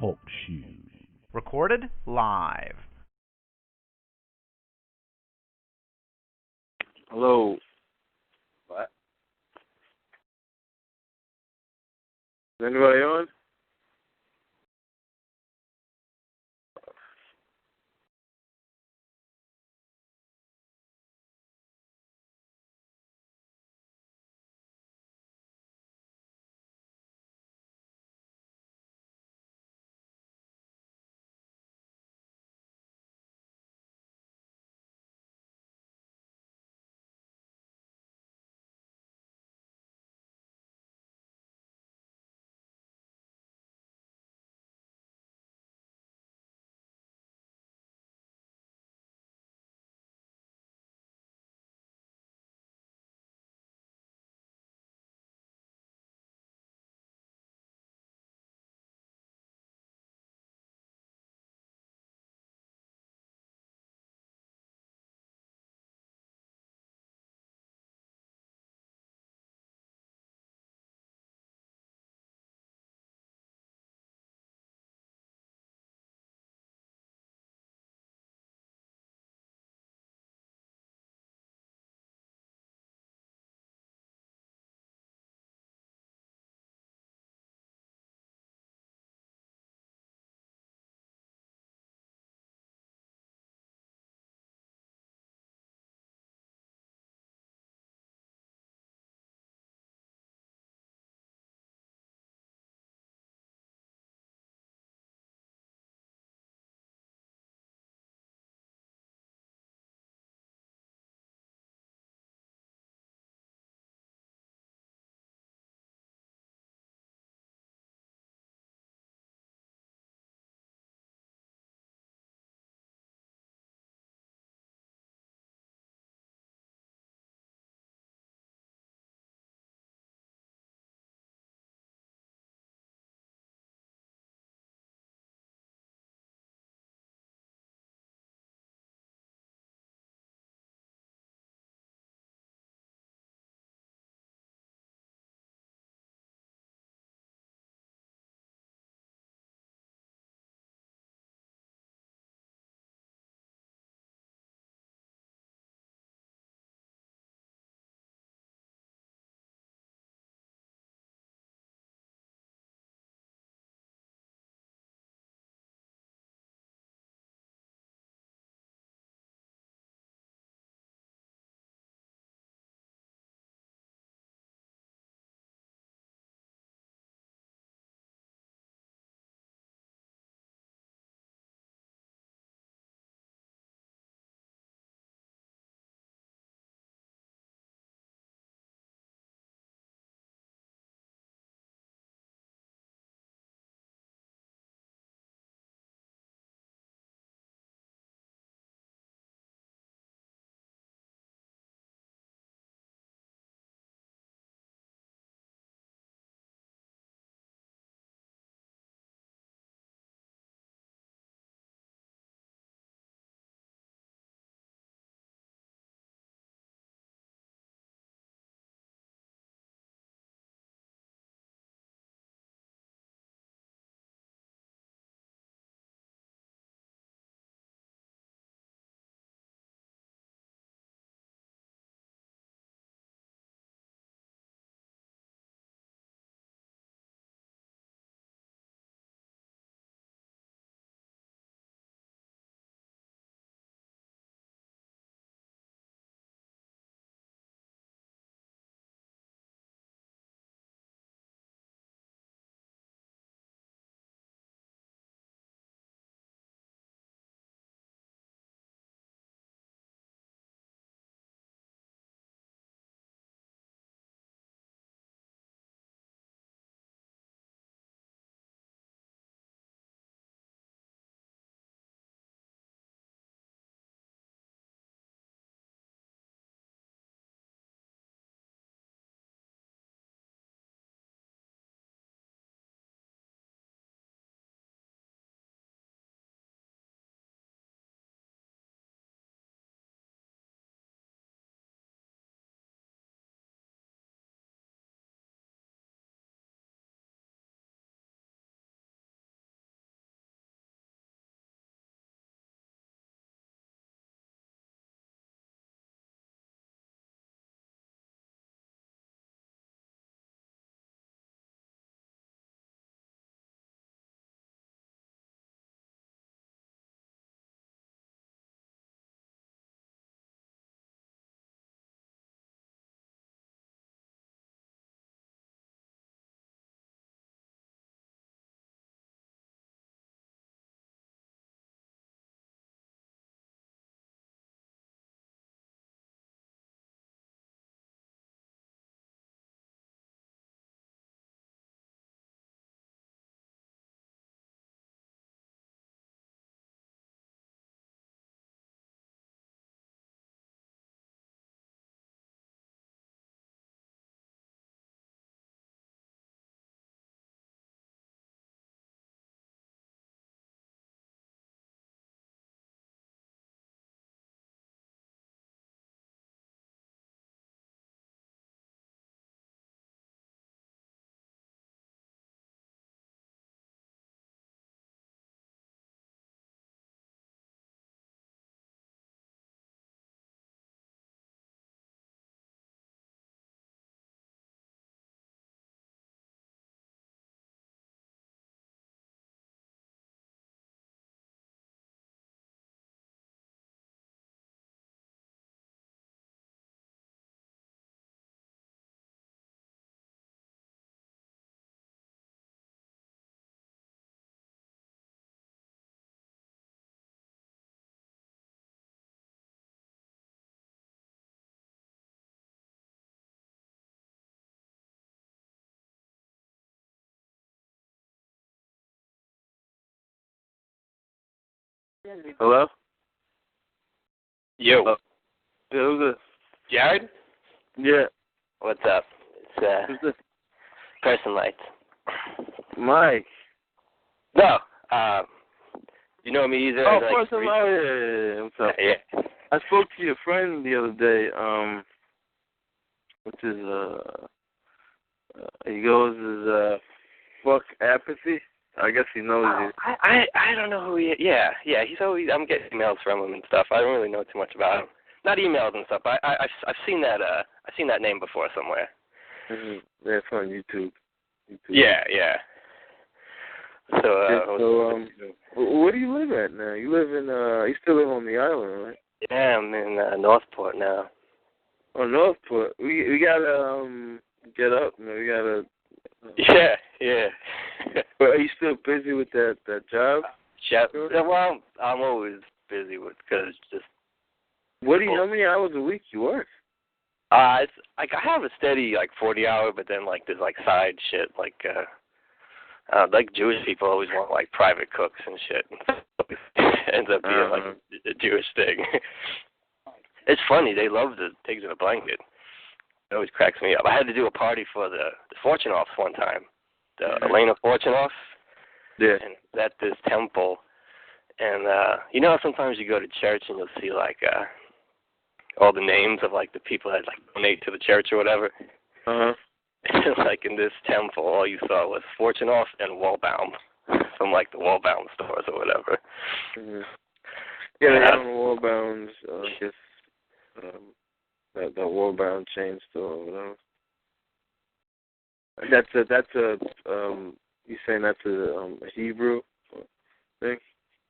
Talk Shoe. Recorded live. Hello. What? Is anybody on? Hello? Yo. Yeah, who's this? Jared? Yeah. What's up? It's, Who's this? Person Lights. Mike. No, you know me either. Oh, like, Person Lights. Yeah. What's up? Yeah. I spoke to your friend the other day, which is, he goes, fuck apathy. I guess he knows you. I don't know who he is. Yeah, he's always, I'm getting emails from him and stuff. I don't really know too much about him. Not emails and stuff, but I've seen that name before somewhere. Mm-hmm. Yeah, it's on YouTube. Yeah. So, where do you live at now? You live in, you still live on the island, right? Yeah, I'm in Northport now. Oh, Northport. We gotta, get up, man. We gotta... Yeah. But are you still busy with that job? Well, I'm always busy with, because it's just... How many hours a week you work? It's like I have a steady 40-hour, but then there's side shit like Jewish people always want private cooks and shit. It ends up being a Jewish thing. It's funny, they love the pigs in a blanket. It always cracks me up. I had to do a party for the Fortunoffs one time, the Elena Fortunoffs. Yeah. And at this temple, and sometimes you go to church and you'll see all the names of the people that donate to the church or whatever. Uh-huh. In this temple, all you saw was Fortunoff and Wallbaum from the Wallbaum stores or whatever. Mm-hmm. Yeah, they have Wallbaum's, I guess, that Wallbaum chain store or whatever. That's a you saying that's a Hebrew thing?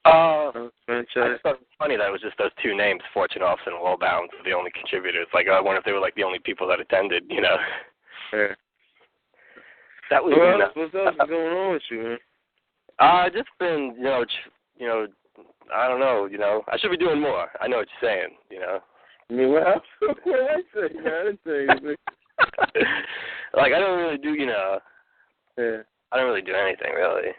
Franchise. I just thought it was funny that it was just those two names, Fortunoffs and Wallbaum, the only contributors. I wonder if they were the only people that attended, Yeah. That was. What else is going on with you, man? Just been, I don't know, I should be doing more. I know what you're saying, I mean, what did I say? I didn't say anything. I don't really do, Yeah. I don't really do anything, really,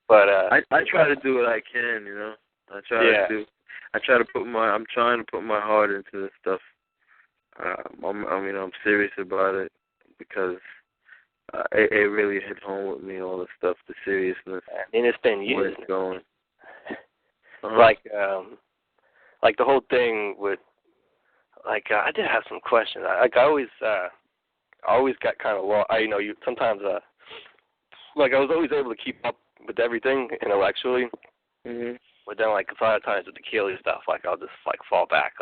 But I try to do what I can, I try to put I'm trying to put my heart into this stuff. I'm serious about it because it really hit home with me, all the stuff, the seriousness. It's been years. Where it's going. The whole thing with, I did have some questions. I always got kind of lost. Sometimes, I was always able to keep up with everything intellectually. Mm-hmm. But then, a lot of times with the Keeley stuff, I'll just, fall back.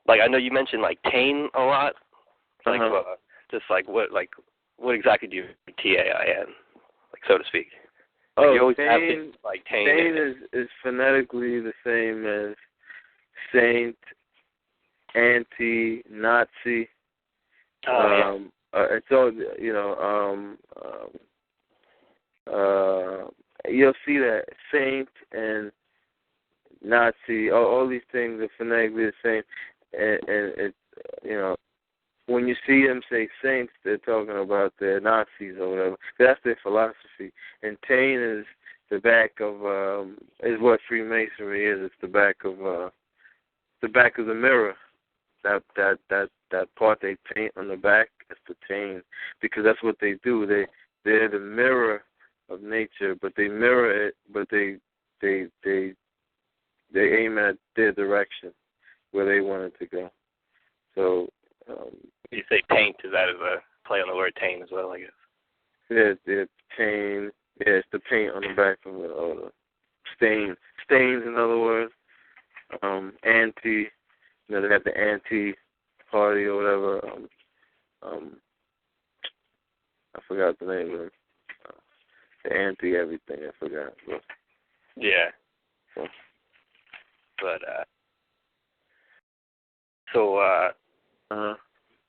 I know you mentioned, Tain a lot. What exactly do you mean, T-A-I-N, so to speak? You always have things Tain. Tain is phonetically the same as saint, anti-Nazi. It's all, you'll see that saint and Nazi, all these things are phonetically the same. And it's, when you see them say saints, they're talking about their Nazis or whatever. That's their philosophy. And Tain is the back of, is what Freemasonry is. It's the back of the mirror. That part they paint on the back is the Tain, because that's what they do. They're the mirror of nature, but they mirror it, but they aim at their direction, where they want it to go. So you say paint, is that as a play on the word tain as well, I guess? Yeah, Tain. Yeah, it's the paint on the back of the stains, in other words. Anti, they got the anti-party or whatever. I forgot the name of it. The anti-everything, I forgot. But, yeah. So.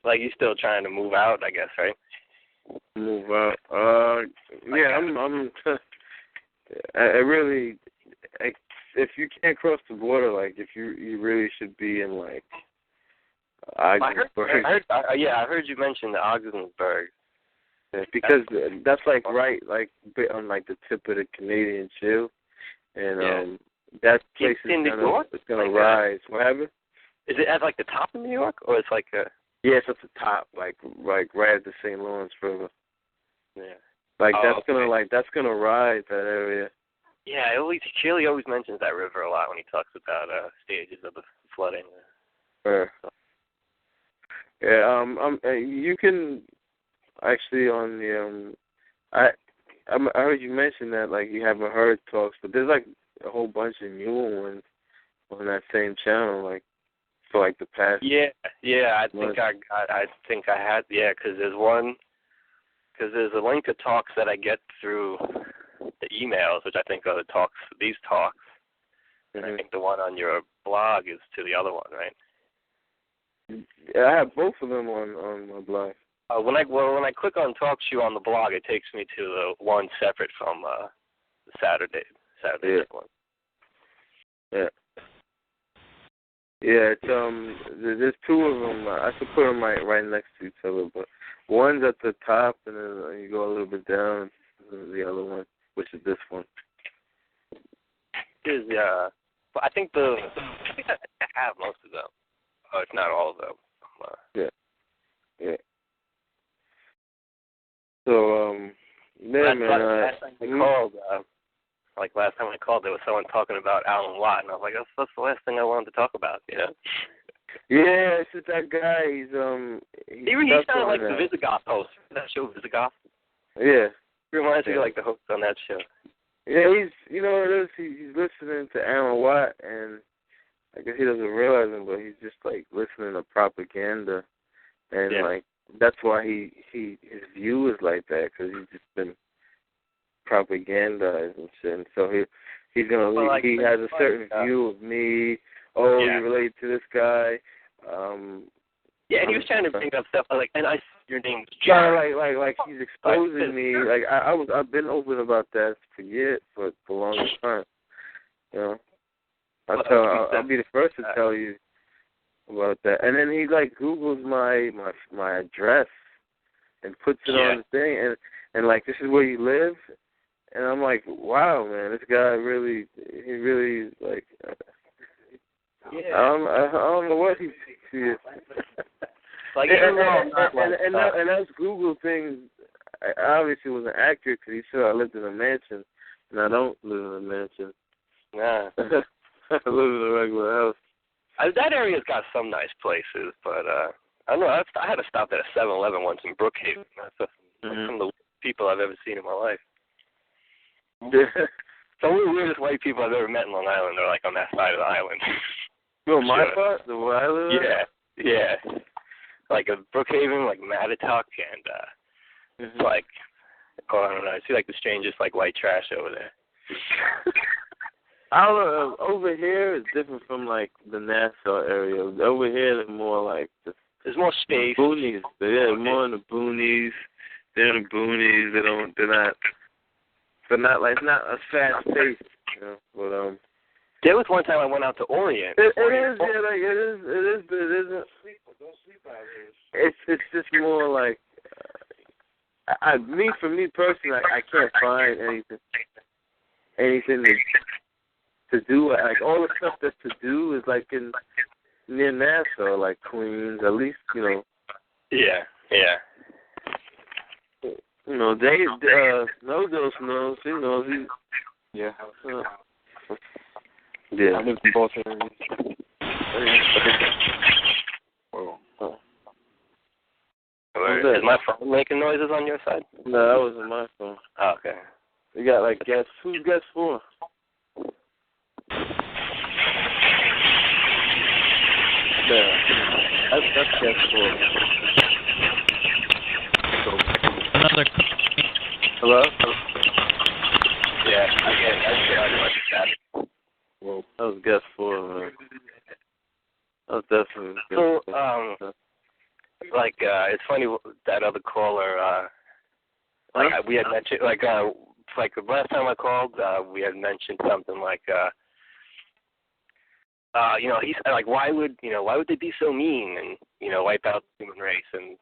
But, you're still trying to move out, I guess, right? Move out. Yeah, I'm I really, if you can't cross the border, if you really should be in, Ogdensburg. I heard you mention the Ogdensburg. Yeah, because that's like right, like on like the tip of the Canadian shield, and that place is gonna rise. What happened? Is it at like the top of New York, or it's like a? Yeah, it's at the top, like right at the St. Lawrence River. Yeah. Like that's gonna rise that area. Yeah, Shirley always mentions that river a lot when he talks about stages of the flooding. You can actually on the I heard you mention that like you haven't heard talks, but there's like a whole bunch of newer ones on that same channel, like for like the past. Yeah. I think I had because there's a link to talks that I get through the emails, which I think are these talks. And I think the one on your blog is to the other one, right? Yeah, I have both of them on my blog. When I click on Talk Show on the blog, it takes me to the one separate from the Saturday one. Yeah. Yeah, it's there's two of them. I should put them right next to each other, but one's at the top, and then you go a little bit down to the other one, which is this one. I think I have most of them, if not all of them. Yeah. So man, last time I called, there was someone talking about Alan Watt, and I was like, that's the last thing I wanted to talk about, you know? Yeah, it's just that guy. He sounded like the Visigoth host. That show, Visigoth. Yeah. He reminds me like the host on that show. Yeah, he's listening to Alan Watt, and I guess he doesn't realize it, but he's just like listening to propaganda, and like that's why his view is like that, because he's just been propagandized and shit. And so he has a certain view of me. Oh, you relate to this guy. Yeah, and he was trying to bring up stuff like, and I see your name was Jerry. Like he's exposing me. Like I've been open about that for years, for the longest time. You know, I'll be the first to tell you about that. And then he like Googles my address and puts it on the thing, and like, this is where you live. And I'm like, wow, man, this guy really like. I don't know what he is. Like, and those Google things obviously wasn't accurate, because he said I lived in a mansion, and I don't live in a mansion. Nah. I live in a regular house. That area's got some nice places, but I don't know. I had to stop at a 7-Eleven once in Brookhaven. That's some of the people I've ever seen in my life. Some of the weirdest white people I've ever met in Long Island are like on that side of the island. No, my part? The where I live? Yeah. Like a Brookhaven, like Mattatuck, and like, I don't know. I see like the strangest like white trash over there. Over here is different from like the Nassau area. Over here, they're more like there's more space. Boonies. They're more in the boonies. They're in the boonies. They're not like, it's not a fast pace, you know. But there was one time I went out to Orient. It is. Don't sleep out here. It's just more like, for me personally, I can't find anything to do. Like, all the stuff that's to do is like near Nassau, like Queens, at least, you know. Yeah. You know, Nodos knows. He knows. Yeah. I live in both areas. Whoa. Is my phone making noises on your side? No, that wasn't my phone. Oh, okay. You got like guests. Who's guest for? Yeah, that's guest for. Another. Hello? Yeah, I get Well, that was guest 4, man. That was definitely so, like, it's funny that other caller, we had mentioned, like the last time I called, we had mentioned something like, he's like, why would they be so mean and, wipe out the human race? And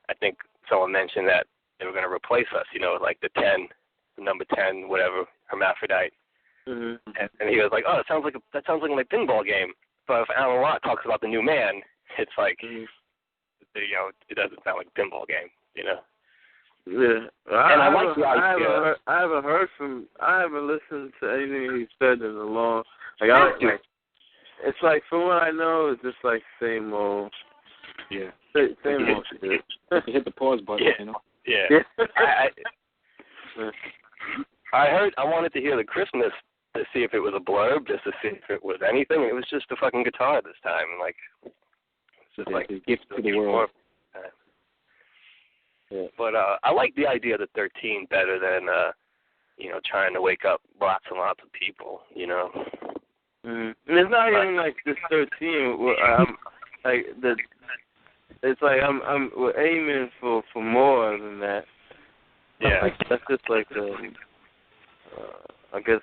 I think someone mentioned that they were going to replace us, like the 10, the number 10, whatever, hermaphrodite. Mm-hmm. And he was like, oh, that sounds like my pinball game. But if Alan Watt talks about the new man, it's like, it doesn't sound like a pinball game, Yeah. And I like the idea. I haven't listened to anything he said in a long. It's like from what I know, it's just like same old. Yeah. Same old shit. You hit the pause button, Yeah. I wanted to hear the Christmas to see if it was a blurb, just to see if it was anything. It was just a fucking guitar this time. It's just like a gift to the world. Yeah. But I like the idea of the 13 better than, trying to wake up lots and lots of people, Mm-hmm. And it's not even like this 13. It's like we're aiming for more than that. Yeah. That's just like I guess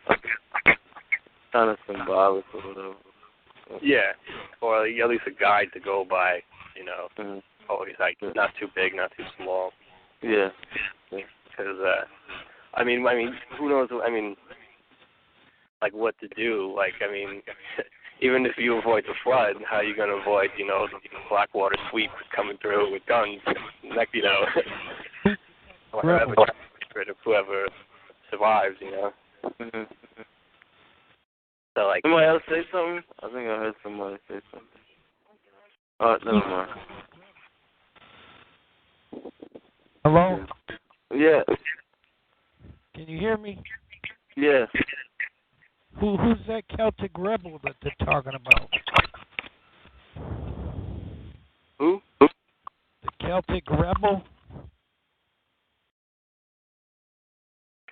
kind of symbolic or whatever. Yeah, or at least a guide to go by, Mm-hmm. Always like not too big, not too small. Yeah. Because who knows? Like what to do? Even if you avoid the flood, how are you going to avoid, the Blackwater sweep coming through with guns? Whoever survives, Mm-hmm. So somebody else say something? I think I heard somebody say something. Oh, never mind. Hello? Yeah. Can you hear me? Yeah. Who's that Celtic rebel that they're talking about? Who? The Celtic rebel?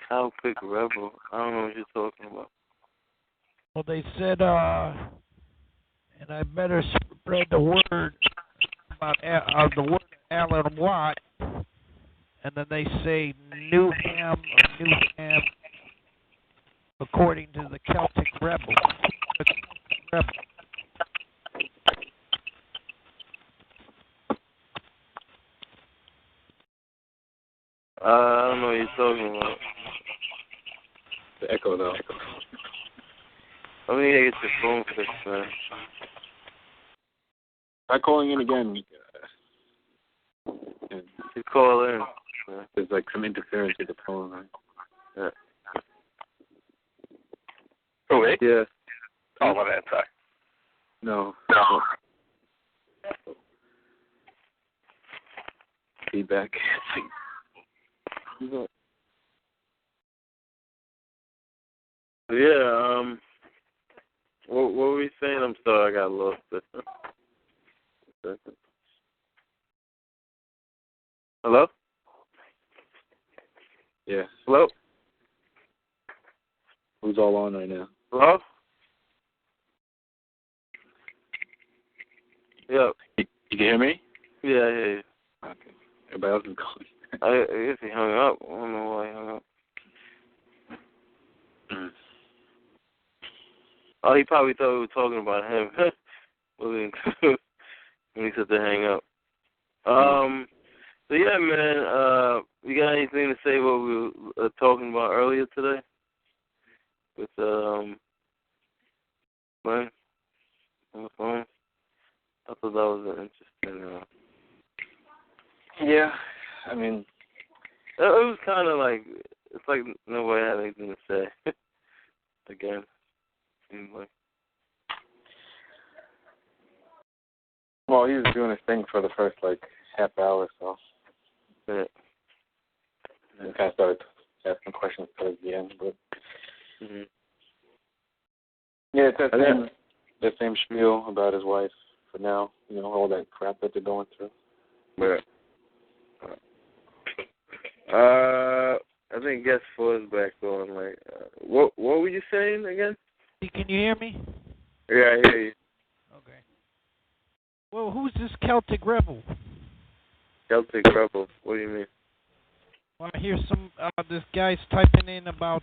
Celtic rebel. I don't know what you're talking about. Well, they said, and I better spread the word about the word Alan Watt, and then they say Newham, according to the Celtic rebel. I don't know what you're talking about. The echo, though. I mean, you get your phone fixed, man. Try calling in again. You call in. Yeah. There's like some interference with the phone, right? Yeah. Oh, wait? Yeah. Oh, my bad, sorry. No. Feedback. Yeah, what were we saying? I'm sorry, I got lost. Hello? Yeah. Hello? Who's all on right now? Hello? Yeah. You can hear me? Yeah, I hear you. Okay. Everybody else is calling. I guess he hung up. I don't know why he hung up. Oh, he probably thought we were talking about him. When he said to hang up. So yeah, man, you got anything to say what we were talking about earlier today? With Glenn on the phone? I thought that was an interesting Yeah, I mean, it was kind of like, it's like nobody had anything to say. Again, seems like. well, he was doing his thing for the first, half hour or so. Yeah. And kind of started asking questions towards the end, but... Mm-hmm. Yeah, it's that same spiel about his wife for now, all that crap that they're going through. Yeah. I think guest 4 is back on. What were you saying again? Can you hear me? Yeah, I hear you. Okay. Well, who's this Celtic rebel? Celtic rebel. What do you mean? Well, I hear this guy's typing in about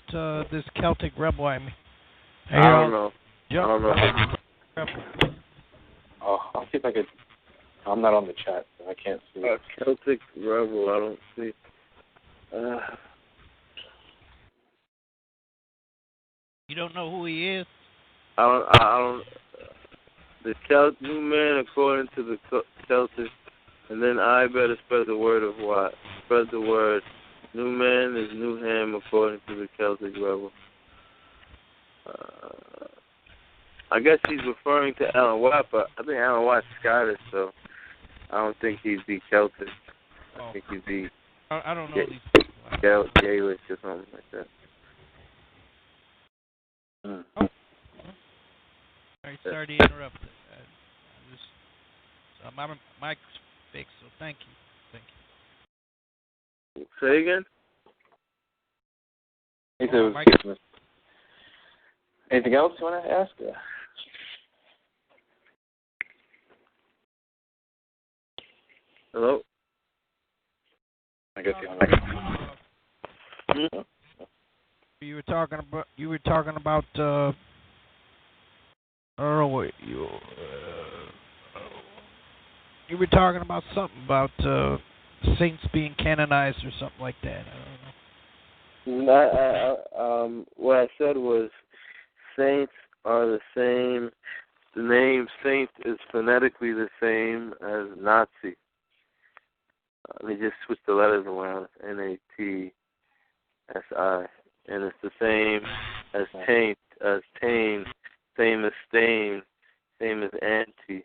this Celtic rebel. I don't know. I don't know. Oh, I'll see if I could... I'm not on the chat, so I can't see. Celtic rebel, I don't see. You don't know who he is? I don't. The new man according to the Celtics, and then I better spread the word of what? Spread the word. New man is new ham according to the Celtic rebel. I guess he's referring to Alan Watt, but I think Alan Watt's Scottish, so I don't think he'd be Celtic. I think he'd be I don't know these people. Gaelic or something like that. All right, sorry to interrupt. My mic's fixed, so thank you. Say again? He said it was Christmas. Anything else you want to ask? Hello? I guess you You were talking about I don't know what you were talking about something about saints being canonized or something like that. I don't know. What I said was saints are the same. The name saint is phonetically the same as Nazi. They just switched the letters around. Natsi, and it's the same as taint, same as stain, same as anti.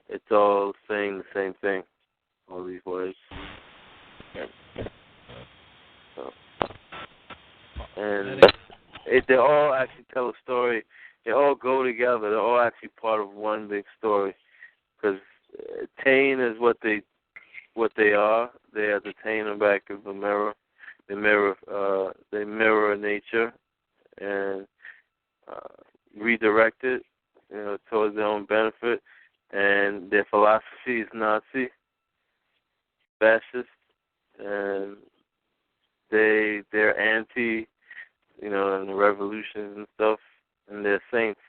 It's all saying the same thing. All these words. And they all actually tell a story. They all go together. They're all actually part of one big story. Because Tain is what they are. They are the Tain in the back of the mirror. They mirror nature and redirect it, towards their own benefit. And their philosophy is Nazi, fascist, and they're anti, and the revolutions and stuff, and they're saints.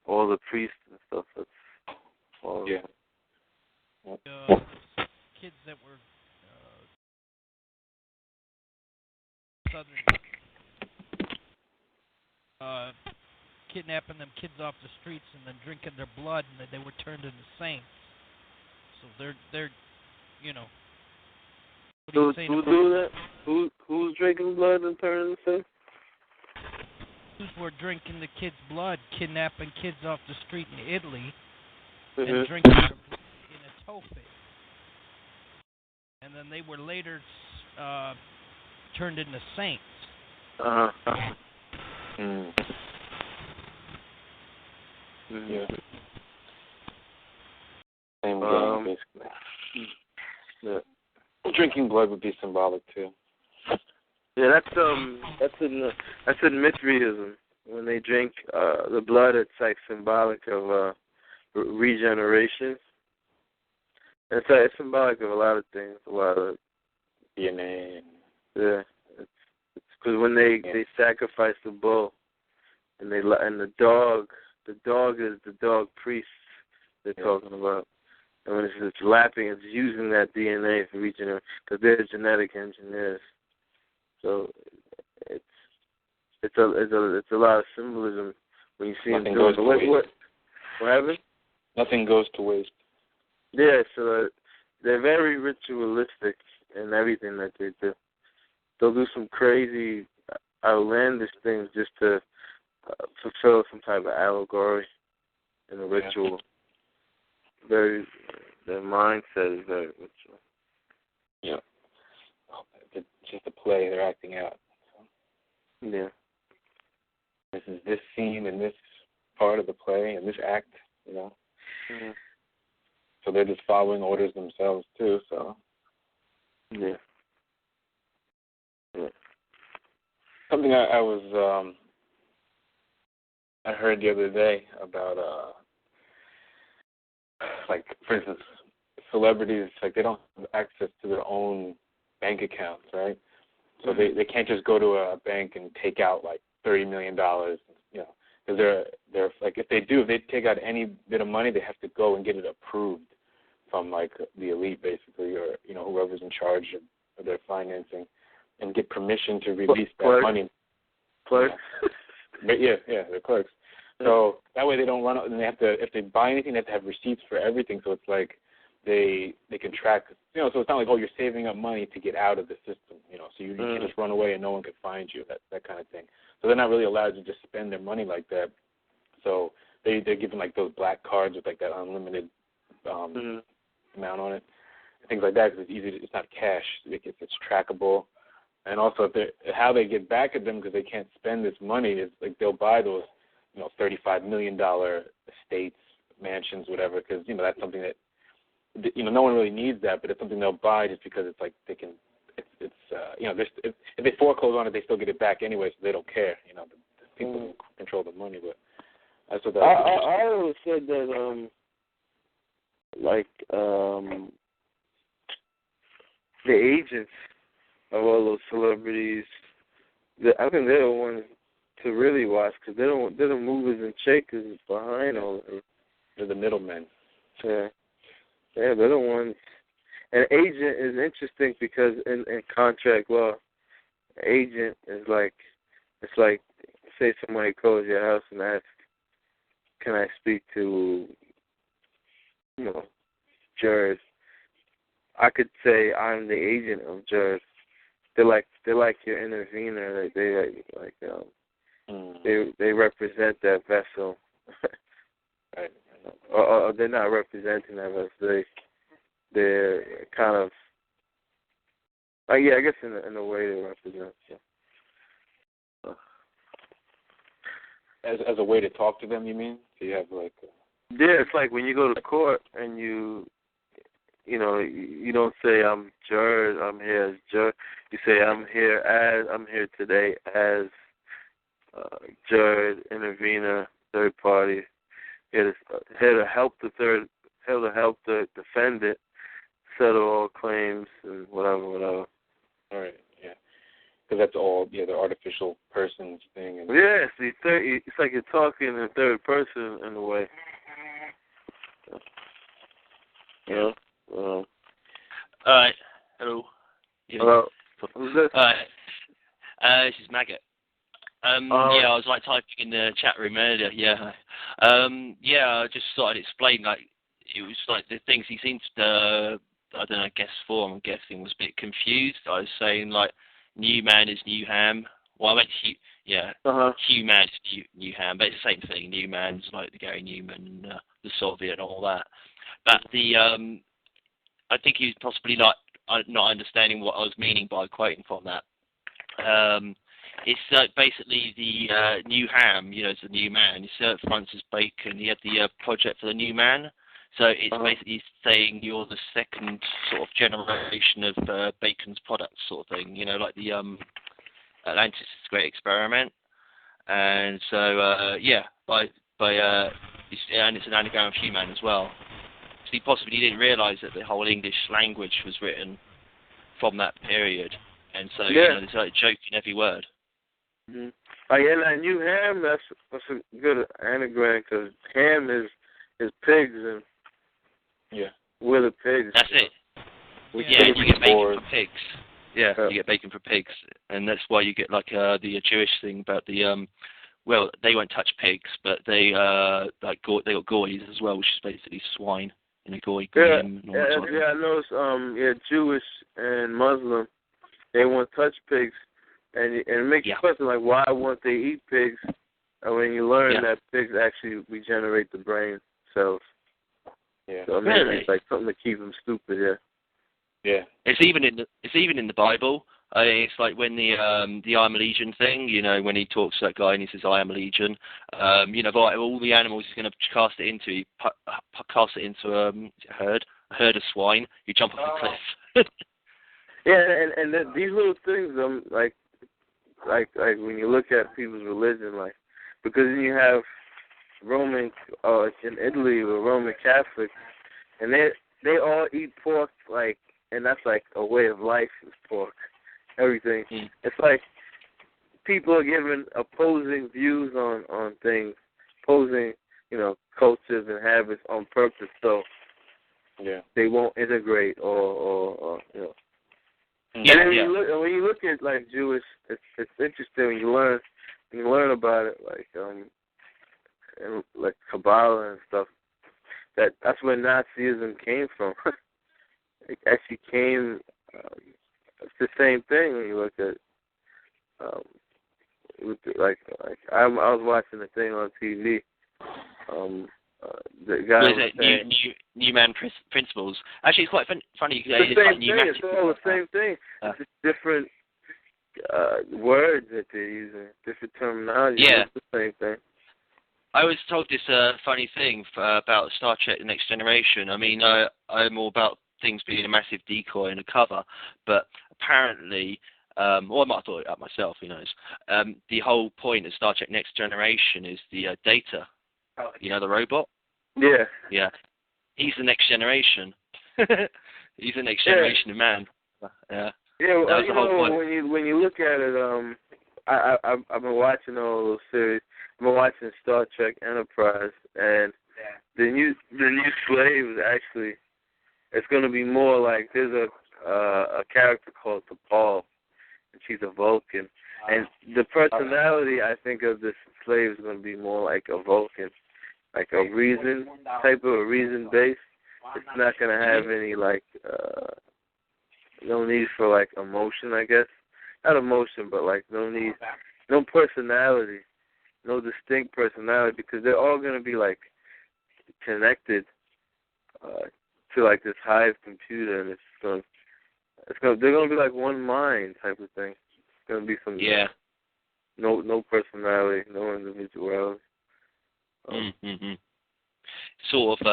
All the priests and stuff. That's all. Yeah. Kids that were kidnapping them kids off the streets and then drinking their blood, and they were turned into saints. So they're Who do that? Who's drinking blood and turning into saints? Who's were drinking the kids' blood, kidnapping kids off the street in Italy, Mm-hmm. and drinking their blood in a toffee. And then they were later turned into saints. Yeah. Same game, basically. Yeah. Drinking blood would be symbolic too. Yeah, that's in Mithraism. When they drink the blood, it's like symbolic of regeneration. And it's symbolic of a lot of things, a lot of DNA. Yeah, it's because when they sacrifice the bull, and the dog is the dog priest they're talking about. And when it's lapping, it's using that DNA for regeneration because they're genetic engineers. So it's a lot of symbolism when you see them doing it. What happened? Nothing goes to waste. Yeah, so they're very ritualistic in everything that they do. They'll do some crazy, outlandish things just to fulfill some type of allegory in a ritual. Their mindset is very ritual. Yeah. It's just a play they're acting out. So. Yeah. This is this scene and this part of the play and this act, Mm-hmm. So they're just following orders themselves too. So. Yeah. Yeah. Something I was I heard the other day about like, for instance, celebrities, like, they don't have access to their own bank accounts, right? So they can't just go to a bank and take out like $30 million, because they're like, if they take out any bit of money, they have to go and get it approved from like the elite, basically, or whoever's in charge of their financing and get permission to release that money. Clerks. Yeah, the clerks. So that way they don't run out, and they have to, if they buy anything, they have to have receipts for everything. So it's like they can track, so it's not like, you're saving up money to get out of the system, so you can just run away and no one can find you, that kind of thing. So they're not really allowed to just spend their money like that. So they're given like those black cards with like that unlimited amount on it, and things like that, because it's easy. It's not cash. It's trackable. And also, how they get back at them because they can't spend this money is like they'll buy those, $35 million estates, mansions, whatever, because that's something that no one really needs that, but it's something they'll buy just because it's like they can. If they foreclose on it, they still get it back anyway, so they don't care. The people who control the money, but that's what that. I always said that the agents of all those celebrities, I think they're the ones to really watch, because they're the movers and shakers behind all of it. They're the middlemen. Yeah, they're the ones. An agent is interesting because in contract law, agent is like, it's like, say somebody calls your house and asks, can I speak to, Jared? I could say I'm the agent of Jared. They're like your intervener. They represent that vessel. Right. Or they're not representing that vessel. They're kind of, I guess in a way they represent. Yeah. As a way to talk to them, you mean? So you have like. Yeah, it's like when you go to court and you don't say I'm Jared, I'm here as Jared. You say I'm here today as Jared, intervener, third party, here to help the defendant settle all claims and whatever. All right, yeah. Because that's all, the artificial persons thing. And it's like you're talking in third person in a way. Yeah. All right. Hello. Hello. Who's this? All right. This is Maggot. I was like typing in the chat room earlier. Yeah. I just thought I'd explain. Like, it was like the things he seemed to. I don't know. I'm guessing was a bit confused. I was saying like, new man is new ham. Well, I meant Hugh Man is new ham, but it's the same thing. New man's like the Gary Newman, the Soviet, and all that. But I think he was possibly not understanding what I was meaning by quoting from that. It's basically the new ham, it's the new man. It's Francis Bacon. He had the project for the new man. So it's basically saying you're the second sort of generation of Bacon's products sort of thing, like the Atlantis Great Experiment. And so, and it's an anagram of human as well. So he possibly didn't realise that the whole English language was written from that period. And so, there's like a joke in every word. Mm-hmm. And new ham, that's a good anagram, because ham is pigs, and we're the pigs. That's it. You get bacon for pigs. Yeah, you get bacon for pigs, and that's why you get like the Jewish thing about the they won't touch pigs, but they they got goys as well, which is basically swine in a goy. I noticed. Jewish and Muslim, they won't touch pigs, and it makes you question like, why won't they eat pigs? And when you learn that pigs actually regenerate the brain cells. Yeah. So maybe it's like something to keep them stupid. Yeah. Yeah. It's even in the Bible. It's like when the I am a legion thing, when he talks to that guy and he says I am a legion, all the animals he's going to cast it into, he cast it into a herd of swine. You jump off the cliff. and these little things, like when you look at people's religion, like, because then you have Roman, in Italy, the Roman Catholics, and they all eat pork, like, and that's like a way of life is pork. Everything. It's like people are giving opposing views on things, opposing, cultures and habits on purpose, so they won't integrate or. And then when you look at like Jewish, it's interesting when you learn about it, like and like Kabbalah and stuff. That's where Nazism came from. It actually came. It's the same thing when you look at. I was watching the thing on TV. The guy was saying, New Man Principles. Actually, it's quite funny. It's the same thing. It's all the same thing. It's just different words that they're using, different terminology. Yeah. It's the same thing. I was told this funny thing about Star Trek: The Next Generation. I mean, I'm all about things being a massive decoy and a cover, but apparently, or I might have thought it up myself, who knows. The whole point of Star Trek: Next Generation is the Data. You know, the robot? Yeah. Yeah. He's the next generation. He's the next generation of man. Yeah. Yeah, well, you know, when you look at it, I've been watching all those series. I've been watching Star Trek Enterprise, and the new slaves actually, it's going to be more like there's a character called T'Pol, and she's a Vulcan, and the personality I think of this slave is going to be more like a Vulcan, like a reason type of a reason base. It's not going to have any like no need for like emotion, I guess. Not emotion, but like no need, no personality, no distinct personality, because they're all going to be like connected to like this hive computer, and they're going to be like one mind type of thing. It's going to be some no personality, no individuality. Sort of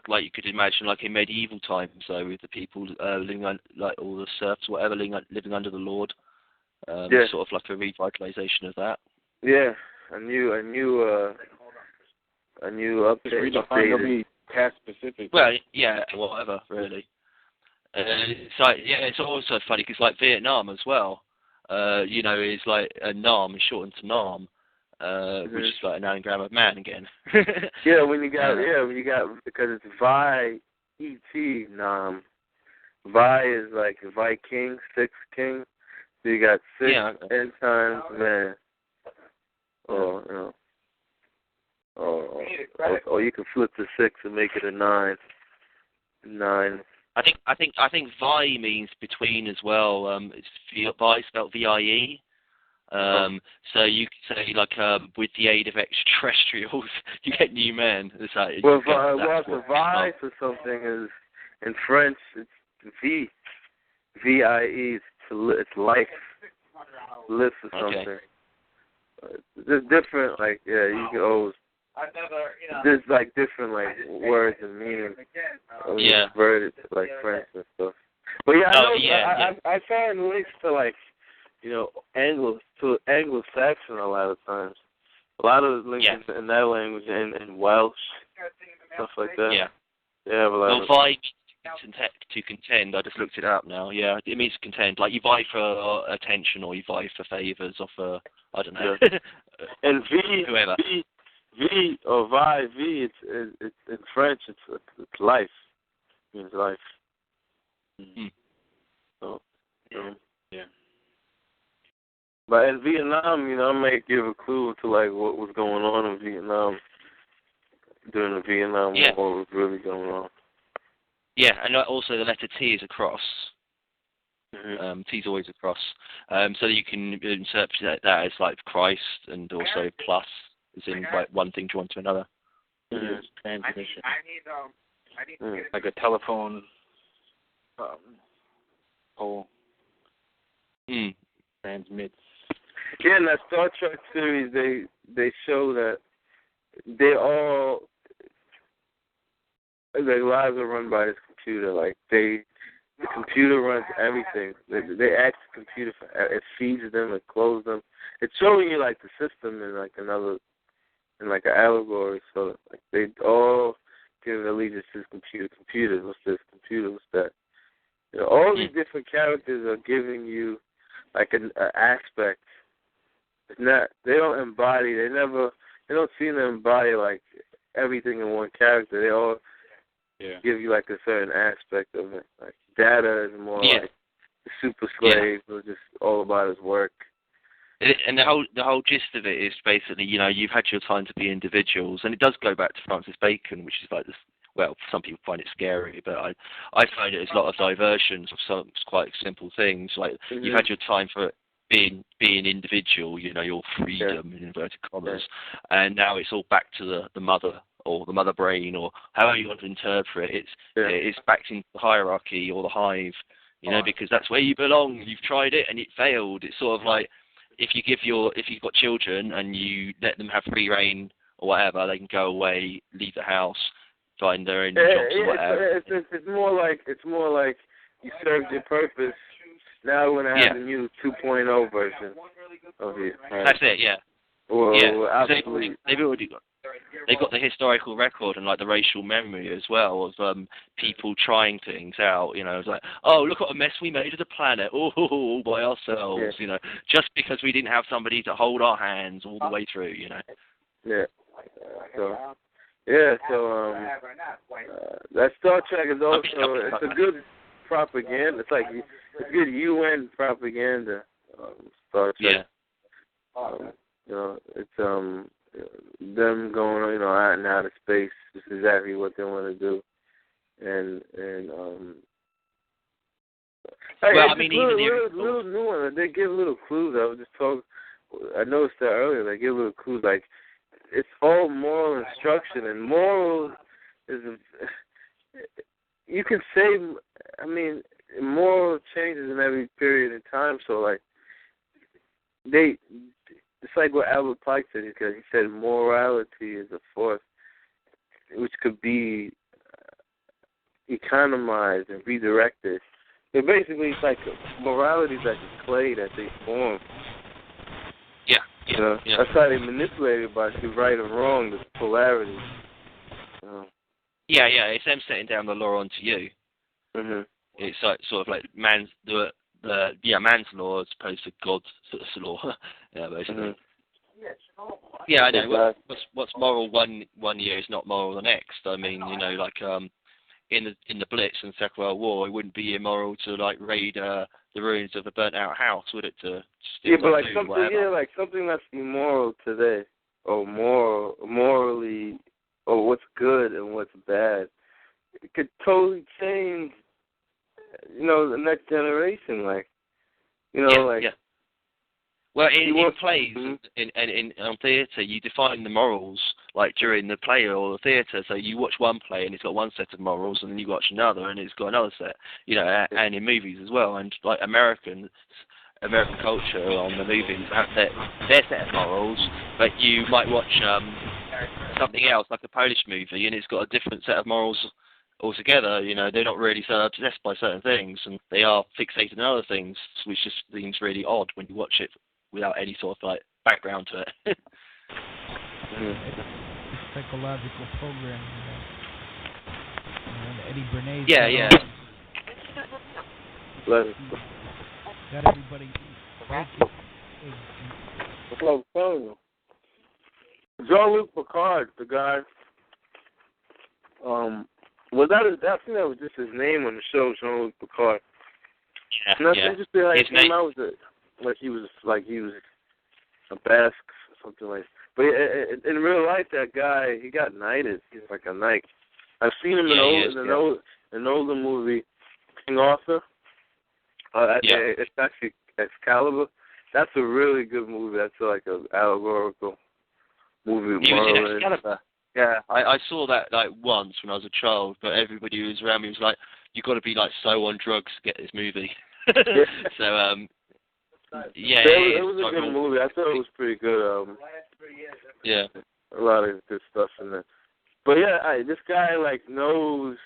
like you could imagine, like in medieval times, though, with the people living like all the serfs, whatever, living under the Lord. Sort of like a revitalization of that. Yeah, a new update. It'll be task specific. Well, yeah, whatever, really. It's like, it's also funny because like Vietnam as well. You know, is like a NAM, shortened to NAM. Which is like an anagram of man again. when you got because it's Vi E.T. Nam. Vi is like Viking, 6 king. So you got 6 N times man. Or you can flip the 6 and make it a 9. 9. I think Vi means between as well. It's Vi spelled VIE. So you could say like with the aid of extraterrestrials, you get new men. Well, Vi for something is in French. It's V, VIE. It's life, live for something. There's different like you can always. There's like different like words and meanings. Converted to like French and stuff. But I found links to like. You know, Anglo-Saxon a lot of times. A lot of links in that language and Welsh, stuff like that. Yeah. They have a lot of... vie to contend. I just looked it up now. Yeah, it means contend. Like you vie for attention or you vie for favours off I don't know. And whoever. V or vie, V, it's in French, it's life. It means life. So, yeah. But in Vietnam, you know, I might give a clue to like what was going on in Vietnam during the Vietnam War. What was really going on? Yeah, and also the letter T is a cross. T is always a cross. So you can interpret that as like Christ, and also plus, as in like one thing joined to another. Transmission. Like a telephone pole. Transmits. Yeah, in that Star Trek series, they show that their lives are run by this computer. Like the computer runs everything. They ask the computer it feeds them, it clothes them. It's showing you like the system in like an allegory. So like they all give allegiance to this computer. Computer, what's this? Computer, what's that? You know, all these different characters are giving you like an aspect. It's not. They don't embody. They don't seem to embody like everything in one character. They all give you like a certain aspect of it. Like Data is more like the super slave who was just all about his work. And the whole gist of it is basically, you've had your time to be individuals, and it does go back to Francis Bacon, which is like this. Well, some people find it scary, but I find it as a lot of diversions of some quite simple things. Like you've had your time for being individual, your freedom in inverted commas, and now it's all back to the mother or the mother brain or however you want to interpret it. It's back into the hierarchy or the hive, because that's where you belong. You've tried it and it failed. It's sort of like if you've got children and you let them have free reign or whatever, they can go away, leave the house, find their own jobs or whatever. It's more like you served your purpose. Now we're gonna have the new 2.0 version of it. Right? That's it. Yeah. Well, absolutely. They've got the historical record and like the racial memory as well of people trying things out. It's like, oh, look what a mess we made of the planet, all by ourselves. Just because we didn't have somebody to hold our hands all the way through. Yeah. So that Star Trek is also it's a good propaganda. It's good UN propaganda. Star Trek. Yeah. It's them going out and out of space. This is exactly what they want to do. And well, I mean, little new one. They give little clues. I noticed that earlier. They give little clues like it's all moral instruction, and moral is you can say. I mean, moral changes in every period of time. So like it's like what Albert Pike said. He said morality is a force which could be economized and redirected. But basically, it's like morality is like a clay that they form. That's how they manipulate it by right and wrong, the polarity. It's them setting down the law onto you. Mm-hmm. It's like sort of like man's law as opposed to God's law. Basically. Mm-hmm. Yeah, I know. What's moral one year is not moral the next. I mean, like in the Blitz and Second World War, it wouldn't be immoral to like raid the ruins of a burnt out house, would it? To steal but like food, something, whatever. like something that's immoral today, or morally, or what's good and what's bad, it could totally change. The next generation, Well, in plays and on theatre, you define the morals like during the play or the theatre. So you watch one play and it's got one set of morals, and then you watch another and it's got another set. And in movies as well. And like American culture on the movies have their set of morals, but you might watch something else like a Polish movie and it's got a different set of morals altogether. They're not really so obsessed by certain things, and they are fixated on other things, which just seems really odd when you watch it without any sort of like background to it. It's psychological programming. Eddie Bernays. Yeah. Got everybody. Jean-Luc Picard, the guy. I think that was just his name on the show, Jean-Luc Picard. And that's interesting. Like his name out he was a Basque or something like that. But in real life, that guy, he got knighted. He's like a knight. I've seen him in an older movie, King Arthur. It's actually Excalibur. That's a really good movie. That's like an allegorical movie. He was in Excalibur. Yeah, I saw that like once when I was a child, but everybody who was around me was like, "You've got to be like so on drugs to get this movie." So it was a good movie. I thought it was pretty good. A lot of good stuff in there. But this guy like knows.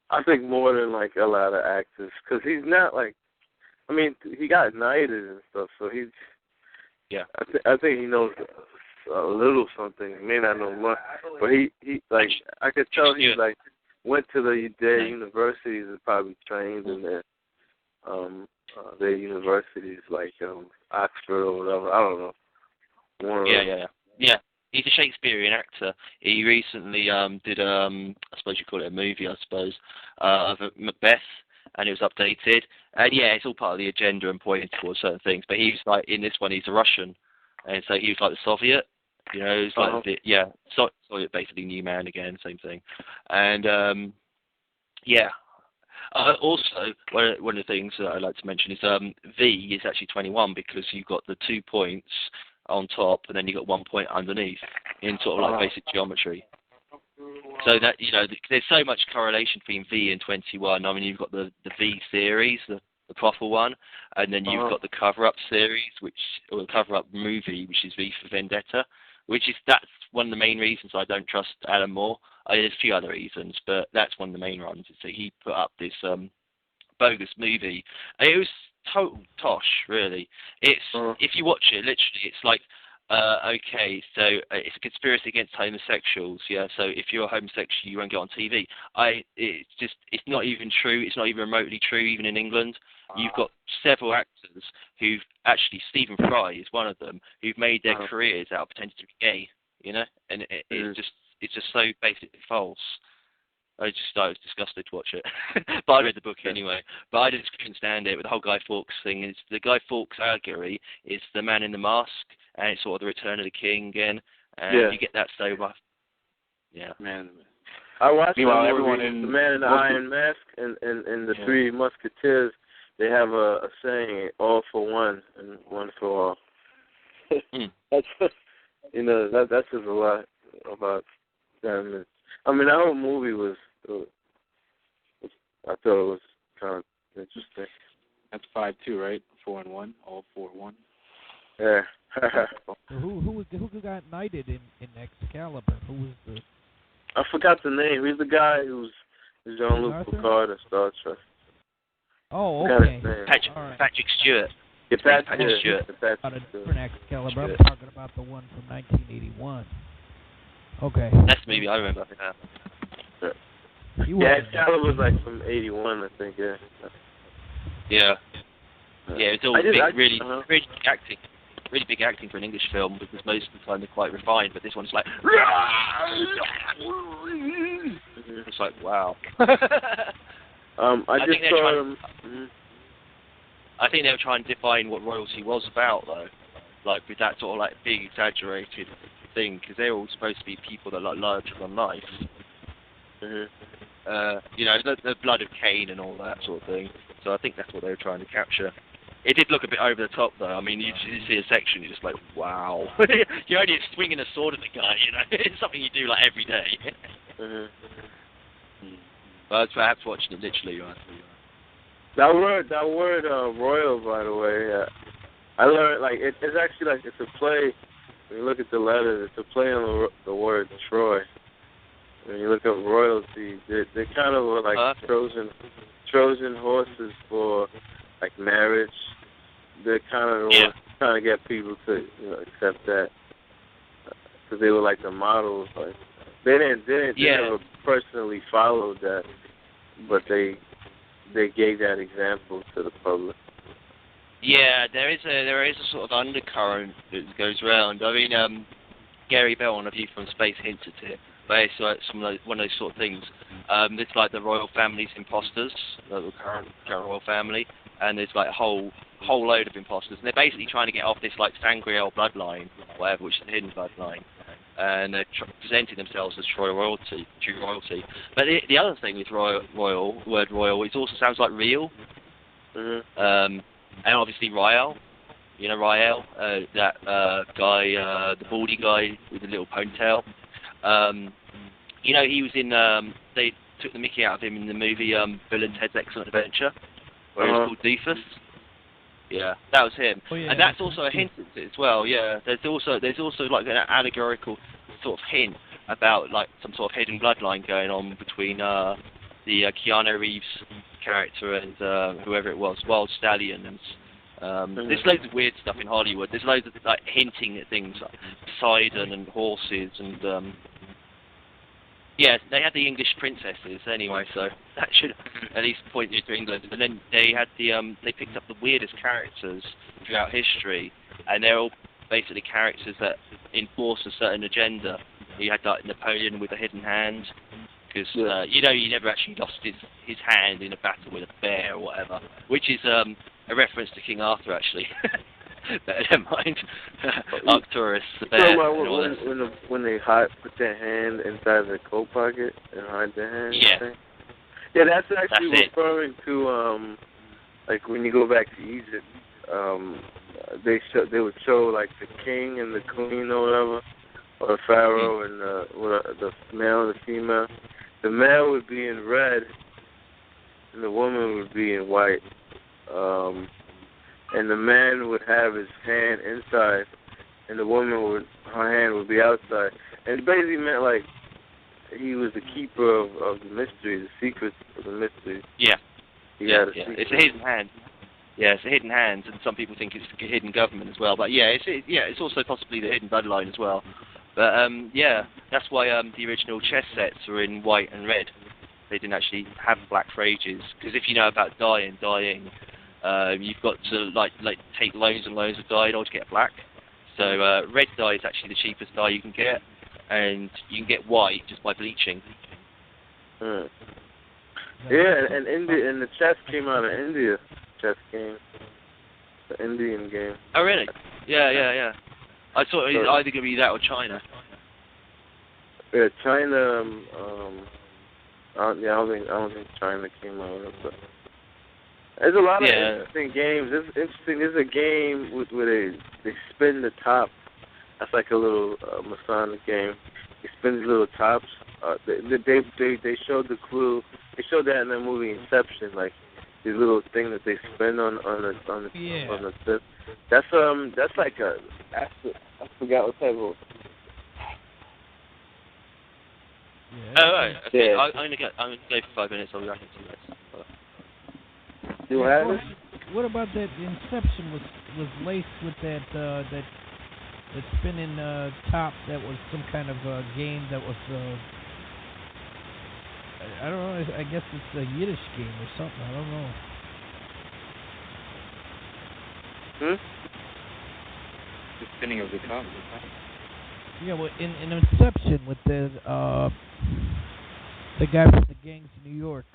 I think more than like a lot of actors, because he's not like. I mean, he got knighted and stuff, so he's. Yeah. I think he knows a little something. He may not know much, but he like I could tell he like went to their universities and probably trained in their universities like Oxford or whatever. I don't know. Yeah. He's a Shakespearean actor. He recently did I suppose you call it a movie, I suppose, of Macbeth, and it was updated. And yeah, it's all part of the agenda and pointing towards certain things. But he's like, in this one, he's a Russian, and so he was like the Soviet. You know, it's like Soviet, basically new man again, same thing. And yeah. Also, one of the things that I like to mention is V is actually 21 because you've got the 2 points on top and then you've got 1 point underneath in sort of like basic geometry. So that, you know, there's so much correlation between V and 21. I mean, you've got the V series, the proper one, and then you've got the cover-up series, or the cover-up movie, which is V for Vendetta, that's one of the main reasons I don't trust Alan Moore. There's a few other reasons, but that's one of the main ones. So he put up this bogus movie. It was total tosh, really. It's if you watch it, literally, it's like, okay, so it's a conspiracy against homosexuals, yeah. So if you're a homosexual, you won't get on TV. It's not even true. It's not even remotely true, even in England. You've got several actors who've actually, Stephen Fry is one of them, who've made their careers out of pretending to be gay, you know, and it's just so basically false. I was disgusted to watch it, but I read the book anyway. But I just couldn't stand it with the whole Guy Fawkes thing. It's the Guy Fawkes allegory is the Man in the Mask, and it's sort of the Return of the King again, and you get that so much. Yeah, man. I watched the Man in the Iron Mask and the Three Musketeers. They have a saying, all for one and one for all. That's, you know, that says a lot about them. I mean, that whole movie was, I thought it was kind of interesting. That's 5-2, right? 4-1, all 4-1. Yeah. who got knighted in Excalibur? Who was the? I forgot the name. He's the guy who's Jean-Luc Picard in Star Trek. Oh, okay. Patrick Stewart. Yeah, Patrick Stewart. About a different Excalibur. I'm talking about the one from 1981. Okay. That's the movie I remember. Yeah, Excalibur was like from 81, I think. Yeah. Yeah. Yeah, it's all really big acting. Really big acting for an English film because most of the time they're quite refined, but this one's like. It's like wow. I think they were trying to define what royalty was about, though, like with that sort of like big exaggerated thing, because they're all supposed to be people that are like larger than life. You know, the blood of Cain and all that sort of thing. So I think that's what they were trying to capture. It did look a bit over the top, though. I mean, you see a section, you're just like, wow. You're only swinging a sword at the guy, you know. It's something you do like every day. But perhaps watching it literally, right? That word, royal, by the way, I learned, like, it's actually, like, it's a play. When you look at the letters, it's a play on the word Troy. When you look up royalty, they kind of were like Trojan horses for, like, marriage. They're kind of trying to get people to, you know, accept that. Because they were, like, the models. Like, they never personally followed that, but they gave that example to the public. Yeah, there is a sort of undercurrent that goes around. I mean, Gary Bell on A View from Space hints at it, but it's like one of those sort of things. It's like the royal family's imposters, the current royal family, and there's like a whole load of imposters, and they're basically trying to get off this like Sangreal bloodline, or whatever, which is a hidden bloodline. And they're presenting themselves as true royalty. But the other thing with word royal, it also sounds like real. And obviously Rael, you know Rael, that guy, the baldy guy with the little ponytail. You know, he was in, they took the mickey out of him in the movie Bill and Ted's Excellent Adventure, where he's called Doofus. Yeah, that was him. Oh, yeah, and that's also a hint at it as well, yeah. There's also like an allegorical sort of hint about like some sort of hidden bloodline going on between the Keanu Reeves character and whoever it was, Wild Stallion. And there's loads of weird stuff in Hollywood. There's loads of like hinting at things like Poseidon and horses and yeah, they had the English princesses anyway, so that should at least point you to England. And then they had they picked up the weirdest characters throughout history, and they're all basically characters that enforce a certain agenda. You had like Napoleon with a hidden hand, because he never actually lost his hand in a battle with a bear or whatever, which is a reference to King Arthur actually. But never mind. Arcturus, the bear. So when they put their hand inside their coat pocket and hide their hand. Yeah. Yeah, that's actually referring to like when you go back to Egypt, they would show like the king and the queen or whatever, or the pharaoh and the male and the female. The male would be in red, and the woman would be in white. And the man would have his hand inside, and the woman her hand would be outside. And it basically meant like he was the keeper of the mystery, the secrets of the mystery. Yeah. Yeah. It's a hidden hand. Yeah, it's a hidden hand, and some people think it's a hidden government as well. But it's also possibly the hidden bloodline as well. But that's why the original chess sets were in white and red. They didn't actually have black for ages. Because if you know about dyeing, you've got to like take loads and loads of dye in order to get black. So red dye is actually the cheapest dye you can get, and you can get white just by bleaching. Yeah, and the chess came out of India. Chess game, the Indian game. Oh really? Yeah. I thought it was either going to be that or China. Yeah, China. I don't think China came out with it. But there's a lot of interesting games. It's interesting. There's a game where they spin the top. That's like a little Masonic game. They spin these little tops. They showed the clue. They showed that in the movie Inception, like these little thing that they spin on the tip. That's like I forgot what type of. Yeah. Oh right. Okay. Yeah. I'm gonna go for 5 minutes. I'll be back in 2 minutes. Do I have it? What about that Inception was laced with that spinning top that was some kind of game that was I don't know, I guess it's a Yiddish game or something, I don't know. The spinning of the top. Yeah, well, in Inception with the guy from the gangs in New York.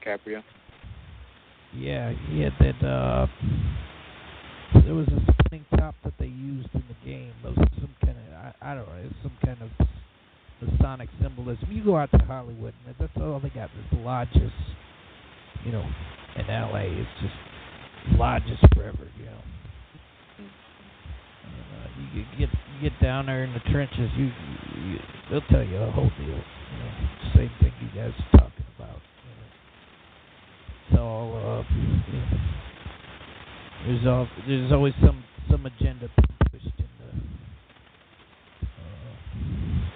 Caprio. Yeah, he had that. There was a spinning top that they used in the game. There was some kind of I don't know. It's some kind of Masonic symbolism. You go out to Hollywood, and that's all they got. There's lodges, in L.A. It's just lodges forever, You get down there in the trenches. They'll tell you the whole deal. Same thing you guys are talking about. It's all there's always some agenda pushed in the.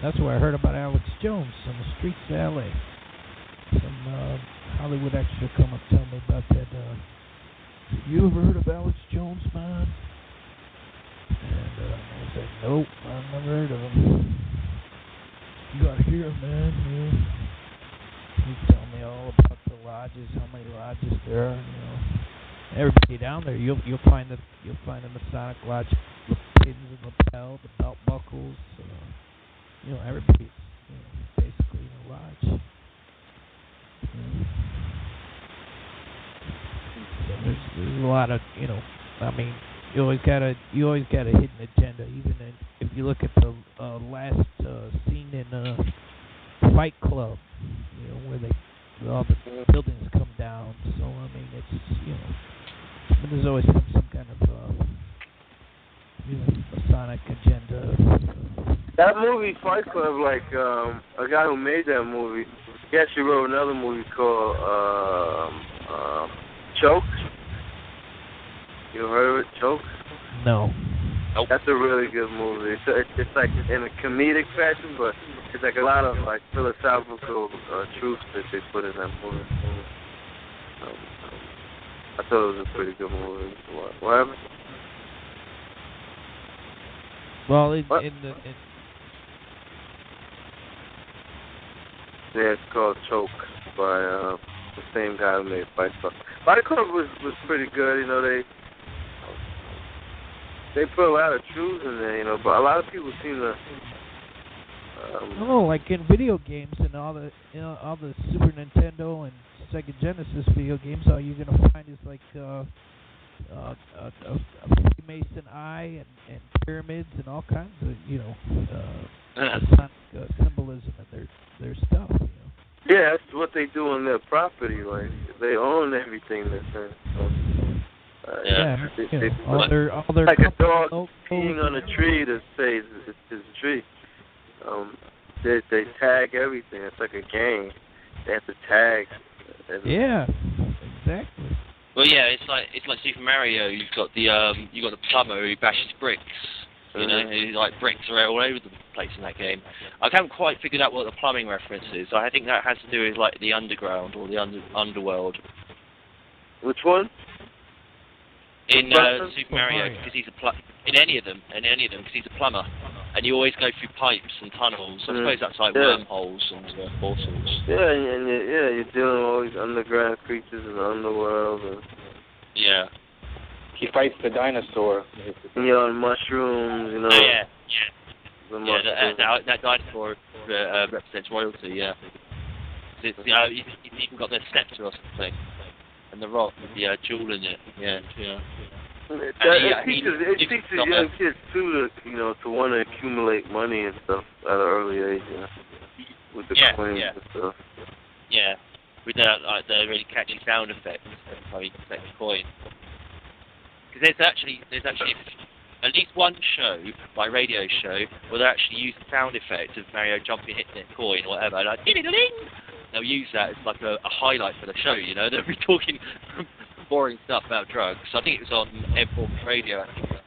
That's where I heard about Alex Jones on the streets of L.A. Some Hollywood extra come up and tell me about that. You ever heard of Alex Jones, man? And I said, nope, I've never heard of him. You gotta hear him, man. He's telling me all about the lodges, how many lodges there are. Everybody down there, you'll find the Masonic lodge, the pins and lapel, the belt buckles. Everybody's basically in a lodge. So there's a lot of you always got a hidden agenda. Even if you look at the last scene in Fight Club, where all the buildings come down. So it's there's always some kind of Masonic agenda. That movie Fight Club, like a guy who made that movie, he actually wrote another movie called Choke. You heard of it, Choke? No. Nope. That's a really good movie. It's like in a comedic fashion, but it's like a lot of like philosophical truths that they put in that movie. I thought it was a pretty good movie. What happened? Well, yeah, it's called Choke by the same guy who made Fight Club. Fight Club was pretty good. They put a lot of truth in there. But a lot of people seem to Like in video games and all the Super Nintendo and Sega Genesis video games, all you're gonna find is like a Freemason eye and pyramids and all kinds of symbolism in their stuff. Yeah, that's what they do on their property. Like they own everything that's there. All their like a dog peeing on a tree that says it's a tree. They tag everything. It's like a game. They have to tag. Yeah, exactly. Well, yeah, it's like Super Mario. You've got the plumber who bashes bricks. You know, like bricks are all over the place in that game. I haven't quite figured out what the plumbing reference is. I think that has to do with like the underground or the underworld. Which one? In Super Mario, because he's in any of them, because he's a plumber, and you always go through pipes and tunnels. I suppose that's like wormholes and portals. Yeah, and you're dealing with all these underground creatures in the underworld. Yeah. He fights the dinosaur. And you're on mushrooms, That dinosaur represents royalty. Yeah. It's, you've even got the scepter or something. And the rock with the jewel in it. Yeah. It teaches young kids too to want to accumulate money and stuff at an early age, with the coins and stuff. Yeah, with the really catchy sound effects. That's how you collect the coin. Because there's actually at least one show, like radio show, where they actually use the sound effect of Mario jumping, hitting a coin or whatever, like ding-a-ding. They'll use that as like a highlight for the show, They'll be talking boring stuff about drugs. I think it was on Airport Radio, actually.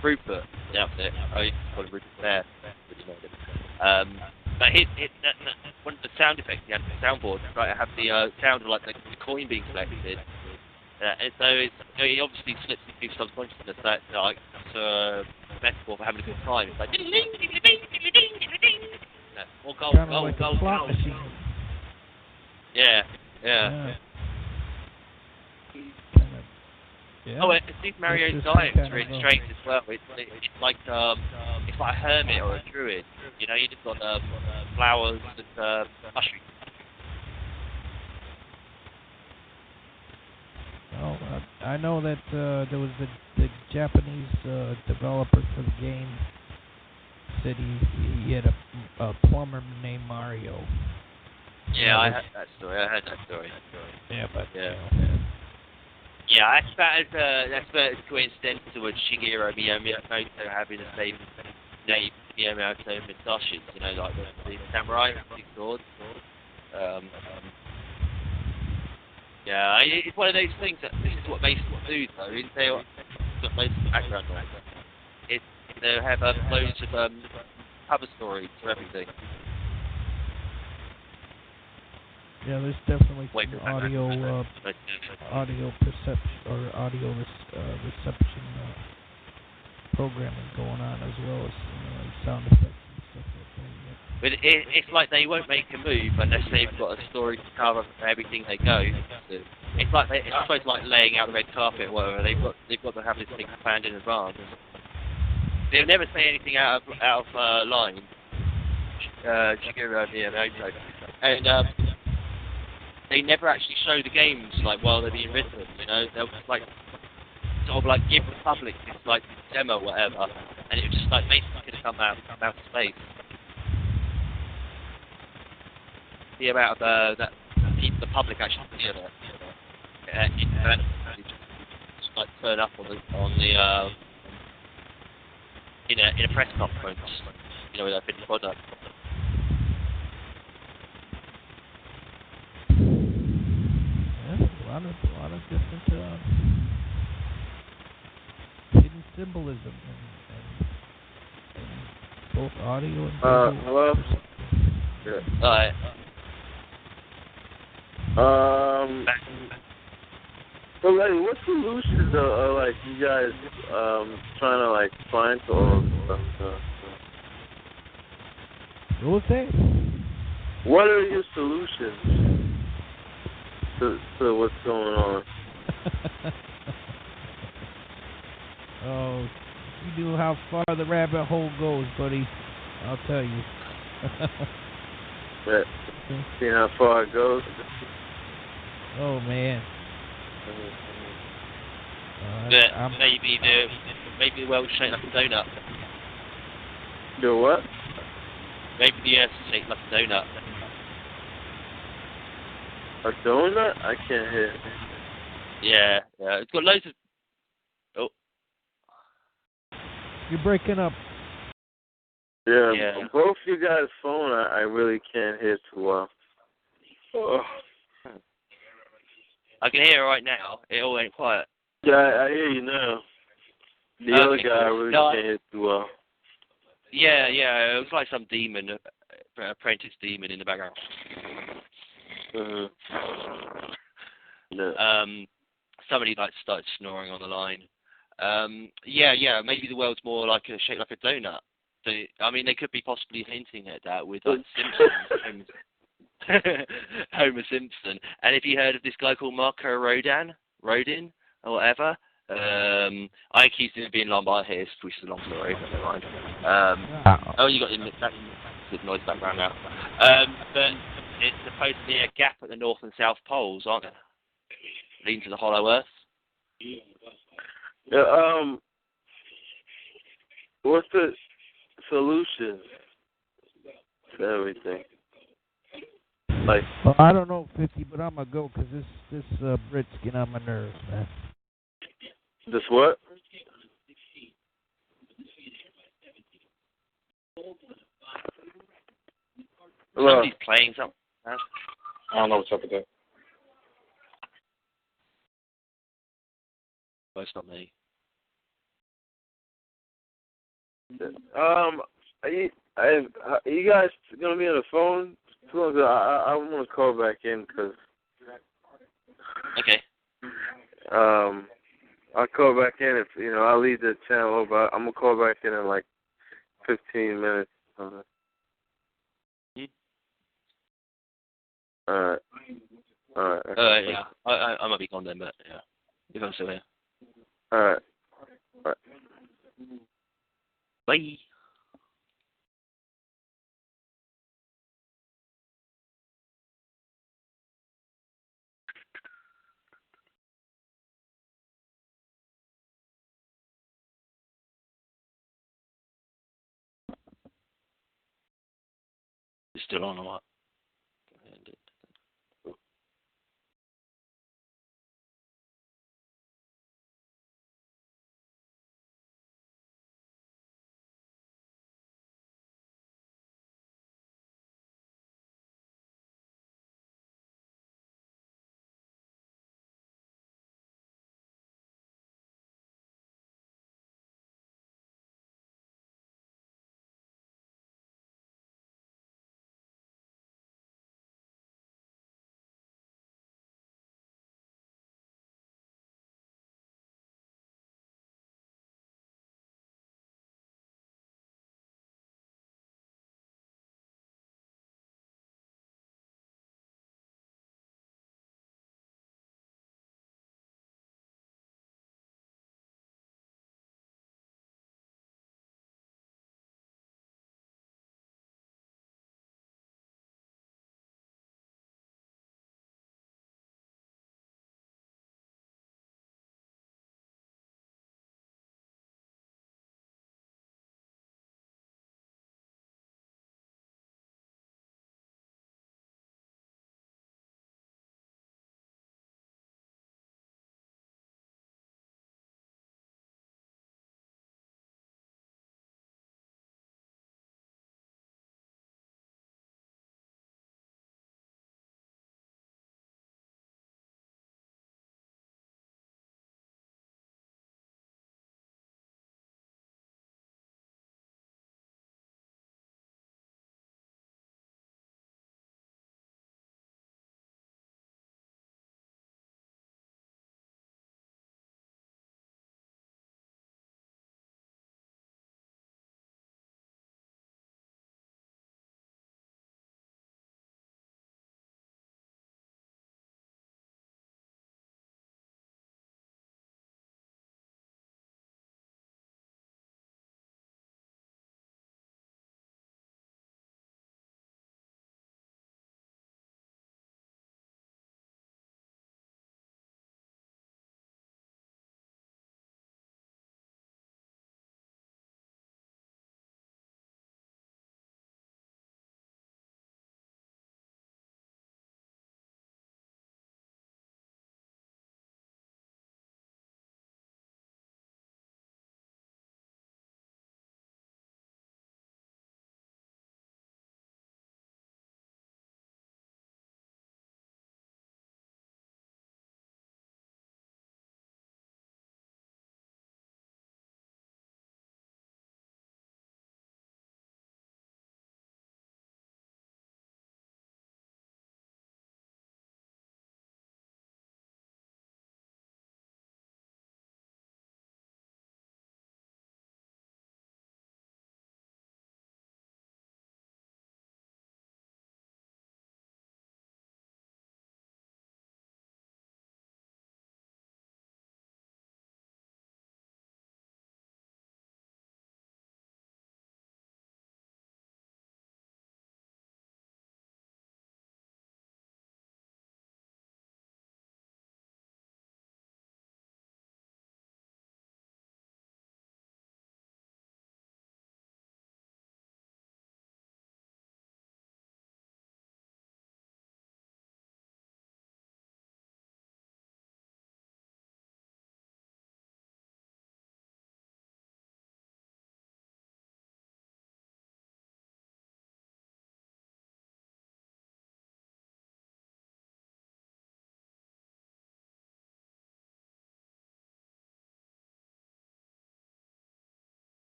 Rupert, the outfit. I used to call him Rupert Bear. But one of the sound effects he had on the soundboard, right, have the sound of like the coin being collected. And so he obviously slips into people's subconsciousness that like it's a metaphor for having a good time. It's like ding-a-ding, ding-a-ding, ding-a-ding, ding-a-ding. More gold, gold, gold, gold. Yeah. Oh, and Super Mario's diet is really strange as well. It's like a hermit or a druid. You just got flowers and mushrooms. Well, I know that there was the Japanese developer for the game said he had a plumber named Mario. Yeah, I heard that story. Yeah, but yeah, that's about as coincidental with Shigeru Miyamoto having the same name, Miyamoto moustaches. Like the samurai, big swords. Yeah, it's one of those things that this is what makes them do, though. They've got loads of background on it. They have loads of cover stories for everything. Yeah, there's definitely some audio perception or audio reception programming going on, as well as sound effects and stuff like that. But it's like they won't make a move unless they've got a story to cover for everything they go to. It's like it's supposed to like laying out the red carpet or whatever. They've got to have this thing planned in advance. They'll never say anything out of line. Shigeru Miyamoto, and they never actually show the games like while they're being written. They'll just like sort of like give the public this like demo or whatever, and it just like basically could have come out of space. The amount of that the public actually hear that just like turn up on the in a press conference, with that finished product. A lot of different hidden symbolism in both audio and visual. Hello? Alright. So, what solutions are you guys trying to find to all of this stuff? What was that? What are your solutions to what's going on? Oh, you know how far the rabbit hole goes, buddy. I'll tell you. But see how far it goes. Oh man. Maybe the world's shaped like a donut. Do what? Maybe the Earth's shaped like a donut. A donut? I can't hear. Yeah. It's got loads of. Oh. You're breaking up. Yeah. Both you guys' phone, I really can't hear too well. Oh. I can hear it right now. It all went quiet. Yeah, I hear you now. The other guy I really can't hear too well. Yeah, it was like some demon, apprentice demon in the background. Somebody started snoring on the line. Maybe the world's more shaped like a donut. So, I mean, they could be possibly hinting at that with Simpsons, Homer Simpson. And if you heard of this guy called Marco Rodin, or whatever, I accused him of being long by his, which is a long story, but never mind. You got the noise background now. But it's supposedly a gap at the North and South Poles, aren't there? Leading to the Hollow Earth. Yeah, what's the solution to everything? Well, I don't know, 50, but I'm gonna go because this Brit's getting on my nerves, man. This what? Somebody's playing something. I don't know what's up with that. Well, it's not me. Are you guys gonna be on the phone? I want to call back in because. Okay. I'll call back in if I'll leave the channel over. I'm gonna call back in like 15 minutes. All right. Yeah. I might be gone then, but yeah. If I'm still here. All right. Bye. It's still on or what?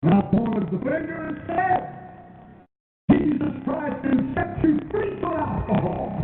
Now pointed the finger and said, Jesus Christ has set you free from alcohol.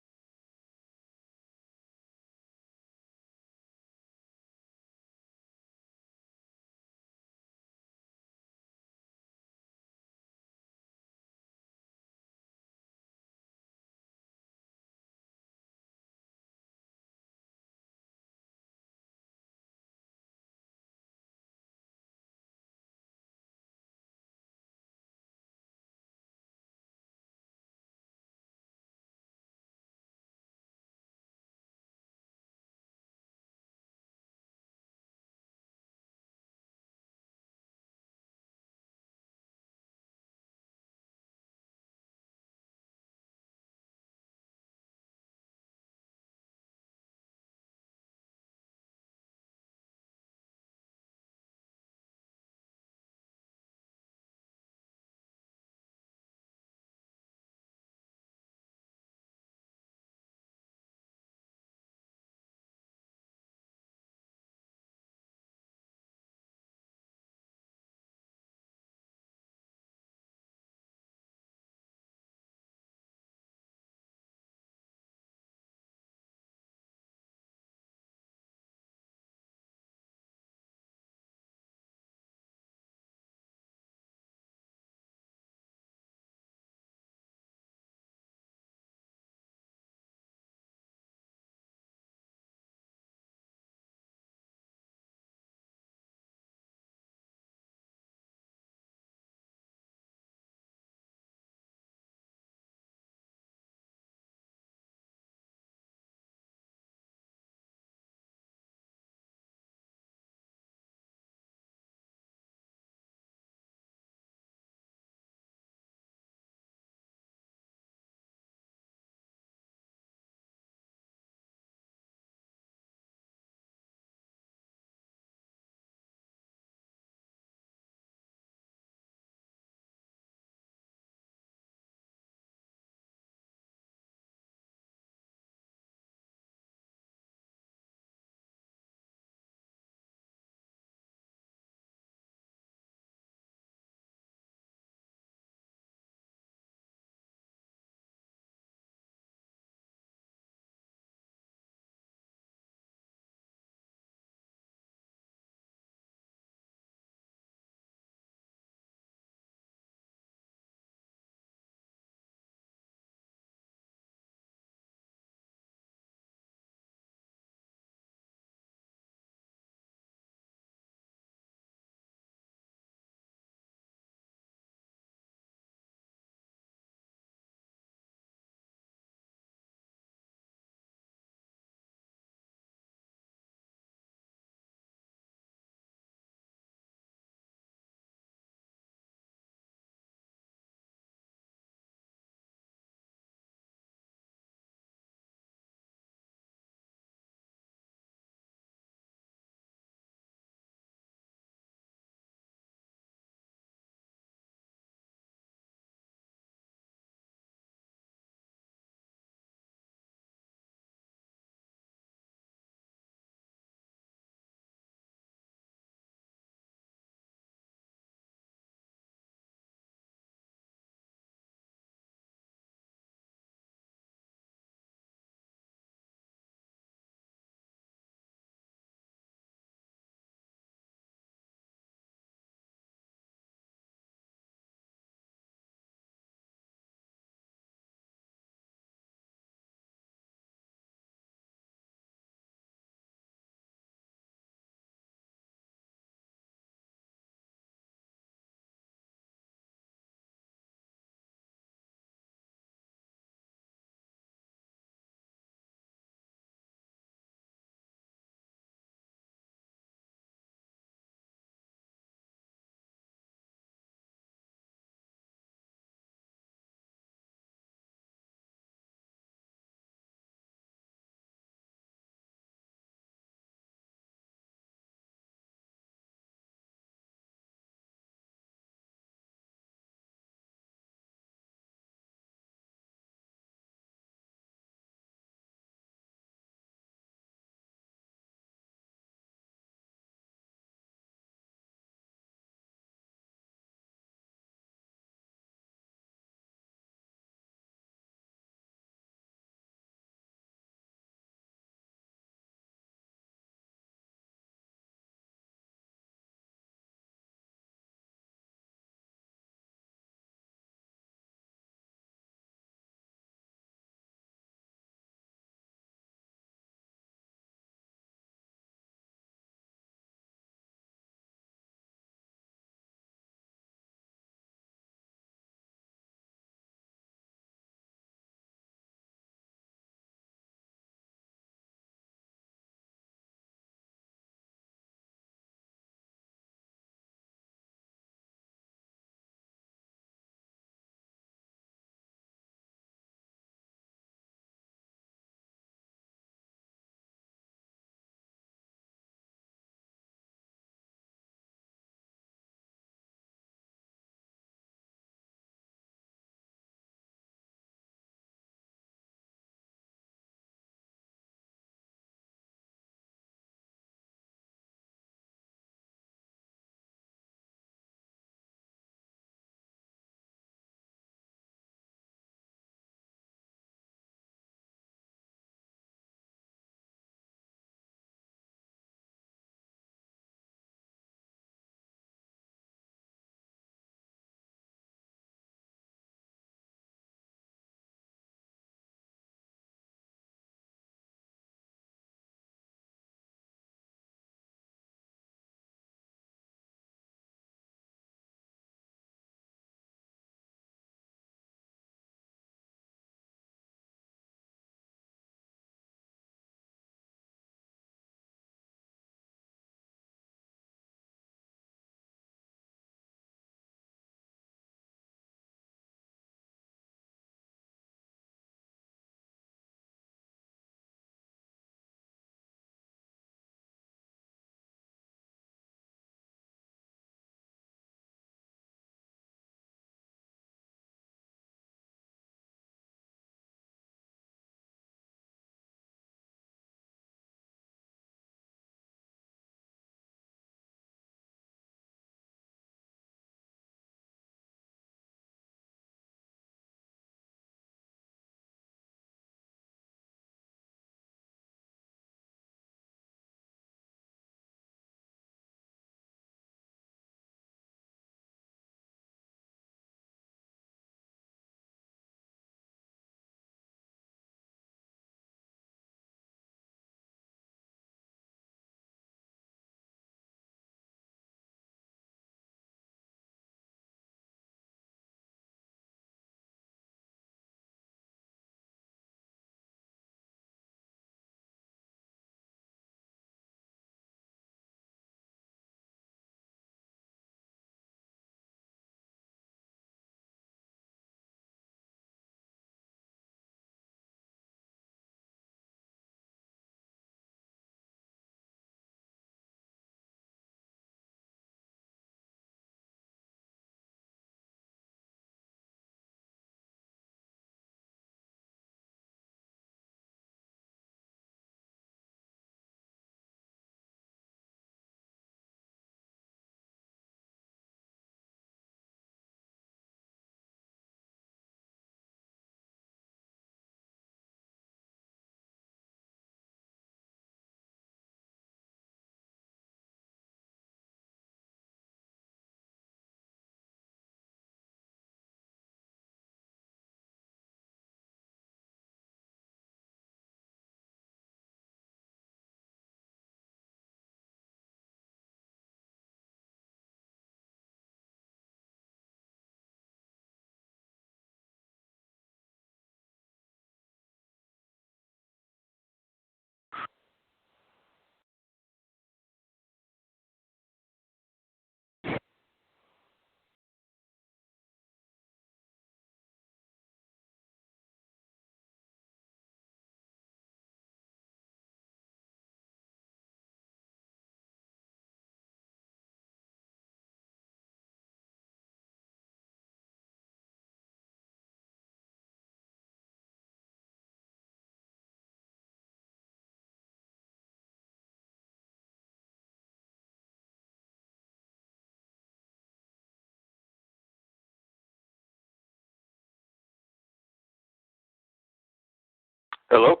Hello?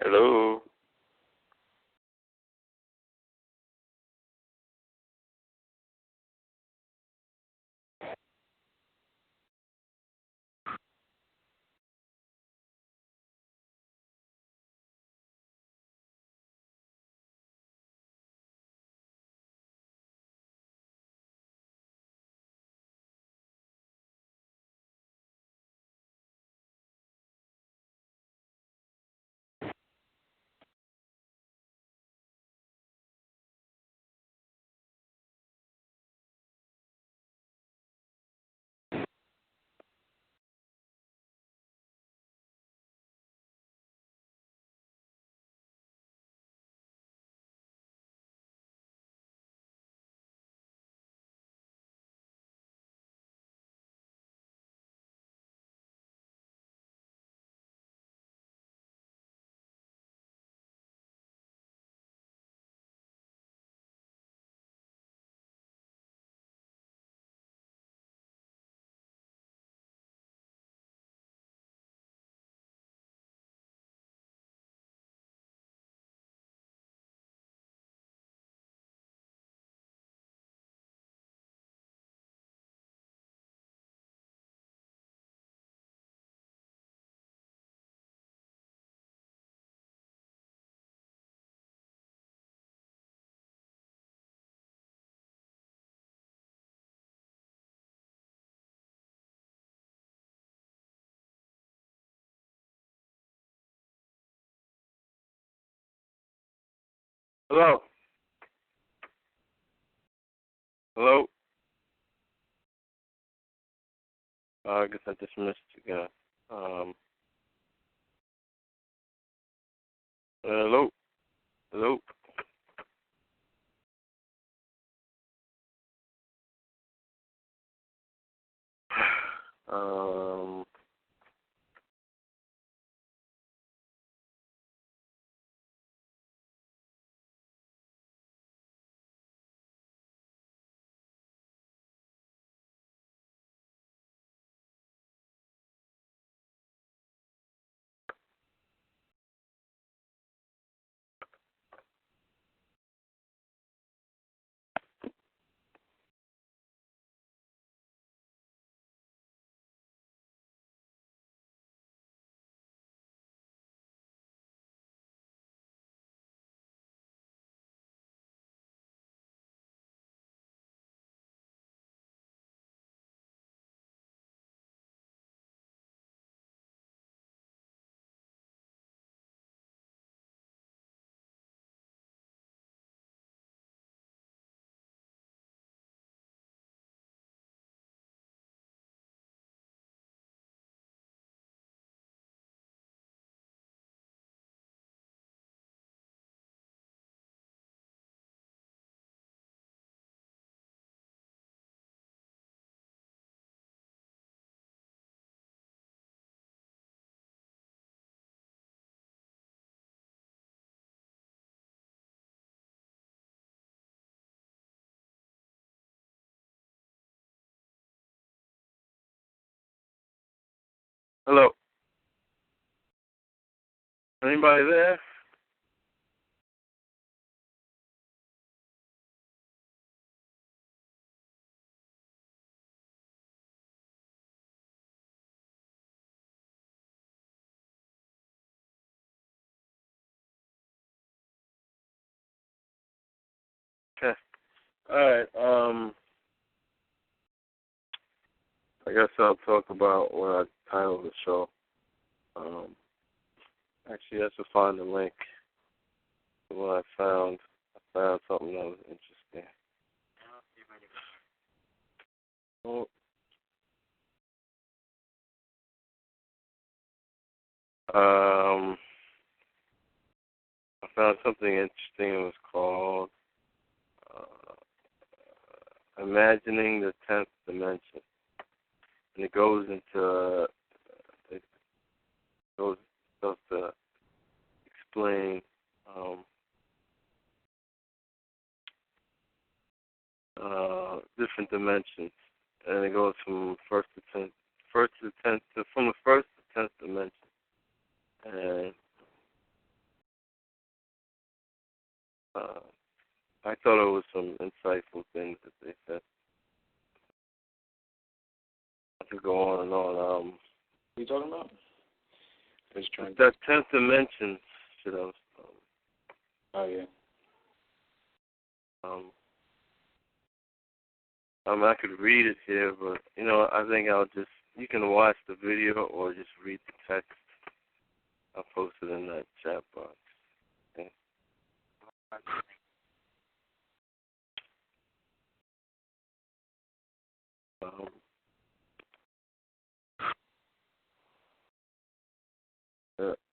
Hello? Hello? Hello? I guess I just missed you guys. Hello? Hello? Um, hello? Anybody there? Okay. Alright, I guess I'll talk about what I titled the show. Actually, I have to find the link to what I found. I found something that was interesting. Oh. I found something interesting. It was called Imagining the 10th Dimension. And it goes into, it goes to explain different dimensions. And it goes from first to 10th first to the 10th, from the first to 10th dimension. And I thought it was some insightful things that they said. I could go on and on. What are you talking about? That 10th dimension shit I was oh, yeah. I could read it here, but, I think you can watch the video or just read the text. I'll post it in that chat box. Okay.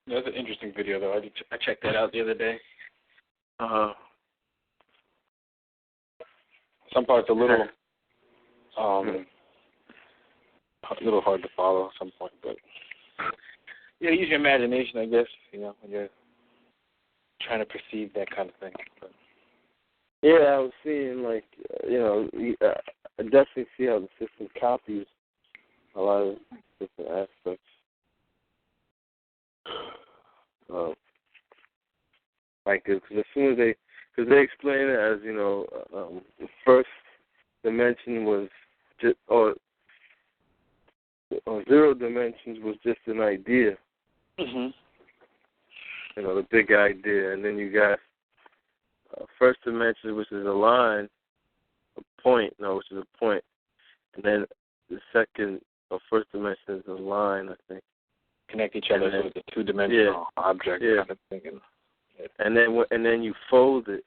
That's an interesting video, though. I checked that out the other day. Some parts a little hard to follow at some point, but yeah, use your imagination, I guess. When you're trying to perceive that kind of thing. But. Yeah, I was seeing I definitely see how the system copies a lot of different aspects. Because as soon as they explain it as the first dimension was just or zero dimensions was just an idea. Mhm. The big idea, and then you got first dimension, which is a line, which is a point, and then the second or first dimension is a line, I think. Connect each other so it's a two-dimensional object kind of thing. And then you fold it.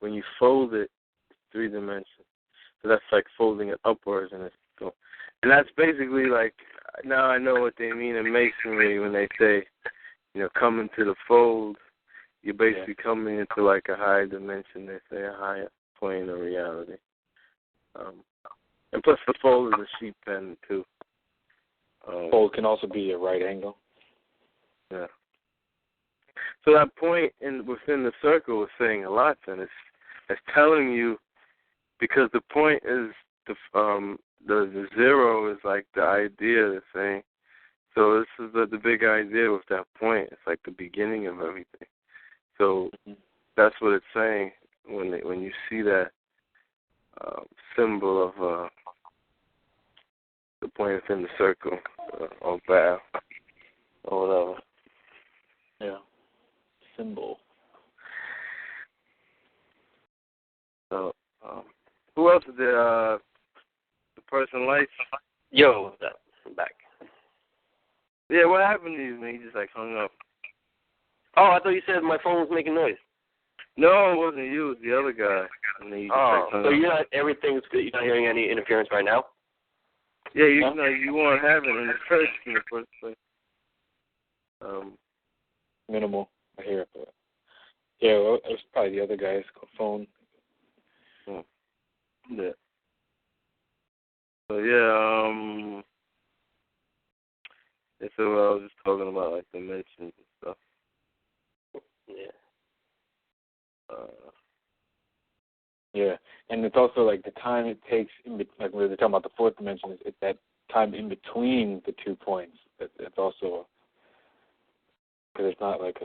When you fold it, it's 3 dimensions. So that's like folding it upwards, and that's basically like, now I know what they mean in masonry when they say, coming to the fold. You're basically coming into like a higher dimension. They say a higher plane of reality. And plus the fold is a sheep pen too. Fold can also be a right angle. Yeah. So that point within the circle is saying a lot. Then it's telling you, because the point is the zero is like the idea. They're saying. So this is the big idea with that point. It's like the beginning of everything. So that's what it's saying when you see that symbol of the point within the circle or bow or whatever. Yeah. Symbol. So who else is there? The person lights. Yo, what's up? I'm back. Yeah, what happened to you, man? You just hung up. Oh, I thought you said my phone was making noise. No, it wasn't you. It was the other guy. And then you just hung up. Everything's good. You're not hearing any interference right now? Yeah, you weren't having it in the first place. Minimal. I hear it, but yeah, well, it was probably the other guy's phone. Yeah. So yeah, so I was just talking about like dimensions and stuff. Yeah. Yeah, and it's also like the time it takes, like when they're talking about the fourth dimension, it's that time in between the 2 points. It's also, because it's not like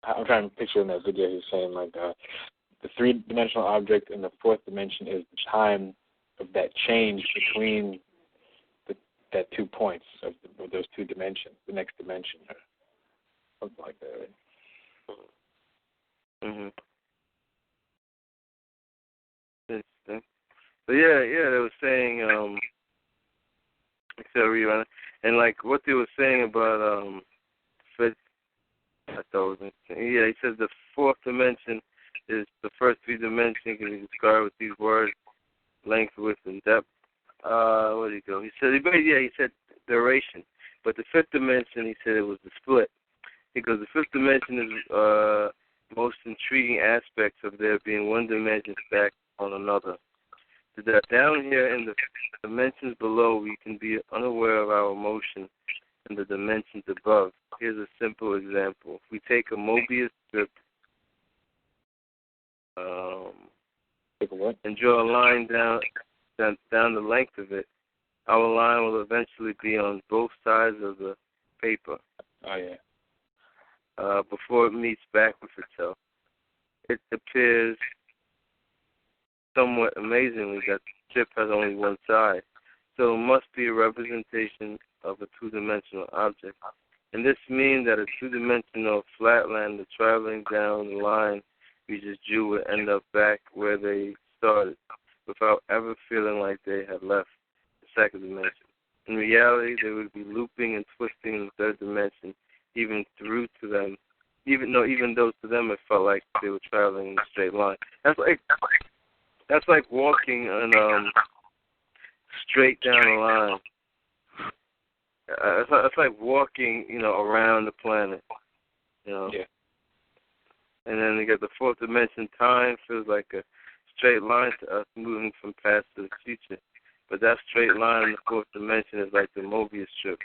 I'm trying to picture in that video, he's saying like the 3-dimensional object in the fourth dimension is the time of that change between that 2 points of those 2 dimensions, the next dimension, or something like that, right? Mhm. Interesting. So yeah, they were saying, and like what they were saying about fifth, I thought was interesting. Yeah, he says the fourth dimension is the first 3 dimensions can be described with these words: length, width, and depth. Where did he go? He said duration. But the 5th dimension, he said it was the split. Because the 5th dimension is most intriguing aspects of there being one dimension stacked on another. So that down here in the dimensions below, we can be unaware of our motion in the dimensions above. Here's a simple example. If we take a Mobius strip and draw a line down the length of it, our line will eventually be on both sides of the paper. Oh, yeah. Before it meets back with itself. It appears somewhat amazingly that the chip has only one side, so it must be a representation of a two-dimensional object. And this means that a two-dimensional flatlander traveling down the line we just drew would end up back where they started without ever feeling like they had left the second dimension. In reality, they would be looping and twisting in the third dimension, even though to them it felt like they were traveling in a straight line. That's like walking and straight down the line. It's like walking, around the planet, Yeah. And then you get the fourth dimension. Time feels like a straight line to us, moving from past to the future. But that straight line in the fourth dimension is like the Mobius strip,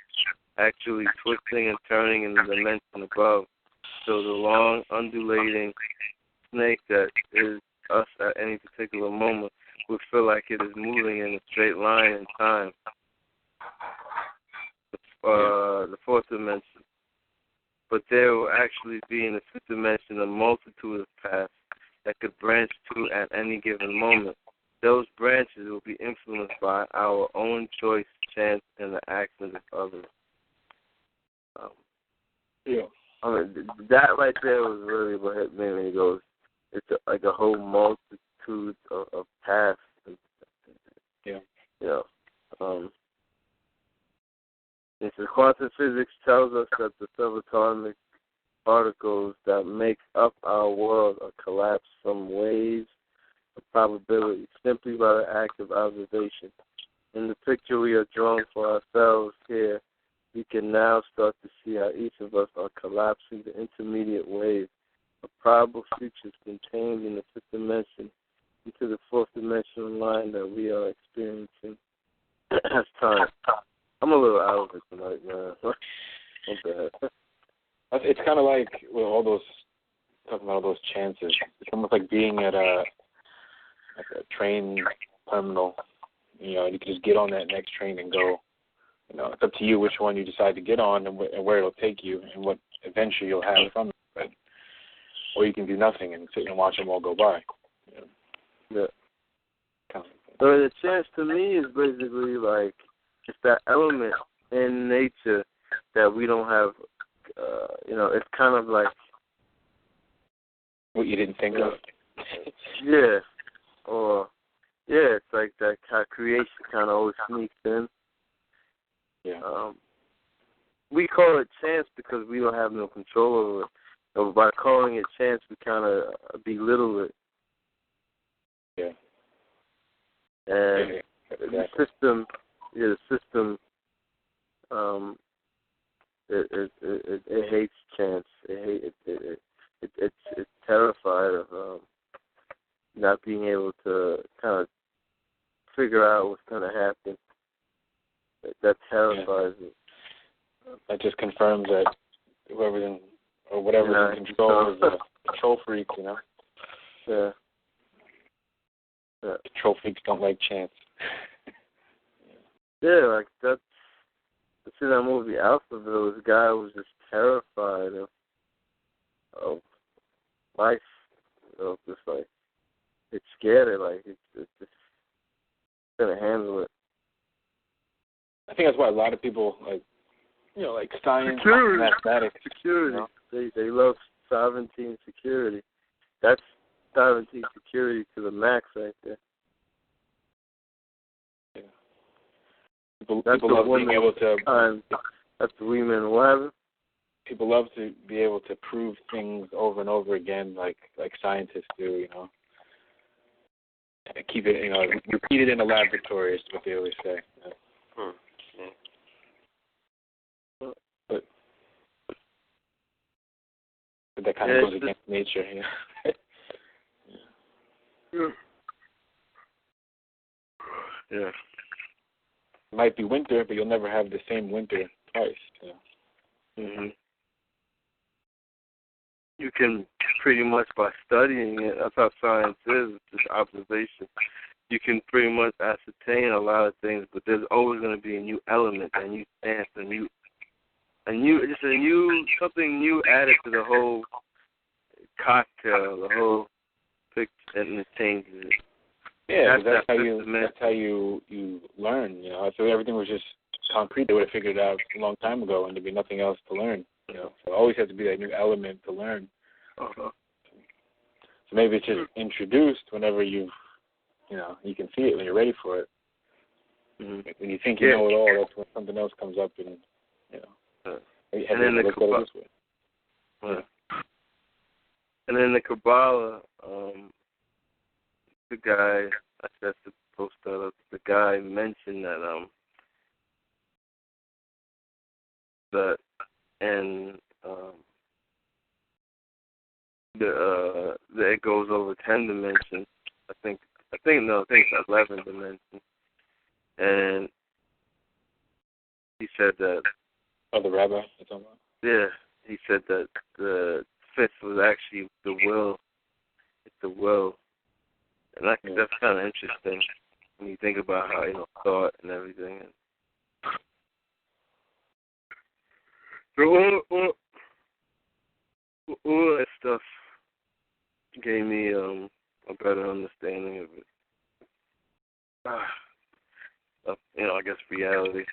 actually twisting and turning in the dimension above. So the long, undulating snake that is us at any particular moment would feel like it is moving in a straight line in time. The fourth dimension. But there will actually be in the fifth dimension a multitude of paths that could branch to at any given moment. Those branches will be influenced by our own choice, chance, and the actions of others. That right there was really what hit me when he goes, it's like a whole multitude of paths. Yeah. And so quantum physics tells us that the subatomic particles that make up our world are collapsed from waves of probability simply by the act of observation. In the picture we are drawing for ourselves here, we can now start to see how each of us are collapsing the intermediate wave of probable futures contained in the fifth dimension into the fourth dimensional line that we are experiencing as time. I'm a little out of it tonight, man. It's kind of like with all those, talking about all those chances. It's almost like being at a train terminal. You can just get on that next train and go. It's up to you which one you decide to get on and where it'll take you and what adventure you'll have from it. Or you can do nothing and sit and watch them all go by. Yeah. So the chance to me is basically like it's that element in nature that we don't have. It's kind of like what you didn't think of. Yeah. It's like that kind of creation kind of always sneaks in. Yeah. We call it chance because we don't have no control over it. So by calling it chance, we kind of belittle it. Yeah. And the system, it hates chance. It's terrified of not being able to kind of figure out what's going to happen. That terrifies it. That just confirms that whoever's in or whatever's in control is a control freak, Yeah. Control freaks don't like chance. Yeah, like that's in that movie Alphaville. This guy was just terrified of life. Just like it scared it. Like it's just couldn't handle it. I think that's why a lot of people like science, security. mathematics. Security. They love sovereignty and security. That's sovereignty and security to the max right there. Yeah. People love being able to. That's the women. What happened? People love to be able to prove things over and over again, like scientists do. And keep it, repeat it in a laboratory is what they always say. But that kind of goes against nature, Yeah. It might be winter, but you'll never have the same winter twice. Mhm. You can pretty much by studying it. That's how science is. It's just observation. you can pretty much ascertain a lot of things, but there's always going to be a new element, a new stance, something new added to the whole cocktail, the whole picture, and it changes it. Yeah, that's how you learn. You know, if everything was just concrete, they would have figured it out a long time ago, and there'd be nothing else to learn. You know, so it always has to be that new element to learn. Uh-huh. So maybe it's just introduced whenever you can see it when you're ready for it. Mm-hmm. When you think you know it all, that's when something else comes up, and and then the Kabbalah. And then the Kabbalah, the guy, I have to post that up. The guy mentioned that it goes over 10 dimensions. I think it's 11 dimensions. And he said that. Oh, the rabbi you're talking about? Yeah, he said that the fifth was actually the will. It's the will, and that's kind of interesting when you think about how thought and everything. So all that stuff gave me a better understanding of it. I guess reality.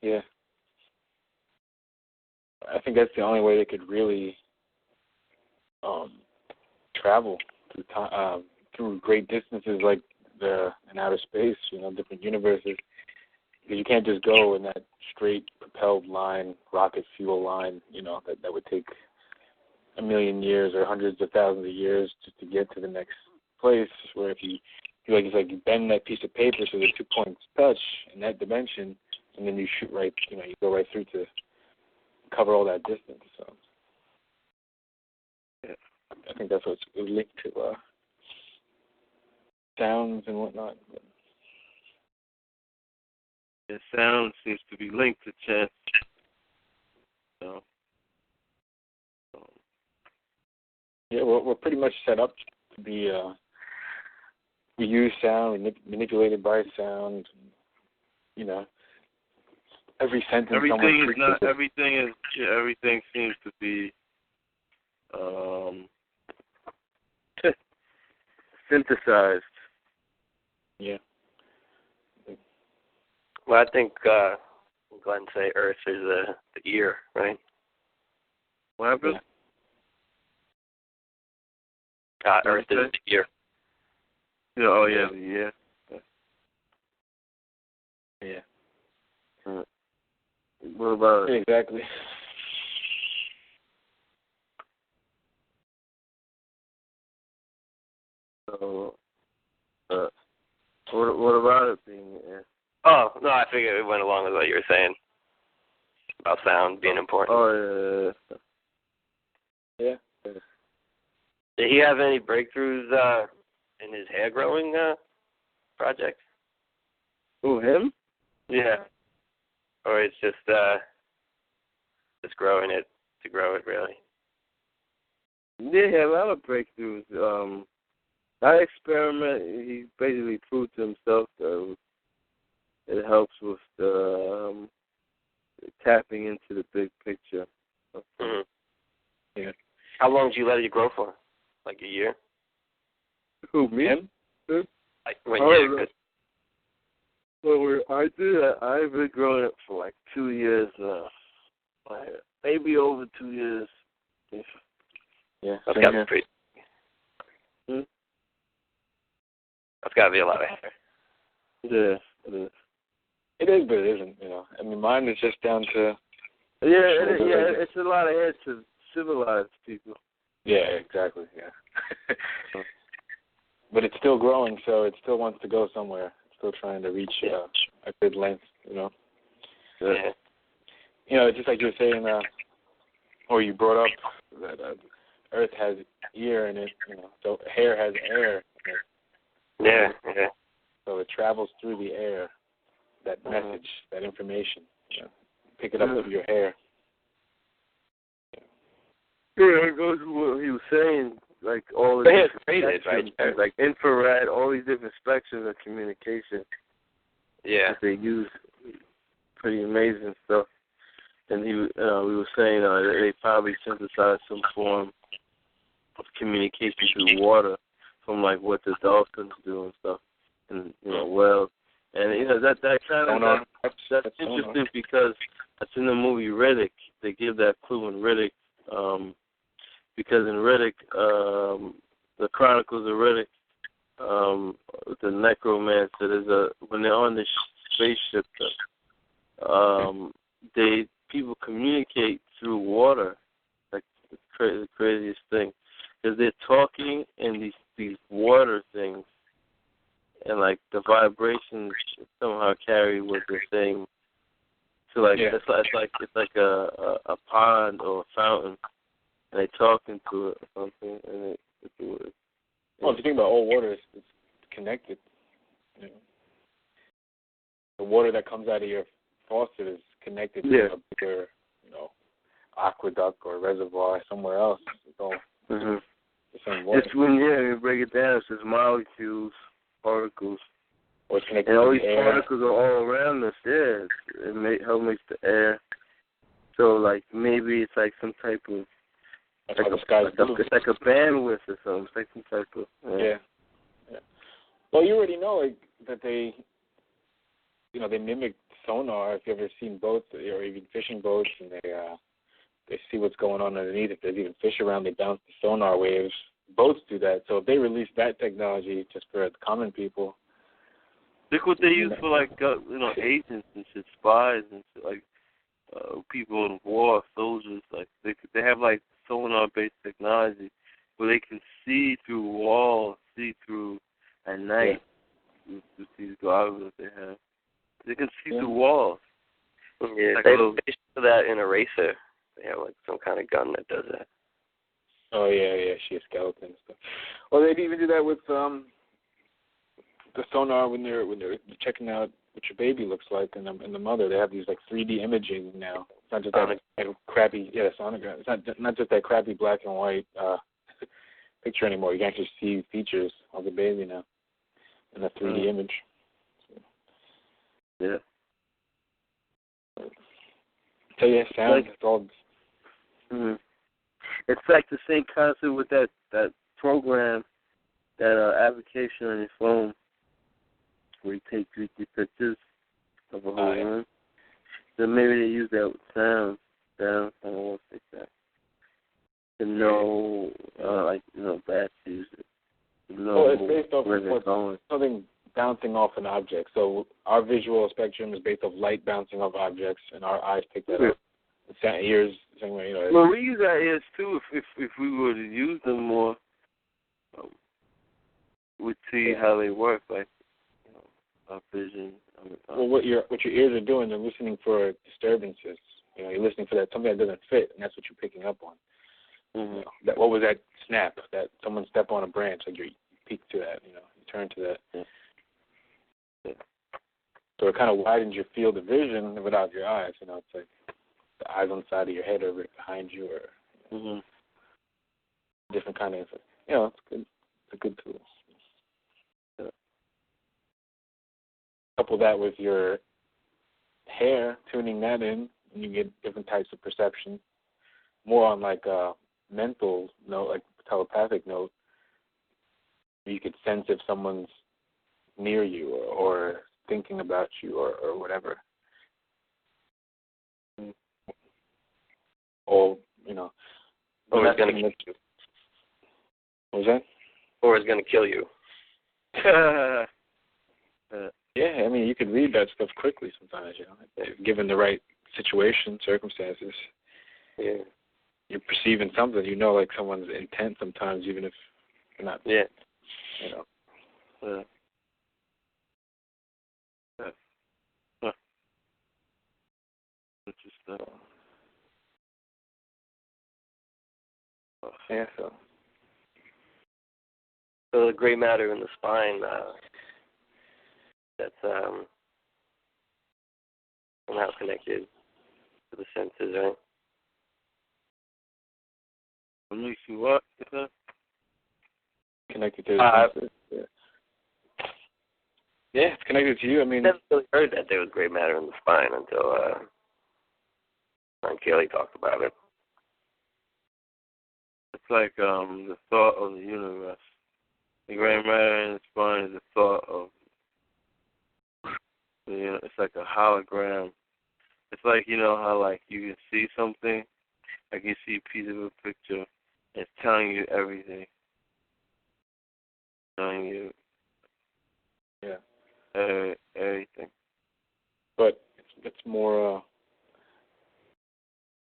Yeah. I think that's the only way they could really travel through great distances like in outer space, different universes. Because you can't just go in that straight propelled line, rocket fuel line, that would take 1 million years or hundreds of thousands of years just to get to the next place. Where if you you bend that piece of paper so the 2 points touch in that dimension, and then you shoot right, you go right through to cover all that distance. So I think that's what's linked to sounds and whatnot. The sound seems to be linked to chance. Yeah, we're pretty much set up to be. We use sound, manipulated by sound. Every sentence. Everything seems to be synthesized. Yeah. Well, I think we'll go ahead and say Earth is the ear, right? What happened? Earth is the ear. Yeah, oh, yeah, the ear. Yeah. What about it? Exactly. So, what about it being? Oh no, I figured it went along with what you were saying about sound being important. Oh yeah. Did he have any breakthroughs in his hair growing project? Who, him? Yeah. Or it's just growing it to grow it, really. Yeah, he had a lot of breakthroughs. That experiment, he basically proved to himself that it helps with the tapping into the big picture. Mm-hmm. Yeah. How long did you let it grow for? Like a year? Who, me? Him? Like when I did that. I've been growing it for like 2 years now. Maybe over 2 years. Yeah. That's got to be pretty. That's got to be a lot of hair. Yeah, it is. It is, but it isn't. I mean, mine is just down to. It's a lot of hair to civilized people. Yeah, exactly. Yeah. But it's still growing, so it still wants to go somewhere. It's still trying to reach a good length. Yeah. Just like you were saying, or you brought up that Earth has ear in it. So hair has air in it. Yeah. So it travels through the air, that message, that information. Pick it up with your hair. Yeah, it goes to what he was saying. like all the It's different rated, right? spectrums, like infrared, all these different spectrums of communication. Yeah. That they use. Pretty amazing stuff. And we were saying they probably synthesized some form of communication through water, from like what the dolphins do and stuff, and wells. And that kind of that's interesting because that's in the movie Riddick. They give that clue in Riddick, because in Riddick, the Chronicles of Riddick, the necromancer, when they're on the spaceship, people communicate through water, like the craziest thing, because they're talking in these water things, and like the vibrations somehow carry what they're saying. So like it's like a pond or a fountain, and they talk into it or something, and well, if you think about all water, it's connected. The water that comes out of your faucet is connected to a bigger, aqueduct or reservoir somewhere else. It's all the same water. It's when you break it down, it's just molecules, particles. Or it's connected and all to these the air. particles are all around us, It helps mix the air. So, like, maybe it's like some type of... That's why the sky's blue. It's like a bandwidth or something. It's like some type of... Yeah. Well, you already know that they mimic sonar. If you've ever seen boats or even fishing boats, and they see what's going on underneath. If there's even fish around, they bounce the sonar waves. Boats do that. So if they release that technology just for the common people, look what they use for like agents and shit, spies and shit, like people in war, soldiers. Like they have like sonar-based technology where they can see through walls, see through at night. With these goggles that they have. They can see through walls. Yeah, like they show that in Eraser. They have like some kind of gun that does that. Oh yeah, she a skeleton and stuff. Well, they'd even do that with the sonar when they're checking out what your baby looks like and the mother. They have these like 3D imaging now. It's not just that crappy sonogram. It's not just that crappy black and white picture anymore. You can actually see features of the baby now in a 3D image. Yeah. So yeah, sound. It's all. It's like the same concept with that program, that application on your phone, where you take 3D pictures of a whole room. So maybe they use that with sound. I don't want to say that. To know, bad music. Well, it's based off of something bouncing off an object. So our visual spectrum is based off light bouncing off objects, and our eyes pick that up. Ears, same way, Well, we use our ears too. If we were to use them more, we'd see how they work. Like, our vision. Well, what your ears are doing, they're listening for disturbances. You're listening for something that doesn't fit, and that's what you're picking up on. What was that snap? That someone stepped on a branch, like you peek to that. You turn to that. So it kind of widens your field of vision without your eyes. It's like the eyes on the side of your head or right behind you, or different kind of. It's good. It's a good tool. Couple that with your hair, tuning that in, and you get different types of perception. More on like a mental note, like telepathic note. You could sense if someone's near you or thinking about you or whatever. Or, Or it's going to kill you. What was that? Or it's going to kill you. Yeah, you could read that stuff quickly sometimes, given the right situation, circumstances. Yeah. You're perceiving something, like someone's intent sometimes, even if you're not. Yeah. Interesting. Yeah, so the gray matter in the spine, that's somehow connected to the senses, right? What makes you what? connected to the sensor. Yeah, it's connected to you. I mean, I never really heard that there was gray matter in the spine until Kelly talked about it. It's like the thought of the universe. The gray matter in the spine is the thought of, it's like a hologram. It's like, how like you can see something, like you see a piece of a picture, and it's telling you everything. Telling you everything. But it's more,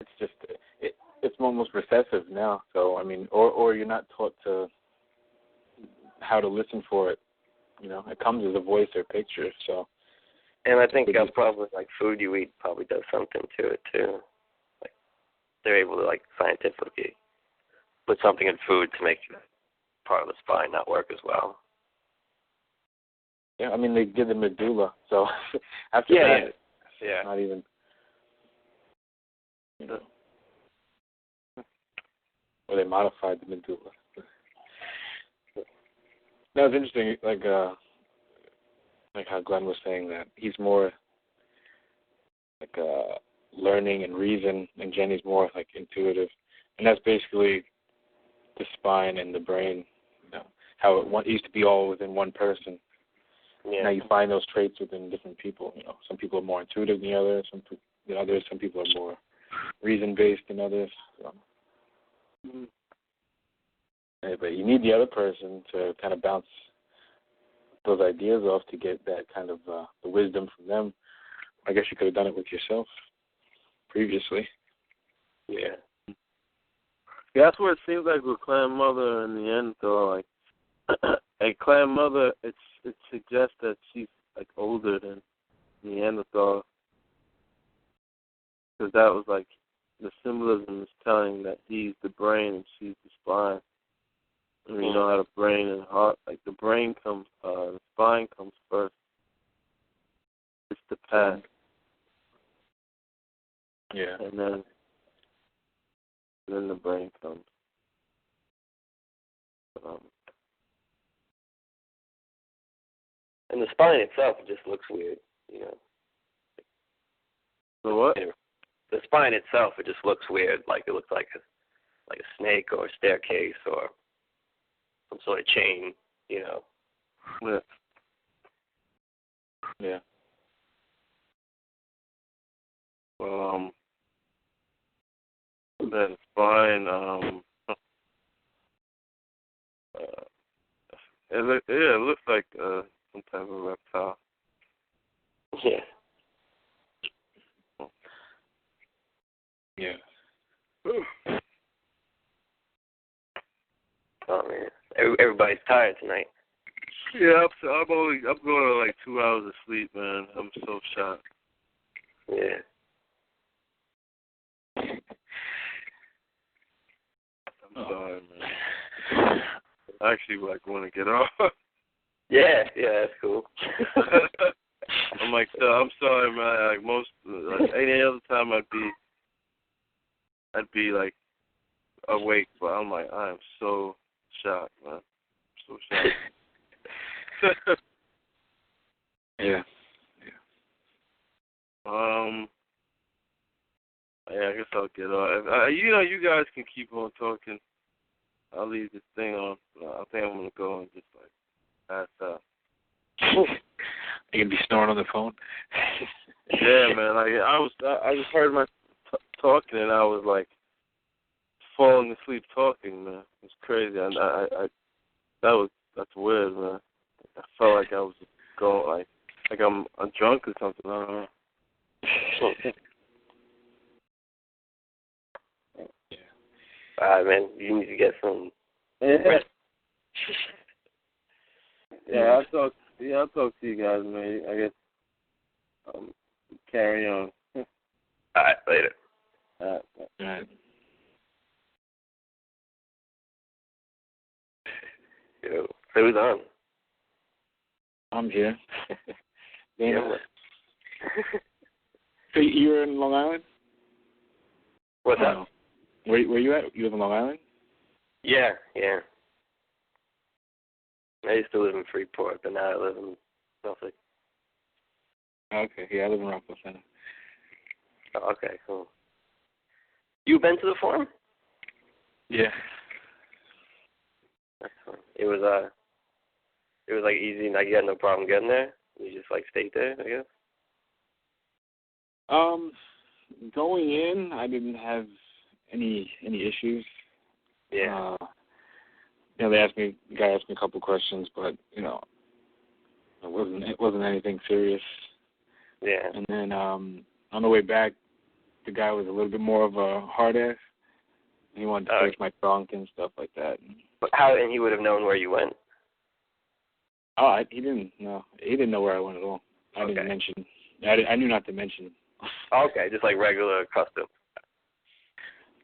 it's just, it's almost recessive now. So, I mean, or you're not taught to how to listen for it. It comes as a voice or picture, so. And I think probably like food you eat probably does something to it too. Like they're able to like scientifically put something in food to make part of the spine not work as well. Yeah, I mean they did the medulla, so after that, yeah, not even. Or they modified the medulla. No, it's interesting. Like how Glenn was saying that he's more like learning and reason, and Jenny's more like intuitive, and that's basically the spine and the brain. How it used to be all within one person. Yeah. Now you find those traits within different people. Some people are more intuitive than the others. Some people are more reason-based than others. So. But you need the other person to kind of bounce those ideas off to get that kind of the wisdom from them. I guess you could have done it with yourself previously. Yeah. That's what it seems like with Clan Mother in the end, though. Like, a Clan Mother, it suggests that she's like older than Neanderthal, because that was like the symbolism is telling that he's the brain and she's the spine. And we know how the brain and heart, like the brain comes, the spine comes first. It's the past. Yeah. And then the brain comes. And the spine itself just looks weird, So what? The spine itself, it just looks weird. Like it looks like a snake or a staircase or some sort of chain, Yeah. Yeah. Well, that spine, it looks like some type of reptile. Yeah. Yeah. Oh man, everybody's tired tonight. Yeah, I'm going to like 2 hours of sleep, man. I'm so shocked. Yeah. I'm sorry, man. I actually like want to get off. Yeah, that's cool. I'm I'm sorry, man. Like any other time I'd be like awake, but I'm like, I am so shocked, man. So shocked. Yeah. Yeah, I guess I'll get off. You guys can keep on talking. I'll leave this thing on. I think I'm gonna go and just like pass out. You can be snoring on the phone. Yeah, man. Like I just heard my talking and I was like falling asleep talking, man. It's crazy. That's weird, man. I felt like I was going like I'm drunk or something. I don't know. All right, man. You need to get some rest. Yeah, I'll talk to you guys, man. I guess carry on. All right, later. All right. Yo, who's on? I'm here. Dana. Yeah. So you're in Long Island? What's up? Where you at? You live in Long Island? Yeah. I used to live in Freeport, but now I live in Suffolk. Okay, yeah, I live in Rockville Center. Oh, okay, cool. You been to the farm? Yeah. That's fun. It was like easy, like you had no problem getting there. You just like stayed there, I guess. Going in, I didn't have any issues. Yeah. The guy asked me a couple questions, but it wasn't anything serious. Yeah. And then on the way back, the guy was a little bit more of a hard ass. He wanted to search my trunk and stuff like that. But how? And he would have known where you went. Oh, he didn't know. He didn't know where I went at all. I didn't mention. I knew not to mention. Okay, just like regular custom.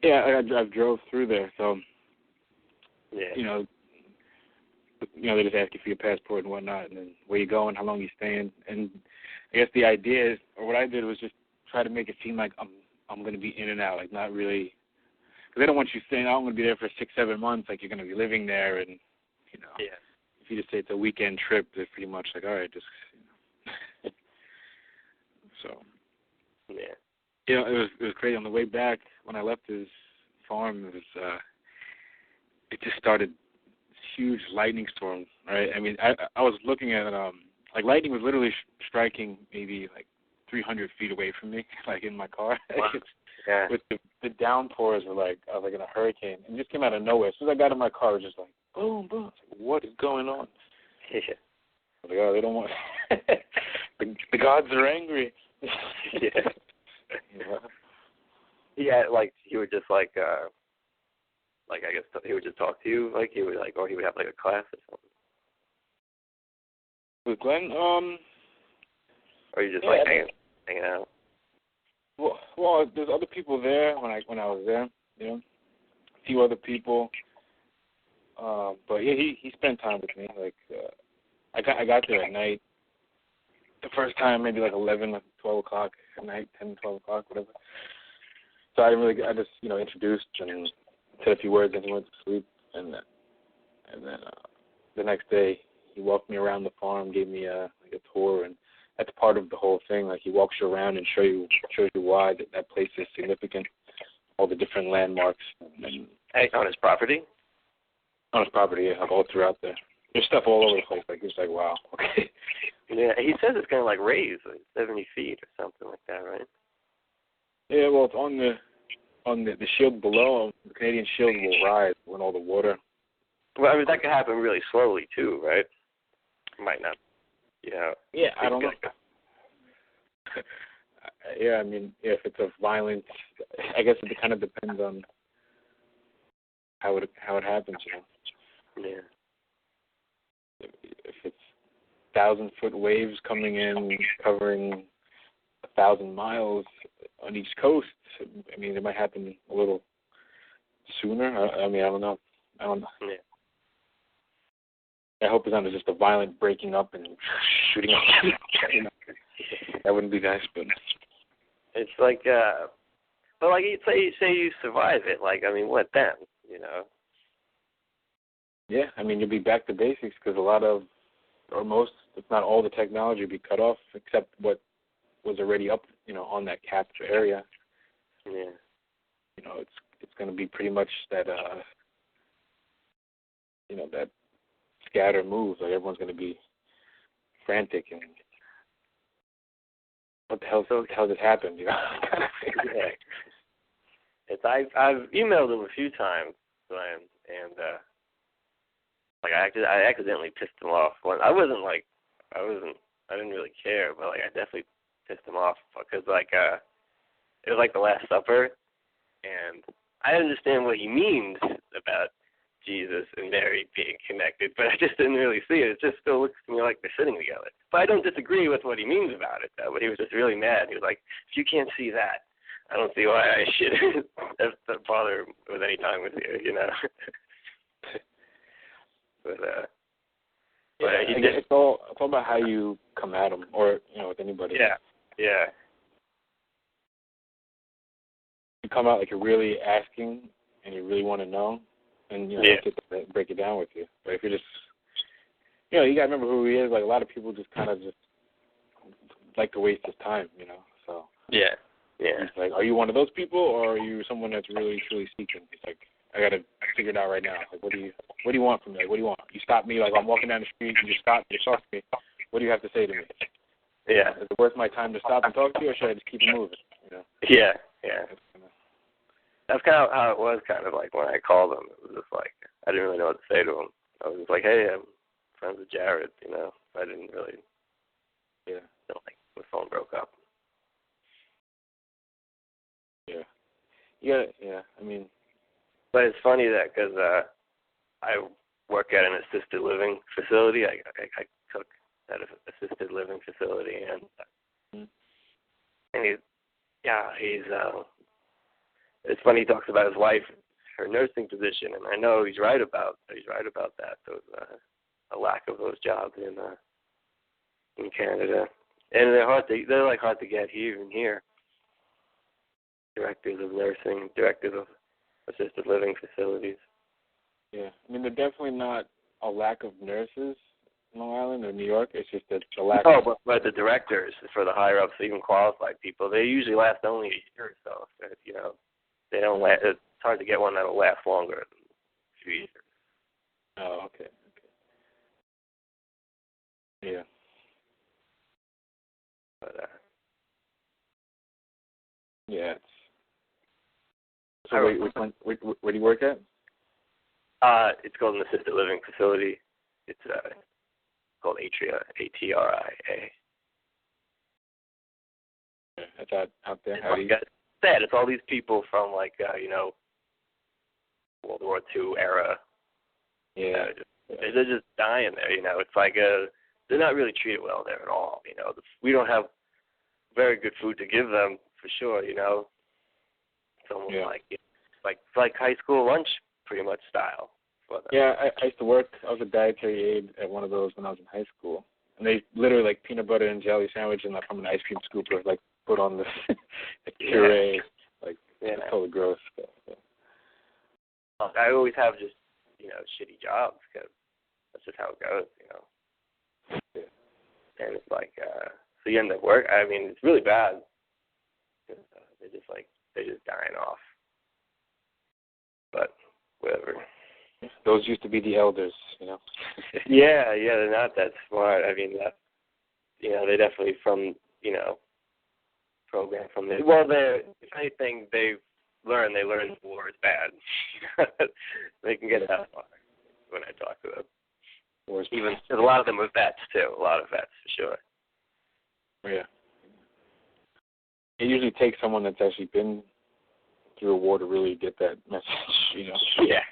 Yeah, I drove through there, so. Yeah. They just ask you for your passport and whatnot, and then where you going, how long you staying, and I guess the idea is, or what I did was just try to make it seem like I'm going to be in and out, like not really, because they don't want you saying, I'm going to be there for 6-7 months, like you're going to be living there, and Yeah. If you just say it's a weekend trip, they're pretty much like, all right, just. So. Yeah. It was crazy. On the way back, when I left his farm, it just started huge lightning storm, right? I mean, I was looking at like lightning was literally striking maybe like 300 feet away from me, like in my car. Wow. Yeah. With the downpours were like I was like in a hurricane, and it just came out of nowhere. As soon as I got in my car, it was just like boom, boom. Like, what is going on? Yeah. I was like, oh, they don't want the gods are angry. Yeah. Yeah, like he would just like I guess he would just talk to you, like he would like, or he would have like a class or something. With Glenn, or you just like hanging out. Well, there's other people there when I was there, a few other people. But yeah, he spent time with me. Like I got there at night. The first time, maybe like 11 or 12 o'clock at night, 10, 12 o'clock, whatever. So I just introduced and said a few words, and he went to sleep. And then the next day, he walked me around the farm, gave me a tour, and that's part of the whole thing. Like he walks you around and shows you why that place is significant, all the different landmarks. And on his property? On his property, yeah, like all throughout there. There's stuff all over the place. Like it's like, wow, okay. Yeah, he says it's going to like raise like 70 feet or something like that, right? Yeah, well, it's on the shield below. The Canadian shield will rise when all the water. Well, I mean that could happen really slowly too, right? Might not. Yeah, I don't know. Yeah, I mean, if it's a violent, I guess it kind of depends on how it happens, Yeah. If it's 1,000-foot waves coming in, covering 1,000 miles on each coast, I mean, it might happen a little sooner. I mean, I don't know. Yeah. I hope it's not just a violent breaking up and shooting up. That wouldn't be nice, but it's like, but like, say you survive it. Like, I mean, what then? Yeah, I mean, you'll be back to basics because a lot of, or most, if not all, the technology will be cut off except what was already up, on that capped area. Yeah. It's going to be pretty much that, that scatter moves. Like everyone's going to be frantic and what the hell just happened? Kind of thing. Yeah. I've emailed him a few times, and like I accidentally pissed him off. I didn't really care, but like I definitely pissed him off because like it was like the Last Supper, and I understand what he means about Jesus and Mary being connected, but I just didn't really see it. It just still looks to me like they're sitting together. But I don't disagree with what he means about it, though. But he was just really mad. He was like, if you can't see that, I don't see why I should bother with any time with you, But it's all about how you come at him, or with anybody. Yeah. You come out like you're really asking and you really want to know, and get to break it down with you. But if you're just you know, you gotta remember who he is. Like a lot of people just kind of just like to waste his time, you know. So yeah. he's like, are you one of those people, or are you someone that's really truly seeking? He's like, I gotta figure it out right now. Like, what do you want from me? Like, what do you want? You stop me, like I'm walking down the street, and you stop me, you talk to me. What do you have to say to me? Yeah. Is it worth my time to stop and talk to you, or should I just keep it moving? You know? Yeah. That's kind of how it was. Kind of like when I called him, it was just like I didn't really know what to say to him. I was just like, hey, I'm friends with Jared, you know. I didn't really, like the phone broke up. Yeah. I mean, but it's funny that because I work at an assisted living facility. I cook at an assisted living facility, and he's it's funny. He talks about his wife, her nursing position, and I know he's right about that. There's a lack of those jobs in Canada, and they're hard to get even here. Directors of nursing, directors of assisted living facilities. Yeah, I mean, they're definitely not a lack of nurses in Long Island or New York. It's just that the lack of... but the directors, for the higher-ups, even qualified people, they usually last only a year or so. You know, they don't last. It's hard to get one that'll last longer than a few years. Oh, okay. Yeah. But, yeah. So where do you work at? It's called an assisted living facility. It's called Atria, A-T-R-I-A. That's out there. How do you guys said? It's all these people from World War II era. Yeah. They're just dying there. You know, it's like they're not really treated well there at all. You know, we don't have very good food to give them for sure. You know, it's almost like high school lunch, pretty much style. Yeah, I used to work. I was a dietary aide at one of those when I was in high school, and they literally like peanut butter and jelly sandwich and like from an ice cream scooper, like put on the puree, it's totally gross stuff. Yeah. I always have just shitty jobs because that's just how it goes, you know. Yeah. And it's like so you end up work. I mean, it's really bad. They're just dying off. But whatever. Those used to be the elders, you know. yeah, they're not that smart. I mean, they definitely program from there. Well, if anything, they learn war is bad. They can get that far when I talk to them. Even a lot of them are vets too. A lot of vets for sure. Yeah. It usually takes someone that's actually been through a war to really get that message, you know. Yeah.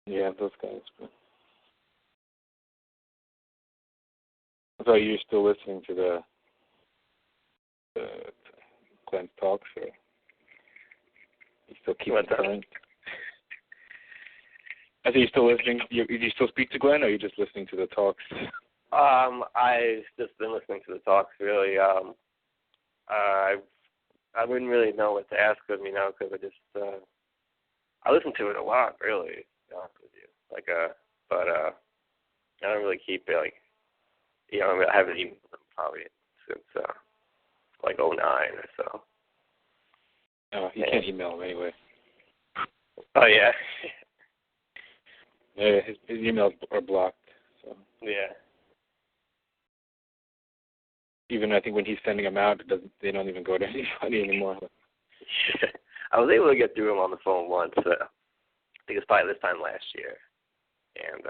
Yeah, those guys. So you're still listening to the Glenn's talks, or you still keep it current? I think you're still listening. You still speak to Glenn, or are you just listening to the talks? I've just been listening to the talks, really. I wouldn't really know what to ask him, because I listen to it a lot, really, to be honest with you. But I don't really keep it, I haven't emailed him probably since, 2009 or so. Oh, you can't email him anyway. Oh, yeah. Yeah, his emails are blocked. So. Yeah. Even I think when he's sending them out, they don't even go to anybody anymore. I was able to get through him on the phone once. I think it's probably this time last year, and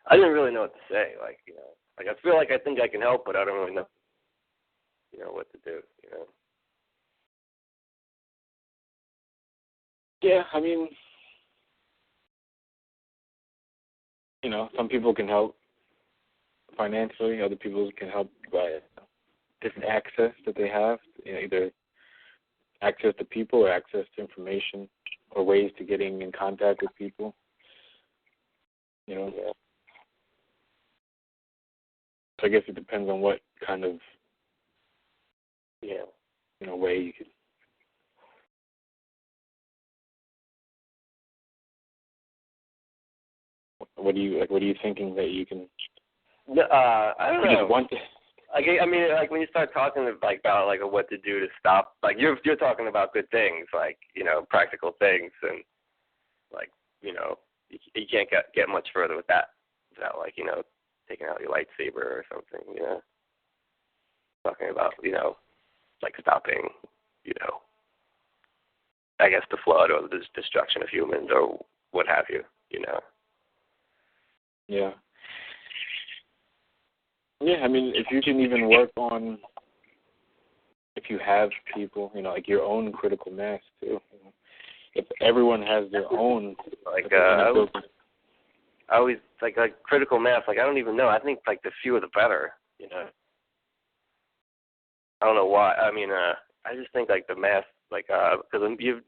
I didn't really know what to say. I feel like I think I can help, but I don't really know, what to do. Yeah, I mean, some people can help financially, other people can help by different access that they have, either access to people or access to information or ways to getting in contact with people. So I guess it depends on what kind of way you could What are you thinking that you can? I don't know. Just want to. I mean, like when you start talking like about like what to do to stop, like you're talking about good things, like practical things, and like you can't get much further with that without like taking out your lightsaber or something. Talking about like stopping I guess the flood or the destruction of humans or what have you. Yeah. Yeah, I mean, if you can even work on, if you have people, like your own critical mass too. If everyone has their own, like I always like critical mass. Like I don't even know. I think like the fewer the better. I don't know why. I mean, I just think like the mass, like because you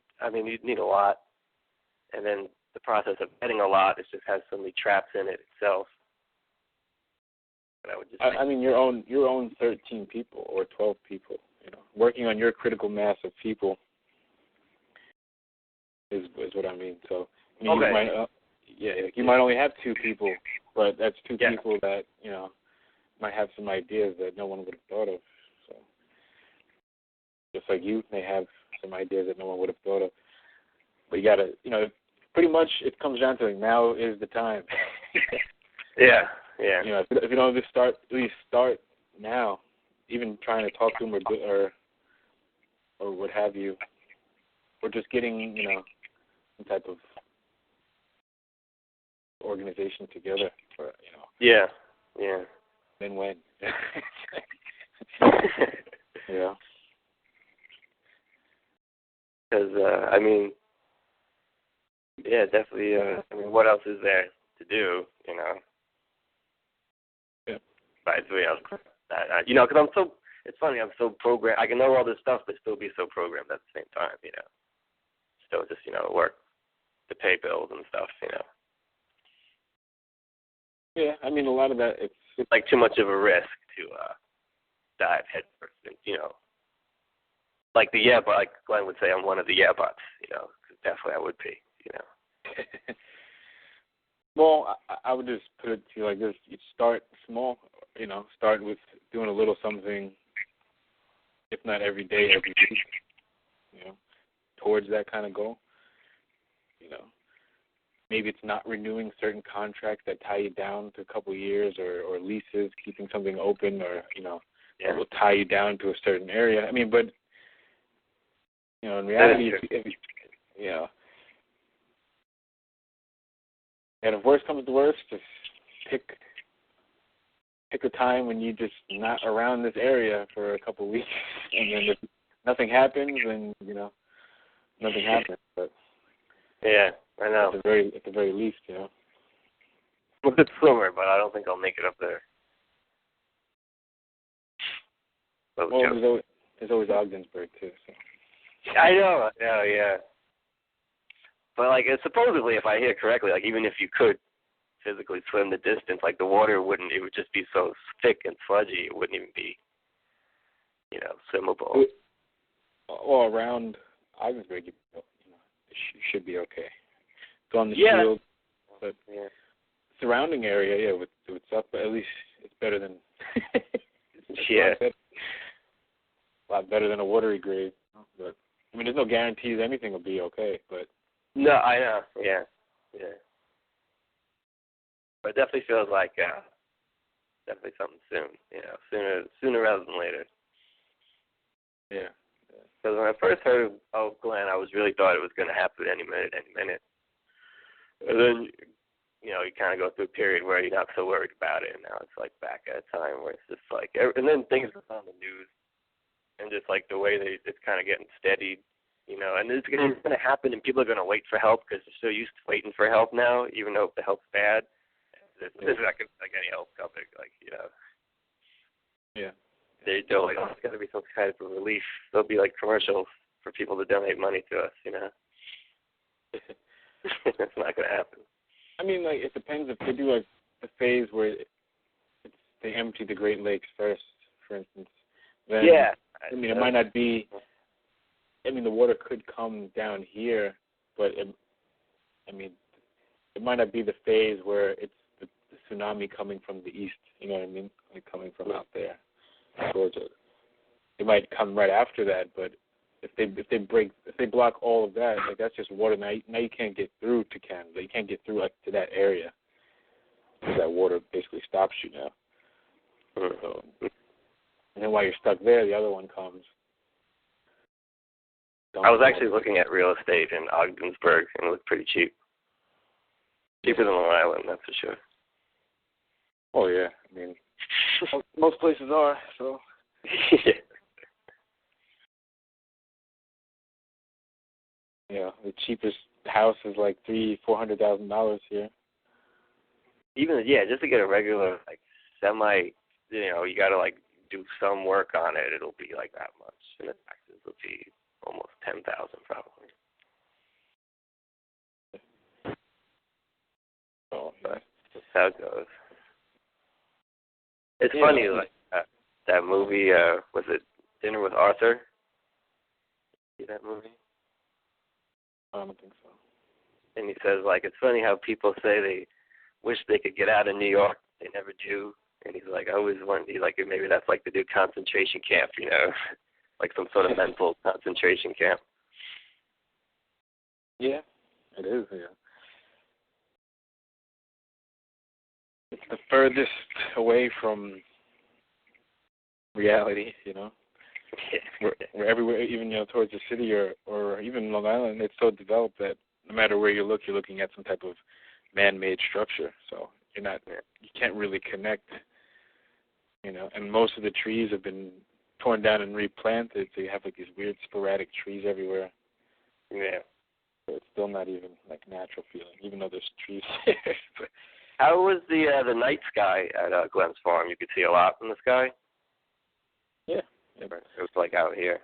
need a lot, and then the process of getting a lot, it just has so many traps in it itself. I would just I mean, your own 13 people or 12 people, working on your critical mass of people is what I mean. So, I mean, okay. You might only have 2 people, but that's 2 people that might have some ideas that no one would have thought of. So, just like you may have some ideas that no one would have thought of, but you gotta, pretty much it comes down to like, now is the time. Yeah. Yeah. If you don't just start, at least start now. Even trying to talk to them or what have you, or just getting some type of organization together for Yeah. Yeah. Then when. Yeah. Because I mean, yeah, definitely. I mean, what else is there to do? Besides the way because I'm so. It's funny. I'm so programmed. I can know all this stuff, but still be so programmed at the same time. Still just work to pay bills and stuff. Yeah, I mean a lot of that. It's like too much of a risk to dive headfirst. Like the but like Glenn would say, I'm one of the buts. Definitely I would be. Well, I would just put it to you like this: you start small. Start with doing a little something, if not every day, every week, towards that kind of goal. Maybe it's not renewing certain contracts that tie you down to a couple of years or leases, keeping something open or, that will tie you down to a certain area. I mean, but, in reality, and if worse comes to worse, just pick a time when you're just not around this area for a couple of weeks, and then if nothing happens, then nothing happens. But yeah, I know. At the very least, I'm a good swimmer, but I don't think I'll make it up there. Well, there's always Ogdensburg too. So. I know. Yeah. But like, supposedly, if I hear correctly, like even if you could physically swim the distance, like the water it would just be so thick and sludgy, it wouldn't even be, swimmable. Well, around Ogdensburg, it should be okay. Go on the shield, but surrounding area, with stuff, but at least it's better than. A lot better than a watery grave. But I mean, there's no guarantees anything will be okay, but. No, I know. Yeah. But it definitely feels like definitely something soon. Sooner rather than later. Yeah. Because when I first heard of Glenn, I really thought it was going to happen any minute. And then, you kind of go through a period where you're not so worried about it, and now it's like back at a time where it's just like, and then things are on the news, and just like the way it's kind of getting steadied, and it's going to happen, and people are going to wait for help because they're so used to waiting for help now, even though the help's bad. This is like any help company, Yeah. They're like, it's got to be some kind of a relief. There'll be like commercials for people to donate money to us, That's not going to happen. I mean, like, it depends if they do like a phase where they empty the Great Lakes first, for instance. Then, yeah. I mean, it might not be. I mean, the water could come down here, but it it might not be the phase where it's the tsunami coming from the east. You know what I mean? Like coming from out there towards it. It might come right after that, but if they block all of that, like that's just water. Now you can't get through to Canada. You can't get through like to that area because that water basically stops you now. So, and then while you're stuck there, the other one comes. I was actually looking at real estate in Ogdensburg, and it looked pretty cheap. Cheaper than Long Island, that's for sure. Oh, yeah. I mean, most places are, so. Yeah. Yeah, the cheapest house is like $400,000 here. Even, just to get a regular, like, semi, you got to, like, do some work on it, it'll be like that much. And the taxes will be almost $10,000 probably. Oh, but that's how it goes. It's funny, like, that movie, was it Dinner with Arthur? See that movie? I don't think so. And he says, like, it's funny how people say they wish they could get out of New York. They never do. And he's like, I always wondered, like, maybe that's like the new concentration camp, like some sort of mental concentration camp. Yeah, it is, yeah. It's the furthest away from reality, We're everywhere, even, towards the city or even Long Island, it's so developed that no matter where you look, you're looking at some type of man-made structure. So you can't really connect, and most of the trees have been torn down and replanted, so you have like these weird sporadic trees everywhere. Yeah. So it's still not even like natural feeling, even though there's trees there. How was the night sky at Glenn's farm? You could see a lot in the sky? Yeah. It was like out here.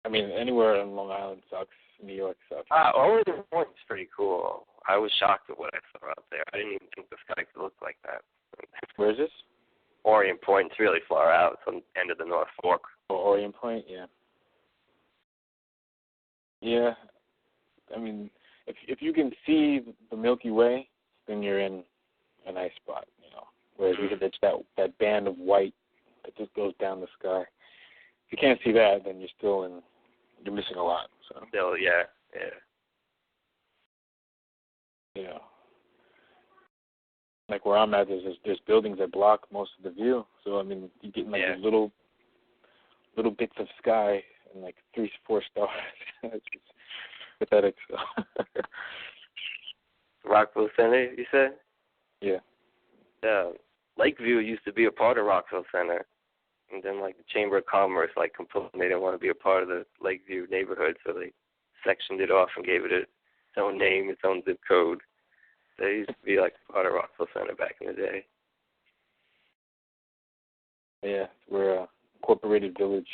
I mean, anywhere in Long Island sucks. New York sucks. Orient Point's pretty cool. I was shocked at what I saw out there. I didn't even think the sky could look like that. Where is this? Orient Point's really far out. It's on the end of the North Fork. Oh, Orient Point, yeah. Yeah. I mean, if you can see the Milky Way, then you're in a nice spot, Whereas it's that band of white that just goes down the sky. If you can't see that, then you're missing a lot. So. Still, yeah. Like where I'm at, there's buildings that block most of the view. So I mean, you get like these little bits of sky and like 3-4 stars. It's just pathetic. So. Rockville Center, you said? Yeah. Lakeview used to be a part of Rockville Center, and then like the Chamber of Commerce complained they didn't want to be a part of the Lakeview neighborhood, so they sectioned it off and gave it its own name, its own zip code. They used to be like part of Rockville Center back in the day. Yeah, we're a incorporated village.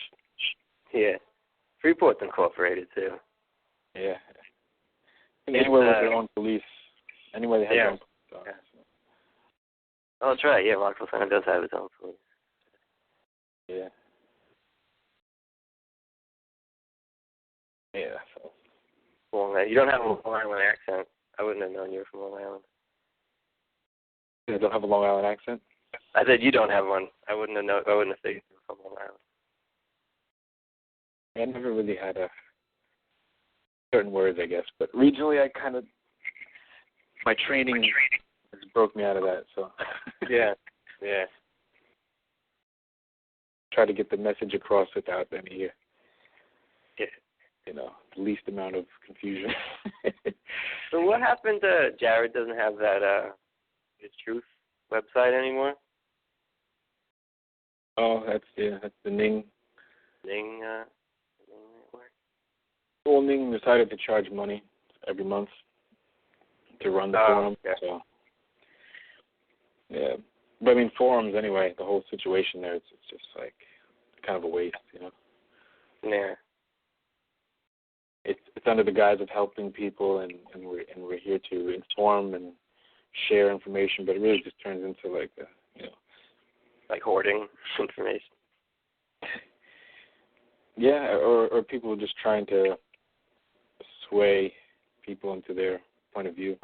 Yeah, Freeport's incorporated too. Yeah. Anywhere with their own police. Anywhere they have their own police. Yeah. Oh, that's right. Yeah, Rockville Center does have its own police. Yeah. Yeah. So. Well, you don't have a Long Island accent. I wouldn't have known you were from Long Island. You don't have a Long Island accent? I said you don't have one. I wouldn't have figured you were from Long Island. I never really had certain words, I guess, but regionally, my training broke me out of that. So. Yeah. Try to get the message across without any, Yeah. The least amount of confusion. So what happened to Jared? Doesn't have that His Truth website anymore? Oh, that's the Ning. Ning network. Well, Ning decided to charge money every month to run the forum. Yeah. So, yeah, but I mean forums anyway. The whole situation there, it's just like kind of a waste, Yeah. It's under the guise of helping people, and we're here to inform and share information, but it really just turns into like like hoarding information. Yeah, or people just trying to sway people into their point of view.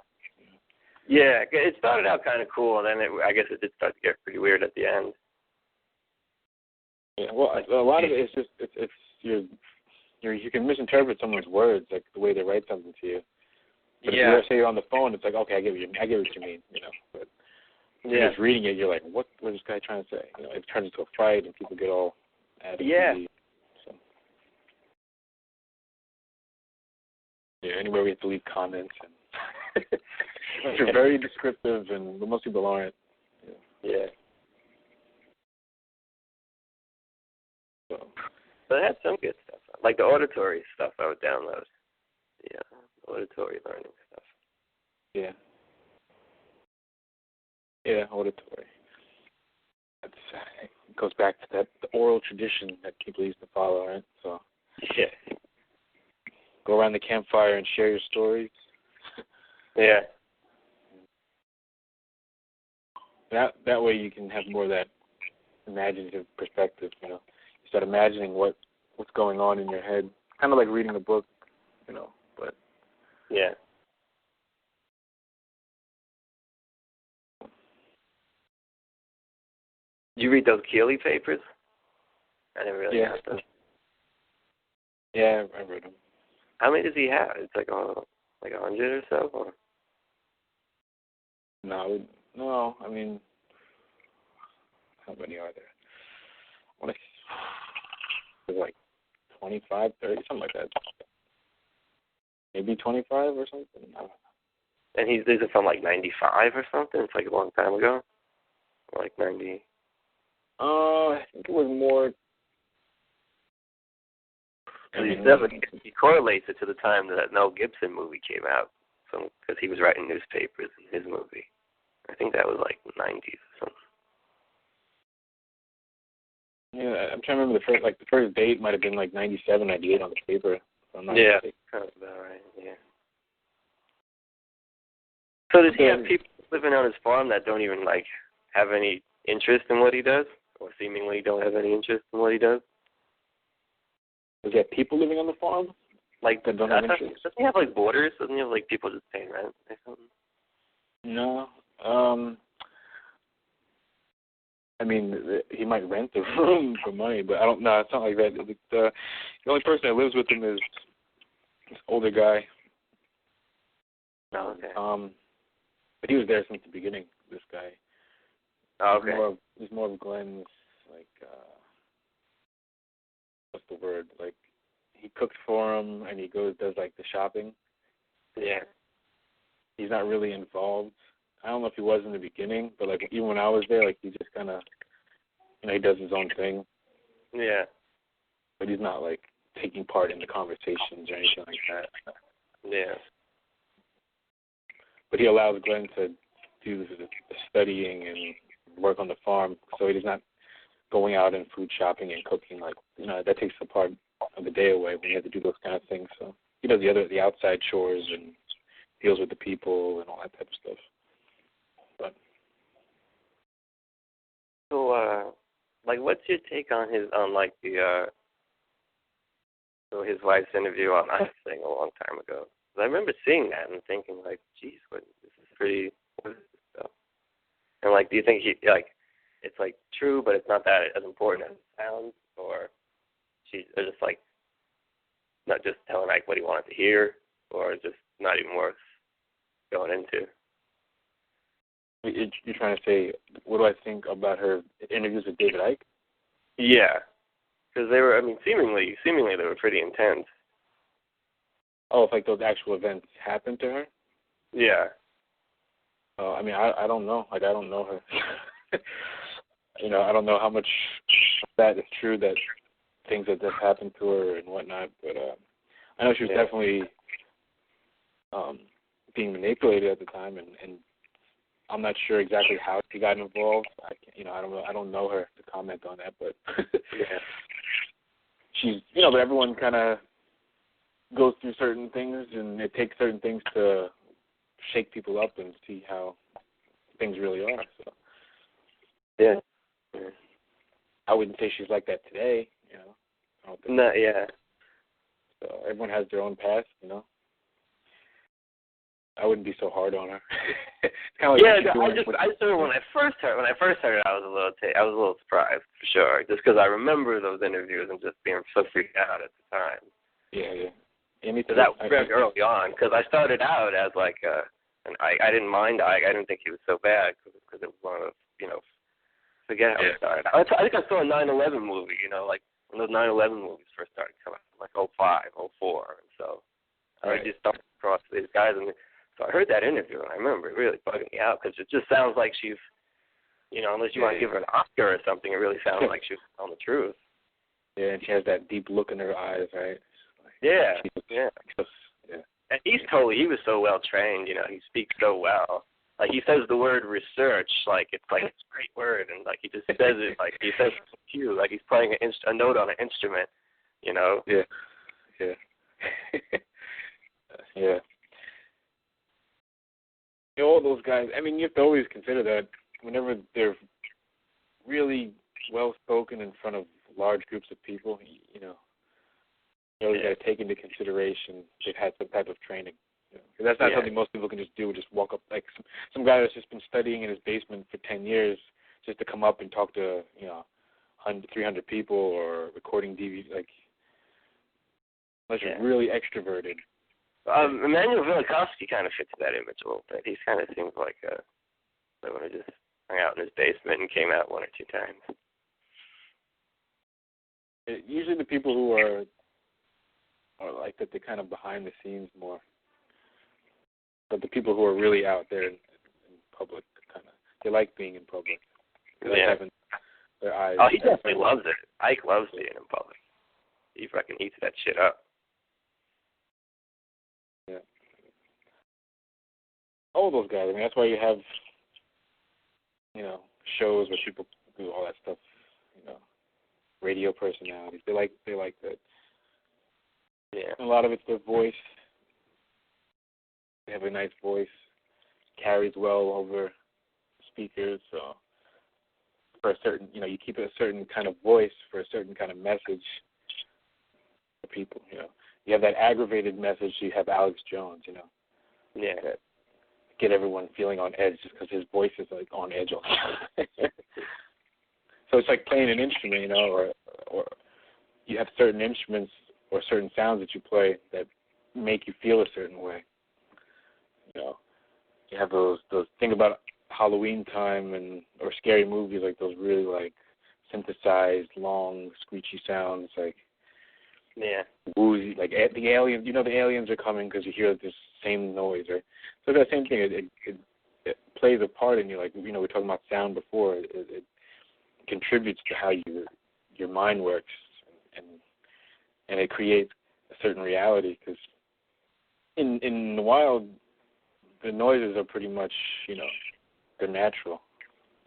Yeah, it started out kind of cool, and then I guess it did start to get pretty weird at the end. Yeah, well, a lot of it is just it's you can misinterpret someone's words, like the way they write something to you. But if you say you're on the phone, it's like, okay, I get what you mean, you know. But you're just reading it, you're like, what is this guy trying to say? You know, it turns into a fight, and people get all added. So. Yeah, anywhere we have to leave comments, and you're very descriptive, and most people aren't. Yeah. So. But it had some good stuff, like the auditory stuff I would download. Yeah, auditory learning stuff. Yeah. Yeah, auditory. It goes back to the oral tradition that people used to follow, right? So. Yeah. Go around the campfire and share your stories. Yeah. That way you can have more of that imaginative perspective, you know. You start imagining what's going on in your head. Kind of like reading a book, you know, but... Yeah. Did you read those Keeley papers? I never really got them. Yeah, I read them. How many does he have? It's like 100 or so? Or? No, I mean, how many are there? There's like 25, 30, something like that. Maybe 25 or something. I don't know. And these are from like 95 or something? It's like a long time ago? Or like 90? I think it was more... He correlates it to the time that Mel Gibson movie came out, because he was writing newspapers in his movie. I think that was like 90s or something. Yeah, I'm trying to remember the first date might have been like 97, 98 on the paper. Kind of about right, yeah. So does he have people living on his farm that don't even like have any interest in what he does, or seemingly don't have any interest in what he does? Does he have people living on the farm? Like that don't have interest? Doesn't he have like boarders? Doesn't he have like people just paying rent or something? No. I mean, he might rent the room for money, but I don't know. It's not like that. The only person that lives with him is this older guy. Oh, okay. But he was there since the beginning, this guy. Oh, okay. He's more of Glenn's, like, what's the word? Like, he cooks for him, and he does, like, the shopping. Yeah. He's not really involved. I don't know if he was in the beginning, but, like, even when I was there, like, he just kind of, you know, he does his own thing. Yeah. But he's not, like, taking part in the conversations or anything like that. Yeah. But he allows Glenn to do the studying and work on the farm, so he's not going out and food shopping and cooking. Like, you know, that takes a part of the day away when you have to do those kind of things. So he does the outside chores and deals with the people and all that type of stuff. But so, like, what's your take on his his wife's interview on Ice Thing a long time ago? I remember seeing that and thinking, like, geez, this is pretty, what is this stuff? And, like, do you think it's, like, true, but it's not that as important as it sounds? Or she's just, like, not just telling Ike what he wanted to hear? Or just not even worth going into? you're trying to say, what do I think about her interviews with David Icke? Yeah. Because they were, I mean, seemingly they were pretty intense. Oh, if, like, those actual events happened to her? Yeah. I mean, I don't know. Like, I don't know her. You know, I don't know how much that is true, that things that have happened to her and whatnot. But I know she was definitely being manipulated at the time, and I'm not sure exactly how she got involved. I don't know her to comment on that, but she's, you know, but everyone kind of goes through certain things, and it takes certain things to shake people up and see how things really are. So I wouldn't say she's like that today, you know. I don't think so everyone has their own past, you know. I wouldn't be so hard on her. It's kind of like I sort of when I first heard it, I was a little surprised for sure, just because I remember those interviews and just being so freaked out at the time. Yeah. Me too. So that was very early on, because I started out as like and I didn't mind Ike. I didn't think he was so bad because it was one of forget how it started. I think I saw a 9/11 movie, like when those 9/11 movies first started coming out, like 05, 04, and so I just stumbled across these guys, and so I heard that interview, and I remember it really bugging me out because it just sounds like she's, unless you want to give her an Oscar or something, it really sounds like she was telling the truth. Yeah, and she has that deep look in her eyes, right? Yeah. And he was so well trained, he speaks so well. Like he says the word research, like it's a great word, and like he just says it like he says it's cute, like he's playing a note on an instrument, Yeah. Yeah. All those guys. I mean, you have to always consider that whenever they're really well spoken in front of large groups of people, you always got to take into consideration they've had some type of training. Because that's not something most people can just do. Just walk up like some guy that's just been studying in his basement for 10 years just to come up and talk to 300 people or recording DVD, like unless you're really extroverted. Emmanuel Velikovsky kind of fits that image a little bit. He kind of seems like someone who just hung out in his basement and came out one or two times. Usually the people who are like that, they're kind of behind the scenes more. But the people who are really out there in public, they like being in public. They like having their eyes. Oh, he definitely loves it. Ike loves being in public. He fucking eats that shit up. Yeah. All those guys. I mean, that's why you have, shows where people do all that stuff. Radio personalities. They like that. Yeah. And a lot of it's their voice. They have a nice voice, carries well over speakers. So for a certain, you keep a certain kind of voice for a certain kind of message for people. You have that aggravated message. You have Alex Jones. Yeah. That get everyone feeling on edge just because his voice is like on edge all the time. So it's like playing an instrument, or you have certain instruments or certain sounds that you play that make you feel a certain way. You have those. Think about Halloween time or scary movies, like those really like synthesized, long, screechy sounds, like woozy, like the aliens. The aliens are coming because you hear this same noise, right? So that same thing, it plays a part in you. Like we were talking about sound before. It contributes to how your mind works, and it creates a certain reality. Because in the wild, the noises are pretty much they're natural.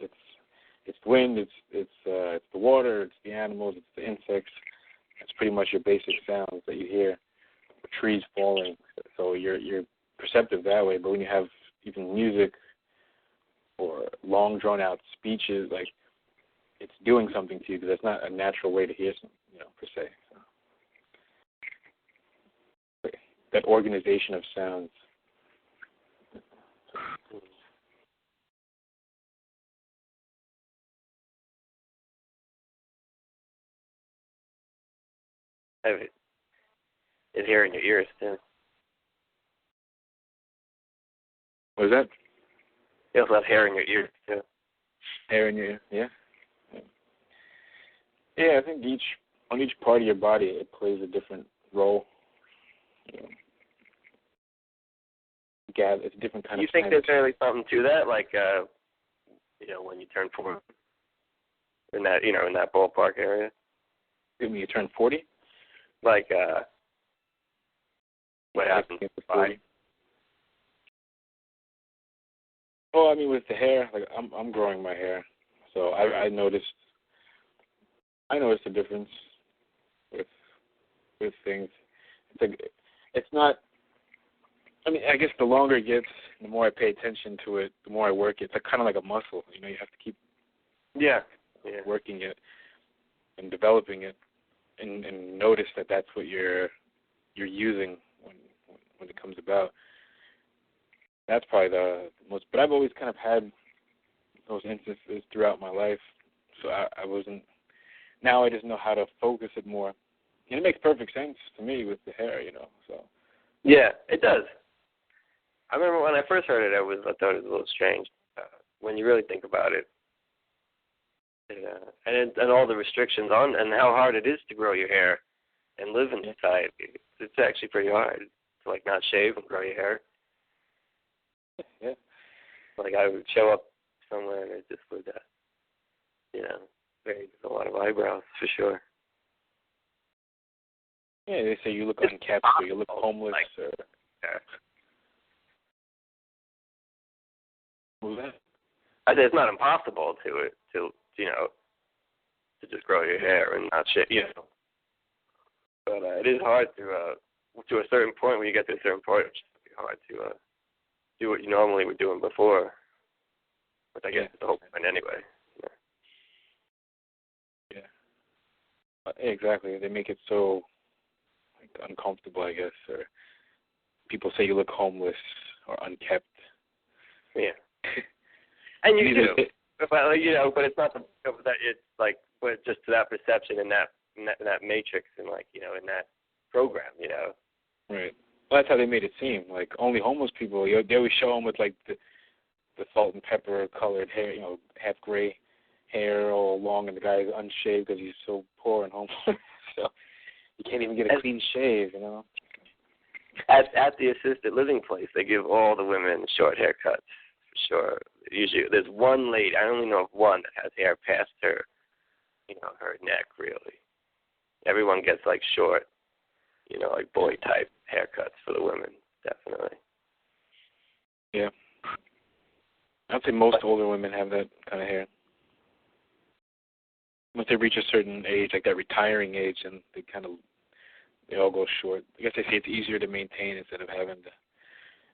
It's the wind, it's the water, it's the animals, it's the insects. It's pretty much your basic sounds that you hear. Trees falling, so you're perceptive that way. But when you have even music or long drawn out speeches, like it's doing something to you because that's not a natural way to hear something, per se. So, that organization of sounds. It's hair in your ears too. What is that? You also have hair in your ears too. Hair in your ear, yeah. Yeah, I think on each part of your body it plays a different role. It's a different kind of. You think there's really something to that, like when you turn 40, in that ballpark area? When you turn 40? Like what happens to 40? Well, I mean, with the hair, like I'm growing my hair, so I noticed a difference with things. It's not. I mean, I guess the longer it gets, the more I pay attention to it, the more I work it. It's kind of like a muscle. You have to keep working it and developing it, and notice that that's what you're using when it comes about. That's probably the most. But I've always kind of had those instances throughout my life, so I wasn't. Now I just know how to focus it more, and it makes perfect sense to me with the hair, So. Yeah, it does. I remember when I first heard it, I thought it was a little strange. When you really think about it, and all the restrictions on and how hard it is to grow your hair and live in society, it's actually pretty hard to not shave and grow your hair. Yeah. I would show up somewhere and it just would, raise a lot of eyebrows for sure. Yeah, they say you look unkept or you look homeless or. Yeah. What was that? I say it's not impossible to just grow your hair and not shave. But it is hard to a certain point. When you get to a certain point, it's hard to do what you normally were doing before. But I guess it's the whole point anyway. Yeah. Exactly. They make it so uncomfortable, I guess, or people say you look homeless or unkept. Yeah. And you do. But but it's not but just to that perception in that matrix and in that program, Right. Well, that's how they made it seem. Only homeless people. They always show them with the salt and pepper colored hair, half gray hair all long, and the guy is unshaved because he's so poor and homeless. So you can't even get a clean shave, At the assisted living place, they give all the women short haircuts. Sure. Usually, there's one lady. I only know of one that has hair past her, her neck. Really, everyone gets short, boy type haircuts for the women. Definitely. Yeah. I'd say most older women have that kind of hair. Once they reach a certain age, like that retiring age, and they all go short. I guess they say it's easier to maintain instead of having to.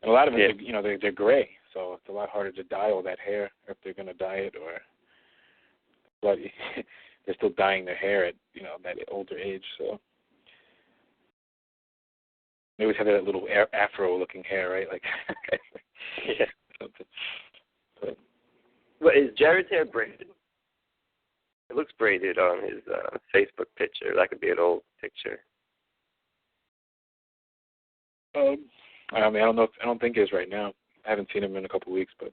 And a lot of it, they're gray. So it's a lot harder to dye all that hair if they're going to dye it, but they're still dyeing their hair at that older age. So they always have that little afro-looking hair, right? Yeah. But is Jared's hair braided? It looks braided on his Facebook picture. That could be an old picture. I don't know. I don't think it is right now. I haven't seen him in a couple of weeks, but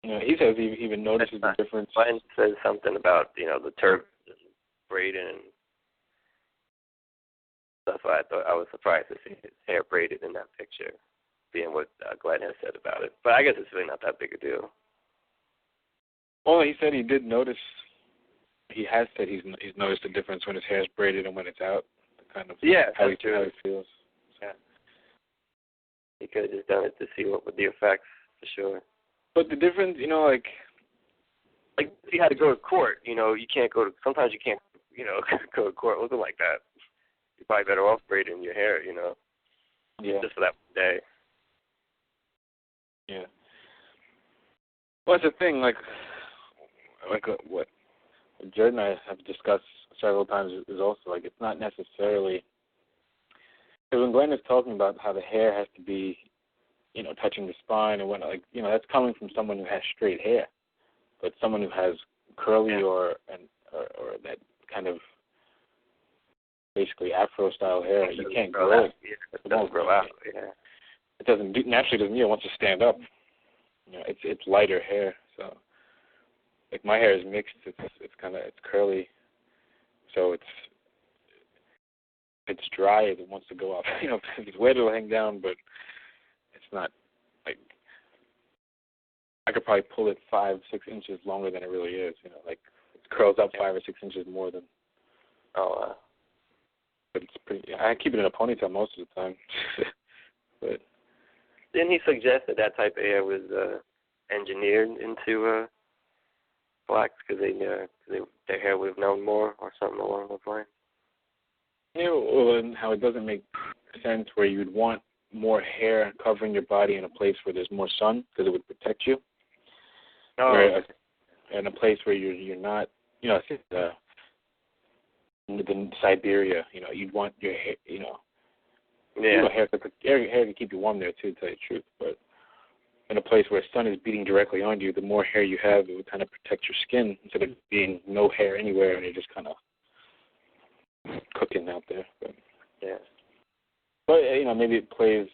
he says he even notices the difference. Mine says something about the turban braiding and stuff. I was surprised to see his hair braided in that picture, being what Glenn has said about it. But I guess it's really not that big a deal. Well, he said he did notice. He has said he's noticed the difference when his hair is braided and when it's out. How he feels. Yeah. He could have just done it to see what would the effects, for sure. But the difference, if you had to go to court, you can't go to. Sometimes you can't, go to court looking like that. You're probably better off braiding your hair, Yeah. just for that day. Yeah. Well, that's the thing. What Jared and I have discussed several times is also it's not necessarily. Because when Glenn is talking about how the hair has to be, touching the spine and whatnot, that's coming from someone who has straight hair. But someone who has curly or that kind of basically Afro-style hair, you can't grow it. It doesn't grow out. Yeah. It naturally doesn't. It wants to stand up. It's lighter hair. So, my hair is mixed. It's curly. So it's dry as it wants to go up. If it's wet, it'll hang down, but it's not I could probably pull it 5-6 inches longer than it really is. It curls up 5 or 6 inches more than. Oh. But it's pretty. I keep it in a ponytail most of the time. But didn't he suggest that type of hair was engineered into blacks because their hair would have known more or something along those lines? And how it doesn't make sense where you would want more hair covering your body in a place where there's more sun because it would protect you. Oh. Where, in a place where you're not, in Siberia, you'd want your hair, Yeah. Hair can keep you warm there too, to tell you the truth. But in a place where the sun is beating directly on you, the more hair you have, it would kind of protect your skin instead of being no hair anywhere and you're just kind of cooking out there. But, yeah. But maybe it plays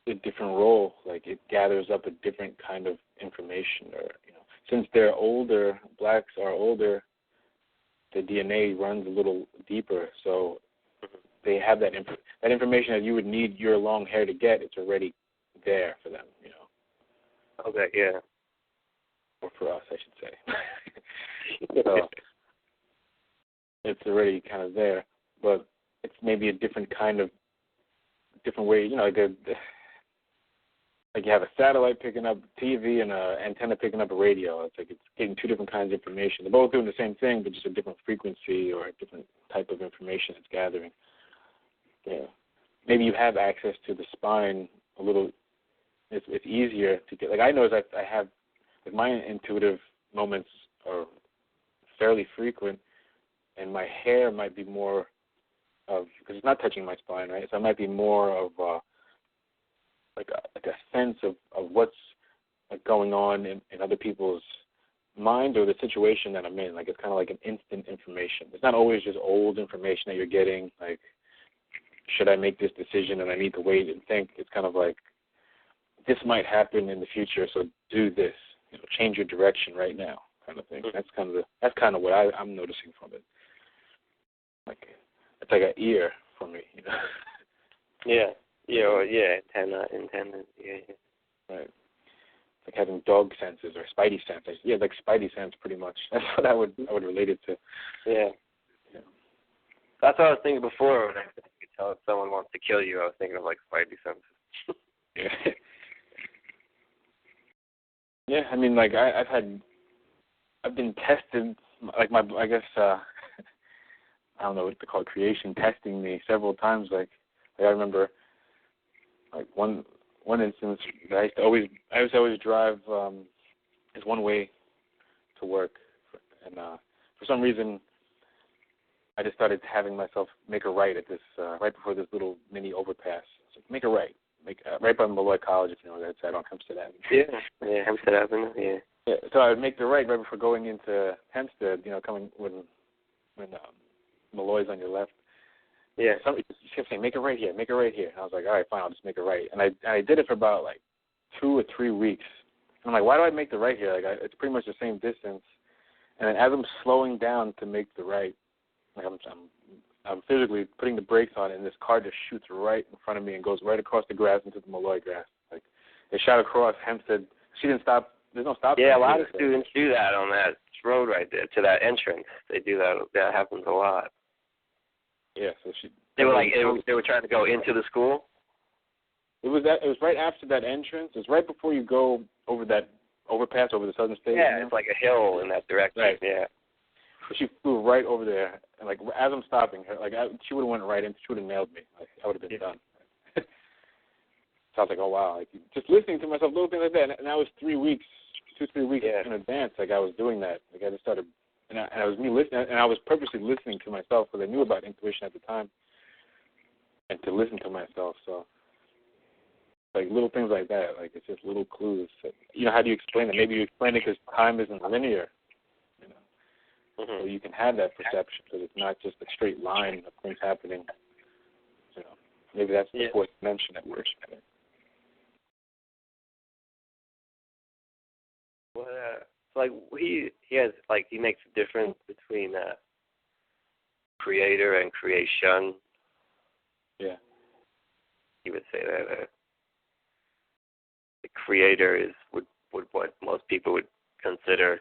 a different role. Like it gathers up a different kind of information, or since they're older, blacks are older, the DNA runs a little deeper, so they have that information that you would need your long hair to get. It's already there for them, Okay, yeah. Or for us, I should say. So it's already kind of there, but it's maybe a different way. Like you have a satellite picking up TV and an antenna picking up a radio. It's like it's getting two different kinds of information. They're both doing the same thing, but just a different frequency or a different type of information it's gathering. Yeah. Maybe you have access to the spine a little. It's easier to get. Like I know I have, like my intuitive moments are fairly frequent, and my hair might be more of, because it's not touching my spine, right? So it might be more of like a sense of what's going on in other people's mind or the situation that I'm in. Like it's kind of like an instant information. It's not always just old information that you're getting. Like, should I make this decision and I need to wait and think? It's kind of like, this might happen in the future, so do this. Change your direction right now, kind of thing. That's kind of what I'm noticing from it. Like it's like an ear for me, Yeah. Antenna, yeah. Right. It's like having dog senses or spidey senses. Yeah, like spidey sense, pretty much. That's what I would relate it to. Yeah. That's what I was thinking before when I could tell if someone wants to kill you. I was thinking of like spidey senses. Yeah. Yeah, I mean, like I've been tested, like I guess I don't know what to call it, creation testing me several times. Like I remember, like one instance that I used to always drive is one way to work, and for some reason I just started having myself make a right at this right before this little mini overpass. So make a right. Right by Malloy College, if you know where that's at, on Hempstead Avenue. Yeah, Hempstead Avenue, yeah. Yeah, so I would make the right before going into Hempstead, coming when Malloy's on your left. Yeah. Somebody just kept saying, make a right here. And I was like, all right, fine, I'll just make a right. And I did it for about, 2 or 3 weeks. And I'm like, why do I make the right here? It's pretty much the same distance. And then as I'm slowing down to make the right, I'm physically putting the brakes on, and this car just shoots right in front of me and goes right across the grass into the Malloy grass. Like, it shot across Hempstead. She didn't stop. There's no stop. Yeah, a lot of students do that on that road right there to that entrance. They do that. That happens a lot. Yeah, so they were trying to go into the school. It was right after that entrance. It was right before you go over that overpass over the Southern State. Yeah, it's like a hill in that direction. Right. Yeah. She flew right over there, and as I'm stopping her, she would have went right in. She would have nailed me. I would have been done. So I was like, oh wow, just listening to myself, little things like that, and that was 3 weeks, 2-3 weeks in advance. I was doing that. I just started, and I was me listening, and I was purposely listening to myself because I knew about intuition at the time, and to listen to myself. So little things like that, it's just little clues. How do you explain it? Maybe you explain it because time isn't linear. So you can have that perception because it's not just a straight line of things happening. Maybe that's the fourth dimension that works. Well, he has he makes a difference between creator and creation. Yeah. He would say that the creator is would what most people would consider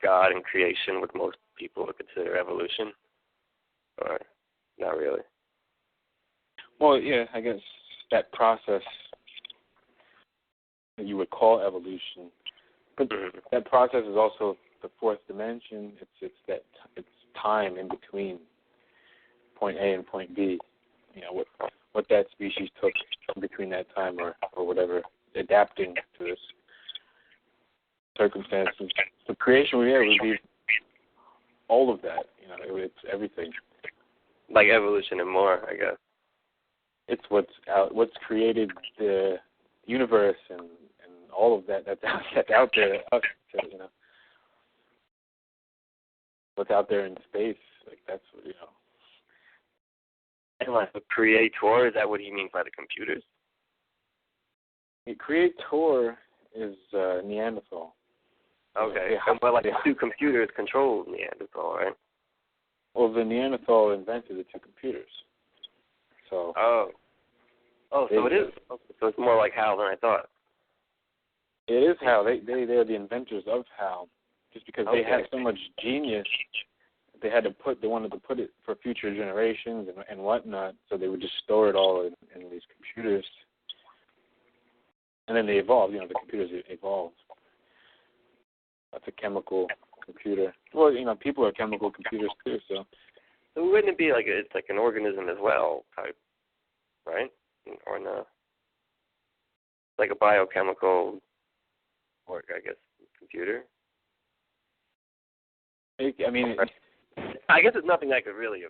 God, and creation what most people would consider evolution, or not really? Well, yeah, I guess that process that you would call evolution, but that process is also the fourth dimension. It's time in between point A and point B. What that species took in between that time, or whatever, adapting to this circumstances. So creation would be all of that. It's everything. Like evolution and more, I guess. it's what's created the universe and all of that that's out there. Us, you know, what's out there in space, like that's you know. And like the creator, is that what he means by the computers? The creator is Neanderthal. Okay, but like the two computers control Neanderthal, right? Well, the Neanderthal invented the two computers. So. So it is. Okay, so it's more like HAL than I thought. It is HAL. They're the inventors of HAL, just because they had so much genius. They wanted to put it for future generations and whatnot. So they would just store it all in these computers. And then they evolved. You know, the computers evolved. That's a chemical computer. Well, you know, people are chemical computers too. So wouldn't it be like it's like an organism as well type, right? Or no? Like a biochemical, or I guess computer. I mean, I guess it's nothing I could really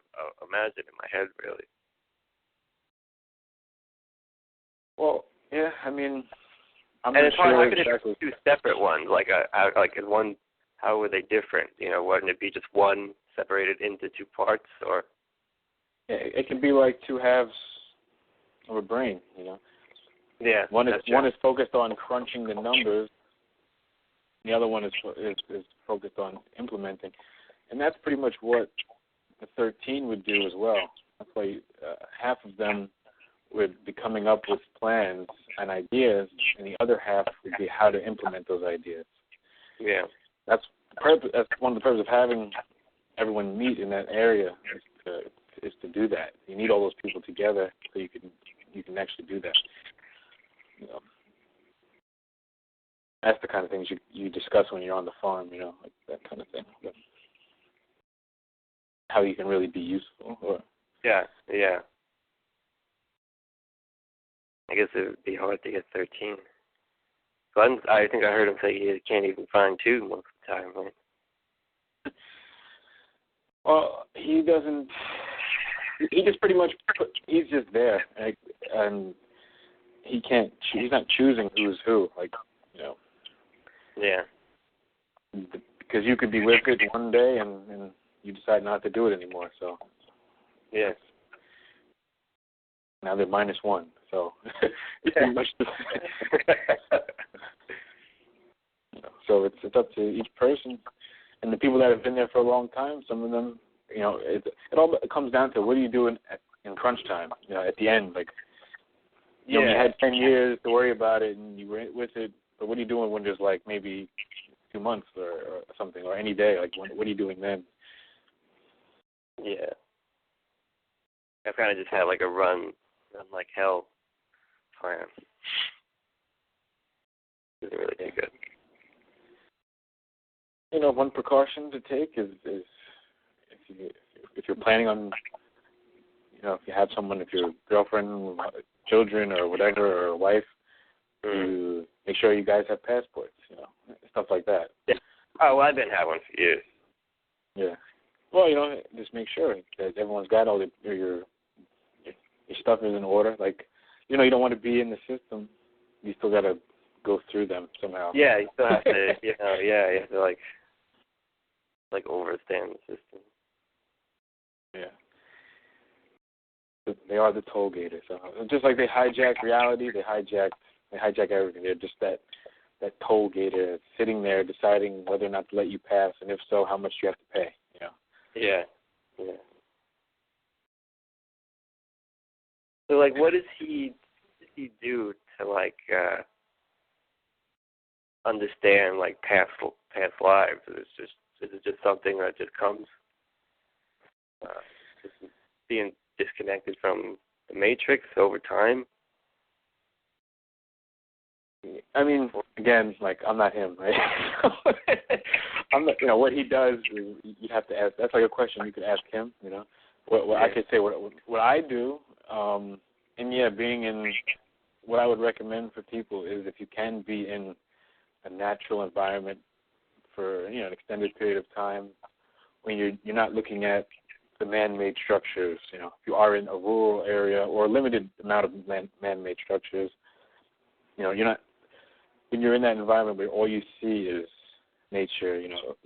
imagine in my head, really. Well, yeah, I mean, I'm and not it's hard. sure How could exactly. it be two separate ones? Like is one? How were they different? You know, wouldn't it be just one separated into two parts, or? Yeah, it can be like two halves of a brain. You know. Yeah. One is focused on crunching the numbers. The other one is focused on implementing, and that's pretty much what the 13 would do as well. That's why half of them would be coming up with plans and ideas, and the other half would be how to implement those ideas. Yeah. That's one of the purposes of having everyone meet in that area is to do that. You need all those people together so you can actually do that. You know, that's the kind of things you discuss when you're on the farm. You know, like that kind of thing. How you can really be useful. Or yeah. I guess it would be hard to get 13. So I think I heard him say he can't even find 2 most of the time, right? Well, he doesn't. He just pretty much. He's just there, and he can't. He's not choosing who's who. Like, you know. Yeah. Because you could be with it one day, and you decide not to do it anymore. So. Yes. Now they're -1. So. It's pretty much. So it's up to each person, and the people that have been there for a long time. Some of them, you know, it all comes down to what are you doing in crunch time? You know, at the end, like, you know, you had 10 years to worry about it, and you were with it. But what are you doing when there's like maybe 2 months or something, or any day? Like, what are you doing then? Yeah. I've kind of just had like a run like hell plan. It's really too good. You know, one precaution to take is if you're planning on, you know, if you have someone, if your girlfriend, children, or whatever, or a wife, to make sure you guys have passports, you know, stuff like that. Yeah. Oh, well, I've been having one for years. Yeah. Well, you know, just make sure that everyone's got all your stuff is in order. Like, you know, you don't want to be in the system. You still got to go through them somehow. Yeah, you still have to, you know, you have to, like overstand the system. Yeah. But they are the toll gators. So just like they hijack reality, they hijack everything. They're just that toll gator sitting there deciding whether or not to let you pass, and if so, how much you have to pay, you know. Yeah. So, like, what does he do to, like, understand, like, past lives? Is it just something that just comes, just being disconnected from the Matrix over time? I mean, again, like, I'm not him, right? I'm not, you know, what he does, you have to ask. That's like a question you could ask him, you know. What I could say, what I do, and yeah, being in, what I would recommend for people is if you can be in a natural environment for, you know, an extended period of time, when you're not looking at the man-made structures. You know, if you are in a rural area or a limited amount of man-made structures, you know, when you're in that environment where all you see is nature, you know,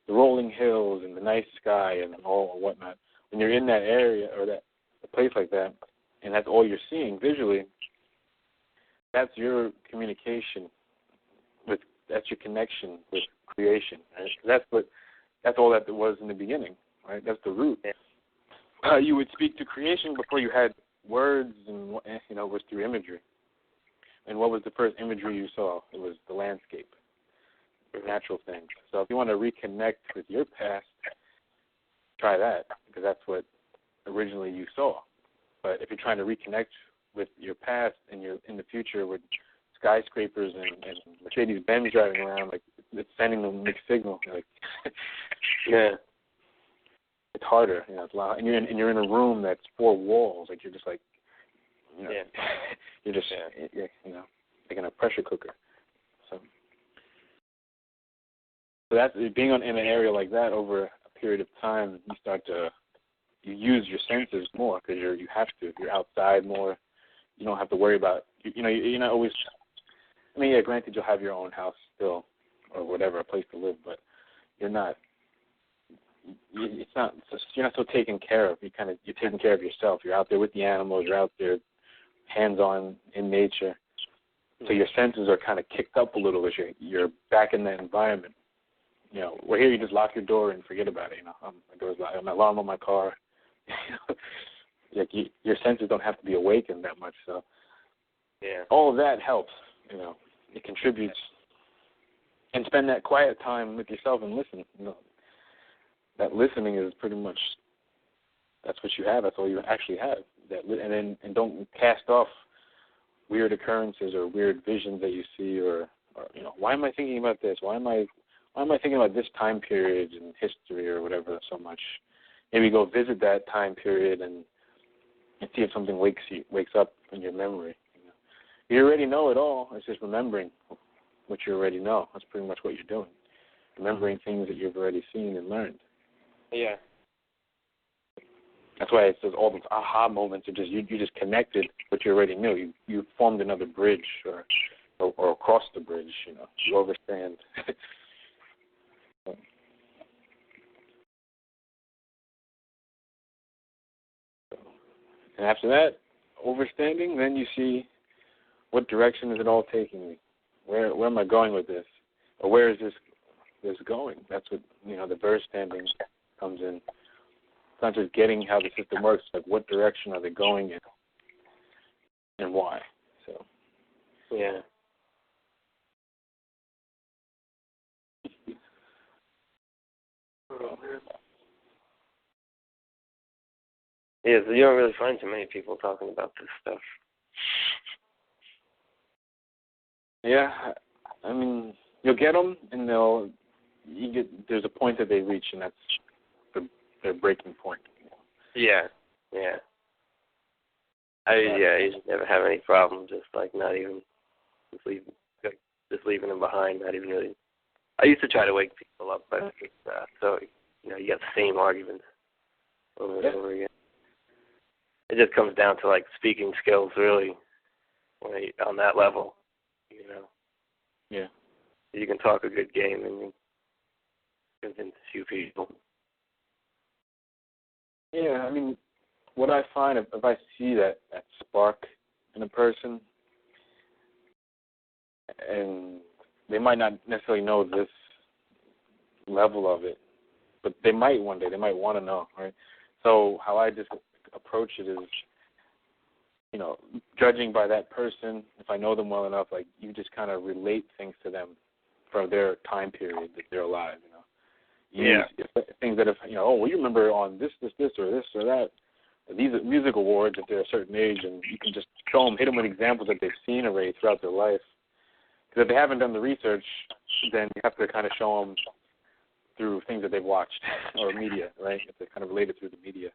the rolling hills and the nice sky and all whatnot. When you're in that area or a place like that, and that's all you're seeing visually, that's your communication that's your connection with creation. Right? That's all that there was in the beginning, right? That's the root. You would speak to creation before you had words, and you know, it was through imagery. And what was the first imagery you saw? It was the landscape, the natural things. So if you want to reconnect with your past, try that, because that's what originally you saw. But if you're trying to reconnect with your past and you're in the future with skyscrapers and Mercedes-Benz driving around, like it's sending them mixed signal. Like, yeah, it's harder. You know, it's loud, and you're in a room that's 4 walls. Like you're just like, you know, you're just you know, like in a pressure cooker. So that's being in an area like that over a period of time. You use your senses more because you have to. You're outside more. You don't have to worry about. You know, you're not always. I mean, yeah, granted, you'll have your own house still, or whatever, a place to live, but you're not. It's not. You're not so taken care of. You're taking care of yourself. You're out there with the animals. You're out there, hands-on in nature. So your senses are kind of kicked up a little as you're back in that environment. You know, where here you just lock your door and forget about it. You know, my door's locked. My alarm on my car. Like your senses don't have to be awakened that much. So all of that helps. You know, it contributes. And spend that quiet time with yourself and listen. You know, that listening is pretty much, that's what you have. That's all you actually have. And don't cast off weird occurrences or weird visions that you see, or you know, why am I thinking about this? Why am I thinking about this time period in history or whatever so much? Maybe go visit that time period and see if something wakes up in your memory. You already know it all. It's just remembering what you already know. That's pretty much what you're doing. Remembering things that you've already seen and learned. Yeah. That's why it says all those aha moments are just you just connected what you already knew. You formed another bridge or across the bridge, you know. You overstand. And after that, overstanding, then you see what direction is it all taking me? Where am I going with this? Or where is this going? That's what, you know, the verse standing comes in. It's not just getting how the system works, like what direction are they going in and why. So yeah. Yeah, so you don't really find too many people talking about this stuff. Yeah, I mean, you'll get them, and there's a point that they reach, and that's their breaking point. Yeah. I usually never have any problems, just leaving them behind, not even really. I used to try to wake people up, but so, you know, you got the same arguments over and over again. It just comes down to, like, speaking skills, really, on that level, you know. Yeah. You can talk a good game and you convince a few people. Yeah, I mean, what I find, if I see that spark in a person, and they might not necessarily know this level of it, but they might one day, they might want to know, right? So how I just approach it is, you know, judging by that person, if I know them well enough, like, you just kind of relate things to them from their time period that they're alive, you know. Things that, if, you know, you remember on this, or this, or that, these are music awards if they're a certain age, and you can just hit them with examples that they've seen already throughout their life. Because if they haven't done the research, then you have to kind of show them through things that they've watched or media, right? If they kind of relate it through the media.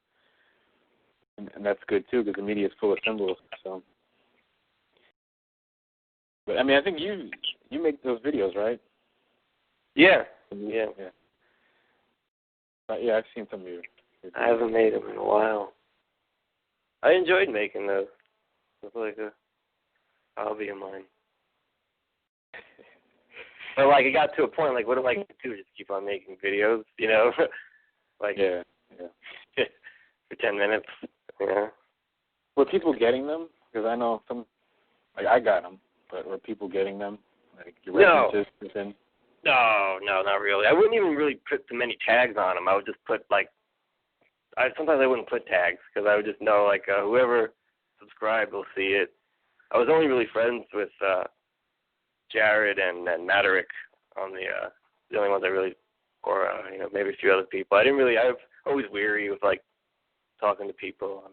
And that's good, too, because the media is full of symbols. So, but, I mean, I think you make those videos, right? Yeah. Yeah. Yeah, I've seen some of your I haven't made them in a while. I enjoyed making those. It was like a hobby of mine. But like, it got to a point, like, what am I going to do? Just keep on making videos, you know? Like, yeah. for 10 minutes, you know? Were people getting them? Because I know some, like, I got them, but were people getting them? Like, your references within? No, not really. I wouldn't even really put too many tags on them. I would just put, like, sometimes I wouldn't put tags because I would just know, like, whoever subscribed will see it. I was only really friends with Jared and Maderick on the only ones I really, or you know, maybe a few other people. I was always weary with like talking to people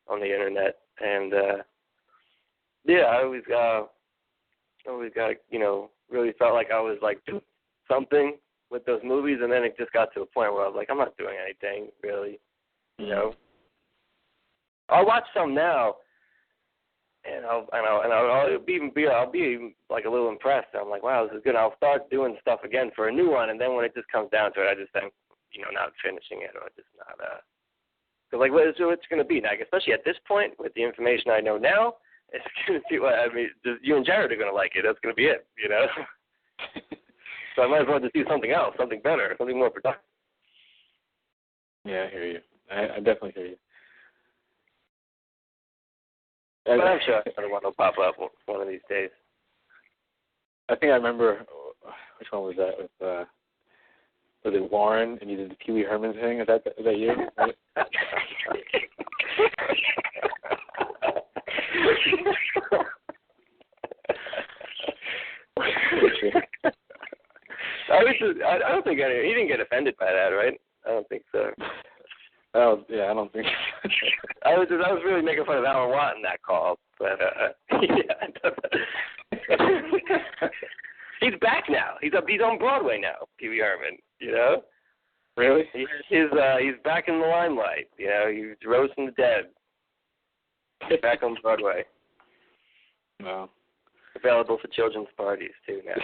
on the internet, and I always got, you know, really felt like I was like doing something with those movies, and then it just got to a point where I was like, I'm not doing anything really, you know. I'll watch some now. And I'll be like a little impressed. I'm like, wow, this is good. I'll start doing stuff again for a new one, and then when it just comes down to it, I just think, you know, not finishing it or just not. Because like, what's it going to be? Like, especially at this point with the information I know now, it's going to be. I mean, just you and Jared are going to like it. That's going to be it, you know. So I might as well just do something else, something better, something more productive. Yeah, I hear you. I definitely hear you. But I'm sure another one will pop up one of these days. I think I remember, which one was that? With was it Warren and you did the Pee Wee Herman thing? Is that you? I don't think he didn't get offended by that, right? I don't think so. Oh yeah, I don't think. I was really making fun of Alan Watt in that call, but he's back now. He's on Broadway now, Pee Wee Herman. You know. Really? He's back in the limelight. You know, he's roasting the dead. He's back on Broadway. No. Available for children's parties too now.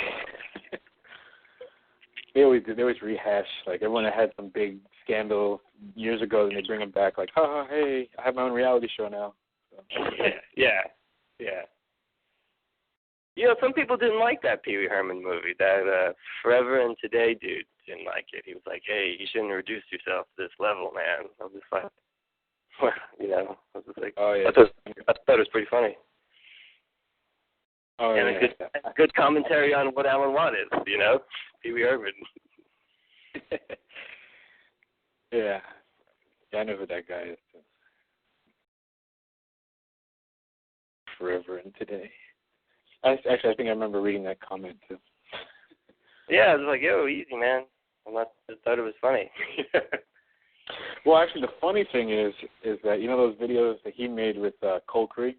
They always rehash, like everyone that had some big scandal years ago, and they bring them back like, hey, I have my own reality show now. So. Yeah. You know, some people didn't like that Pee Wee Herman movie. That Forever and Today dude didn't like it. He was like, hey, you shouldn't reduce yourself to this level, man. I was just like, well, you know, I was just like, oh, yeah. I thought it was pretty funny. Oh, and yeah. a good commentary on what Alan Watt is, you know, Pee Wee Herman. Yeah, I know who that guy is. Forever and Today. I think I remember reading that comment too. Yeah, I was like, yo, easy, man. I just thought it was funny. Well, actually, the funny thing is that, you know those videos that he made with Cole Cree?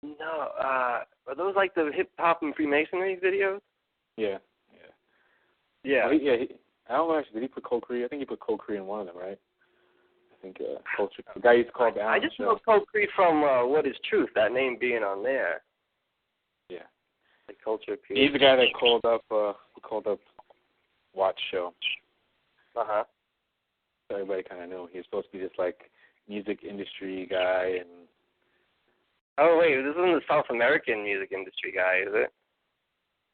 No, are those like the hip-hop and Freemasonry videos? Yeah. Yeah. I don't know, actually, did he put Cole Cree? I think he put Cole Cree in one of them, right? I think the guy used to call the Alan I just show. know Cole Cree from What Is Truth, that name being on there. Yeah. The Culture Piece. He's the guy that called up Watt's show. Uh-huh. So everybody kind of knew. He was supposed to be this, like, music industry guy. And Oh, wait, this isn't the South American music industry guy, is it?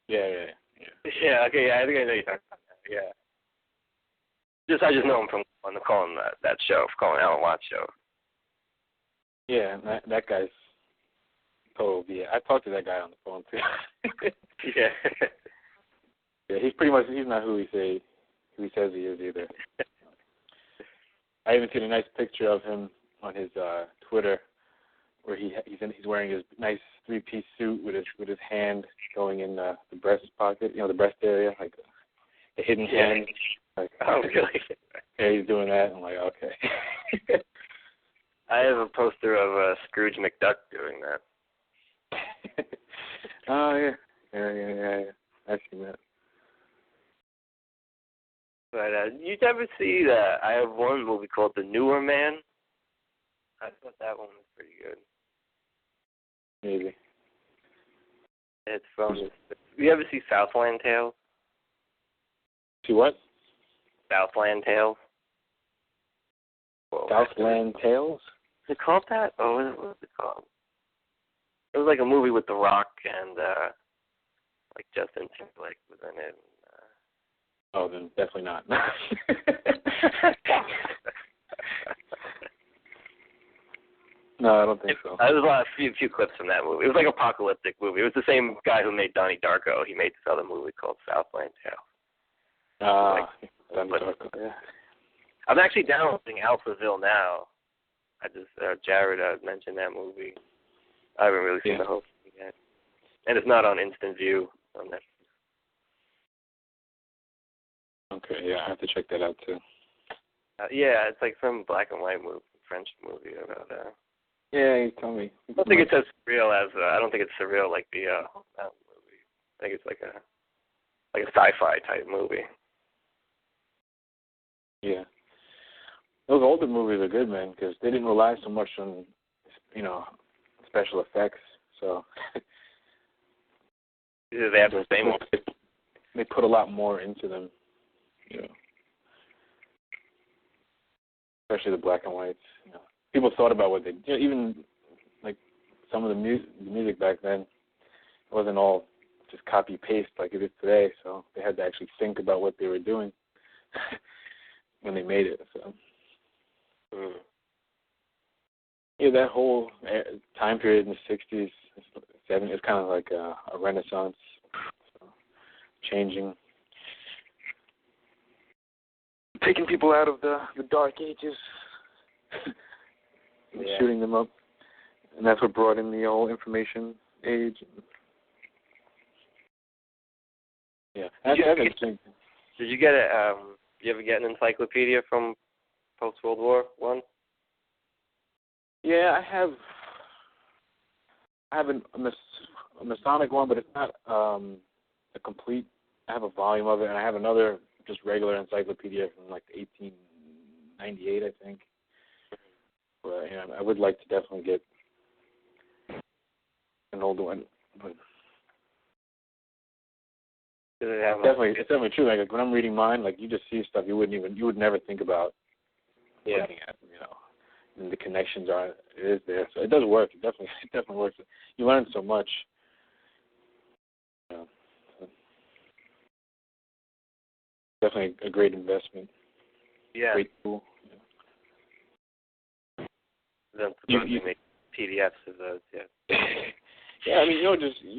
Yeah. Yeah, okay, yeah, I think I know you're talking about that, yeah. I just know him from calling that show, calling Alan Watt's show. Yeah, that guy's total. Yeah, I talked to that guy on the phone too. Yeah. Yeah, he's not who he says he is either. I even seen a nice picture of him on his Twitter, where he's wearing his nice 3-piece suit with his hand going in the breast pocket, you know, the breast area, like the hidden hand. Like, oh, really? Yeah, he's doing that. I'm like, okay. I have a poster of Scrooge McDuck doing that. Oh, yeah. I've seen that. But you ever see that? I have one movie called The Newer Man. I thought that one was pretty good. Maybe. It's from. You ever see Southland Tales? See what? Southland Tales. Whoa. Southland Tales? Is it called that? Oh, what was it called? It was like a movie with The Rock and like Justin Timberlake was in it. Oh, then definitely not. No, I don't think so. There was a few clips from that movie. It was like an apocalyptic movie. It was the same guy who made Donnie Darko. He made this other movie called Southland Tales. Donnie Darko, yeah. I'm actually downloading Alphaville now. Jared mentioned that movie. I haven't really seen the whole thing yet. And it's not on Instant View on Netflix. Okay, yeah, I have to check that out too. Yeah, it's like some black and white movie, French movie about Yeah, you told me. I don't think it's as surreal as I don't think it's surreal like the that movie. I think it's like a sci-fi type movie. Yeah, those older movies are good, man, because they didn't rely so much on, special effects. So they have the same one. They put a lot more into them, especially the black and whites. People thought about what they even like some of the music back then. It wasn't all just copy paste like it is today. So they had to actually think about what they were doing when they made it. So that whole time period in the '60s, '70s, it's kind of like a renaissance, changing, taking people out of the dark ages. Shooting them up, and that's what brought in the whole information age. Yeah, Did you get a? Did you ever get an encyclopedia from post World War I? Yeah, I have a Masonic one, but it's not a complete. I have a volume of it, and I have another just regular encyclopedia from like 1898, I think. But I would like to definitely get an older one. But it's definitely true. Like when I'm reading mine, like you just see stuff you would never think about looking at. And the connections it is there. So it does work. It definitely works. You learn so much. Definitely a great investment. Yeah. Great tool. Then you make PDFs of those, Yeah, I mean, you're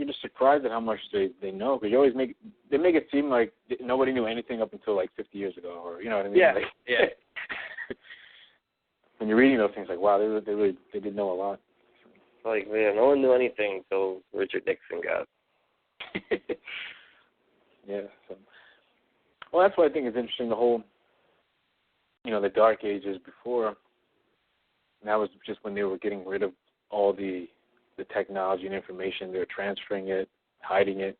just surprised at how much they know, because you always make it seem like nobody knew anything up until like 50 years ago, or you know what I mean? Yeah, like, When you're reading those things, like wow, they did know a lot. Like no one knew anything until Richard Nixon got. Yeah. So, well, that's why I think it's interesting. The whole, the Dark Ages before. And that was just when they were getting rid of all the technology and information. They were transferring it, hiding it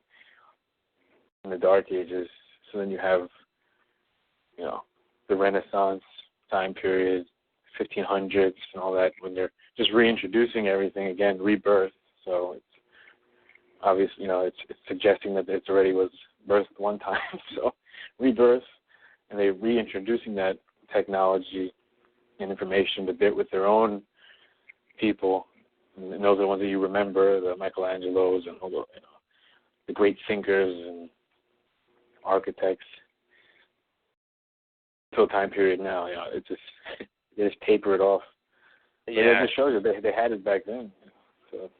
in the Dark Ages. So then you have, the Renaissance time period, 1500s and all that, when they're just reintroducing everything again, rebirth. So it's obviously, it's suggesting that it already was birthed one time. So rebirth, and they're reintroducing that technology and information, but with their own people, and those are the ones that you remember, the Michelangelos and all the great thinkers and architects. Until time period now, it just they just taper it off. Yeah, but it just shows you they had it back then. So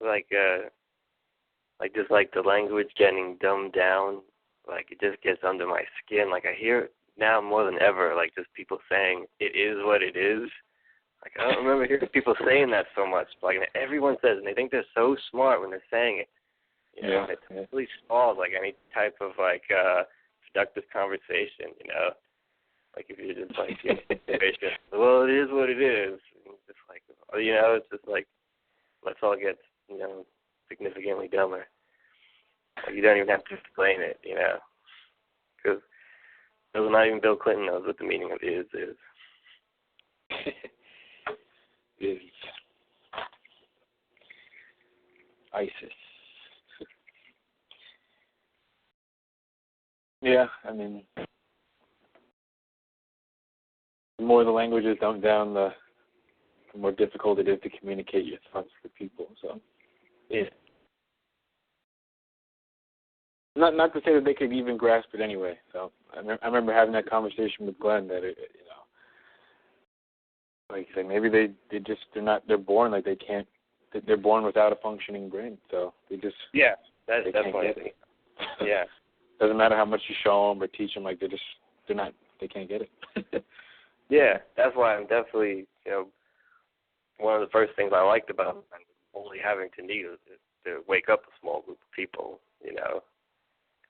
like just like the language getting dumbed down, like it just gets under my skin. Like I hear it now more than ever, like just people saying it is what it is. Like I don't remember hearing people saying that so much. But, like everyone says, and they think they're so smart when they're saying it. It really stalls like any type of productive conversation. Like if you're just like well, it is what it is. And it's just like it's just like let's all get significantly dumber. Like, you don't even have to explain it, because not even Bill Clinton knows what the meaning of is. Is ISIS. Yeah, I mean, the more the language is dumbed down, the more difficult it is to communicate your thoughts to people. So, yeah. Not to say that they could even grasp it anyway. So I remember having that conversation with Glenn that like maybe they're born like they can't. They're born without a functioning brain, so they just that's funny. Yeah, doesn't matter how much you show them or teach them, like they can't get it. Yeah, that's why I'm definitely one of the first things I liked about only having to need is to wake up a small group of people.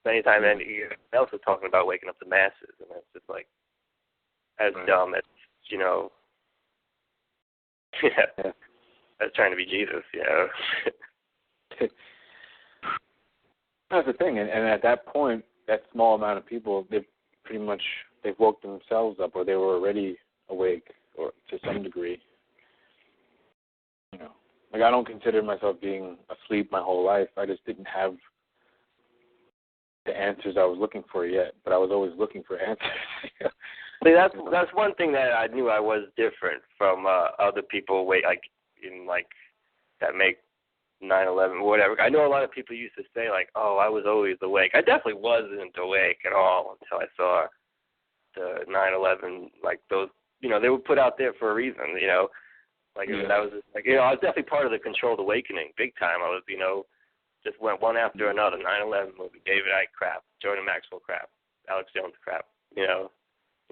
Anytime anyone else is talking about waking up the masses, and it's just like as dumb as as trying to be Jesus, That's the thing, and at that point, that small amount of people, they've woke themselves up, or they were already awake, or to some degree. Like I don't consider myself being asleep my whole life. I just didn't have the answers I was looking for yet, but I was always looking for answers. See, that's one thing that I knew I was different from other people. That make 9/11 whatever. I know a lot of people used to say like, "Oh, I was always awake." I definitely wasn't awake at all until I saw the 9/11. Like those, they were put out there for a reason. That was I was definitely part of the controlled awakening, big time. I was, just went one after another. 9/11 movie, David Icke crap, Jordan Maxwell crap, Alex Jones crap, and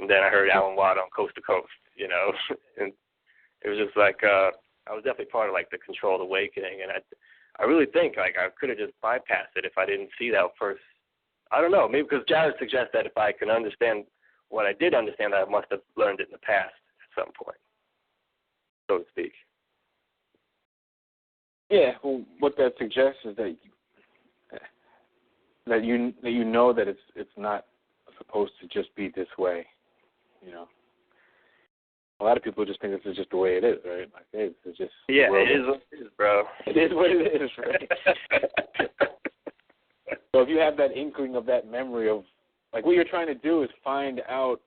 then I heard Alan Watt on Coast to Coast, and it was just like I was definitely part of like the controlled awakening, and I really think like I could have just bypassed it if I didn't see that first. I don't know, maybe because Jared suggests that if I can understand what I did understand, I must have learned it in the past at some point, so to speak. Yeah, well, what that suggests is that you know that it's not supposed to just be this way, A lot of people just think this is just the way it is, right? Like, hey, this is just it is what it is, bro. It is what it is, right? So if you have that inkling of that memory of, like, what you're trying to do is find out,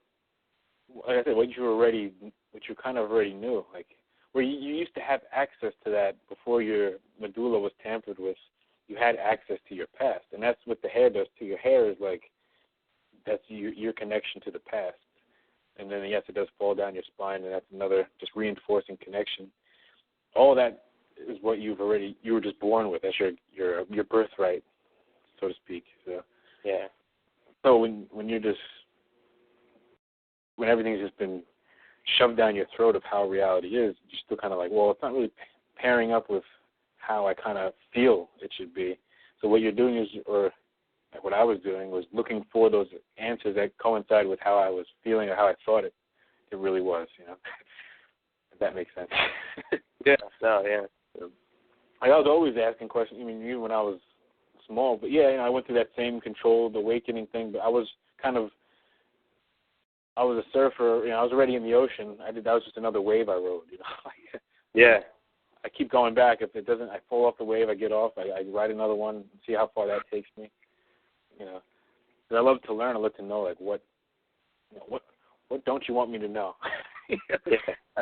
like I said, what you kind of already knew, like. Where you used to have access to that before your medulla was tampered with, you had access to your past, and that's what the hair does too. Your hair is like that's your connection to the past, and then yes, it does fall down your spine, and that's another just reinforcing connection. All that is what you were just born with. That's your birthright, so to speak. So yeah. So when everything's just been shoved down your throat of how reality is, you're still kind of like, well, it's not really pairing up with how I kind of feel it should be. So what you're doing is, or what I was doing, was looking for those answers that coincide with how I was feeling or how I thought it really was, if that makes sense. Yeah, no, yeah. I was always asking questions, even when I was small, but yeah, I went through that same controlled awakening thing, but I was a surfer. I was already in the ocean. That was just another wave I rode. Yeah. I keep going back. If it doesn't, I fall off the wave. I get off. I ride another one. And see how far that takes me. Because I love to learn. I love to know like what don't you want me to know?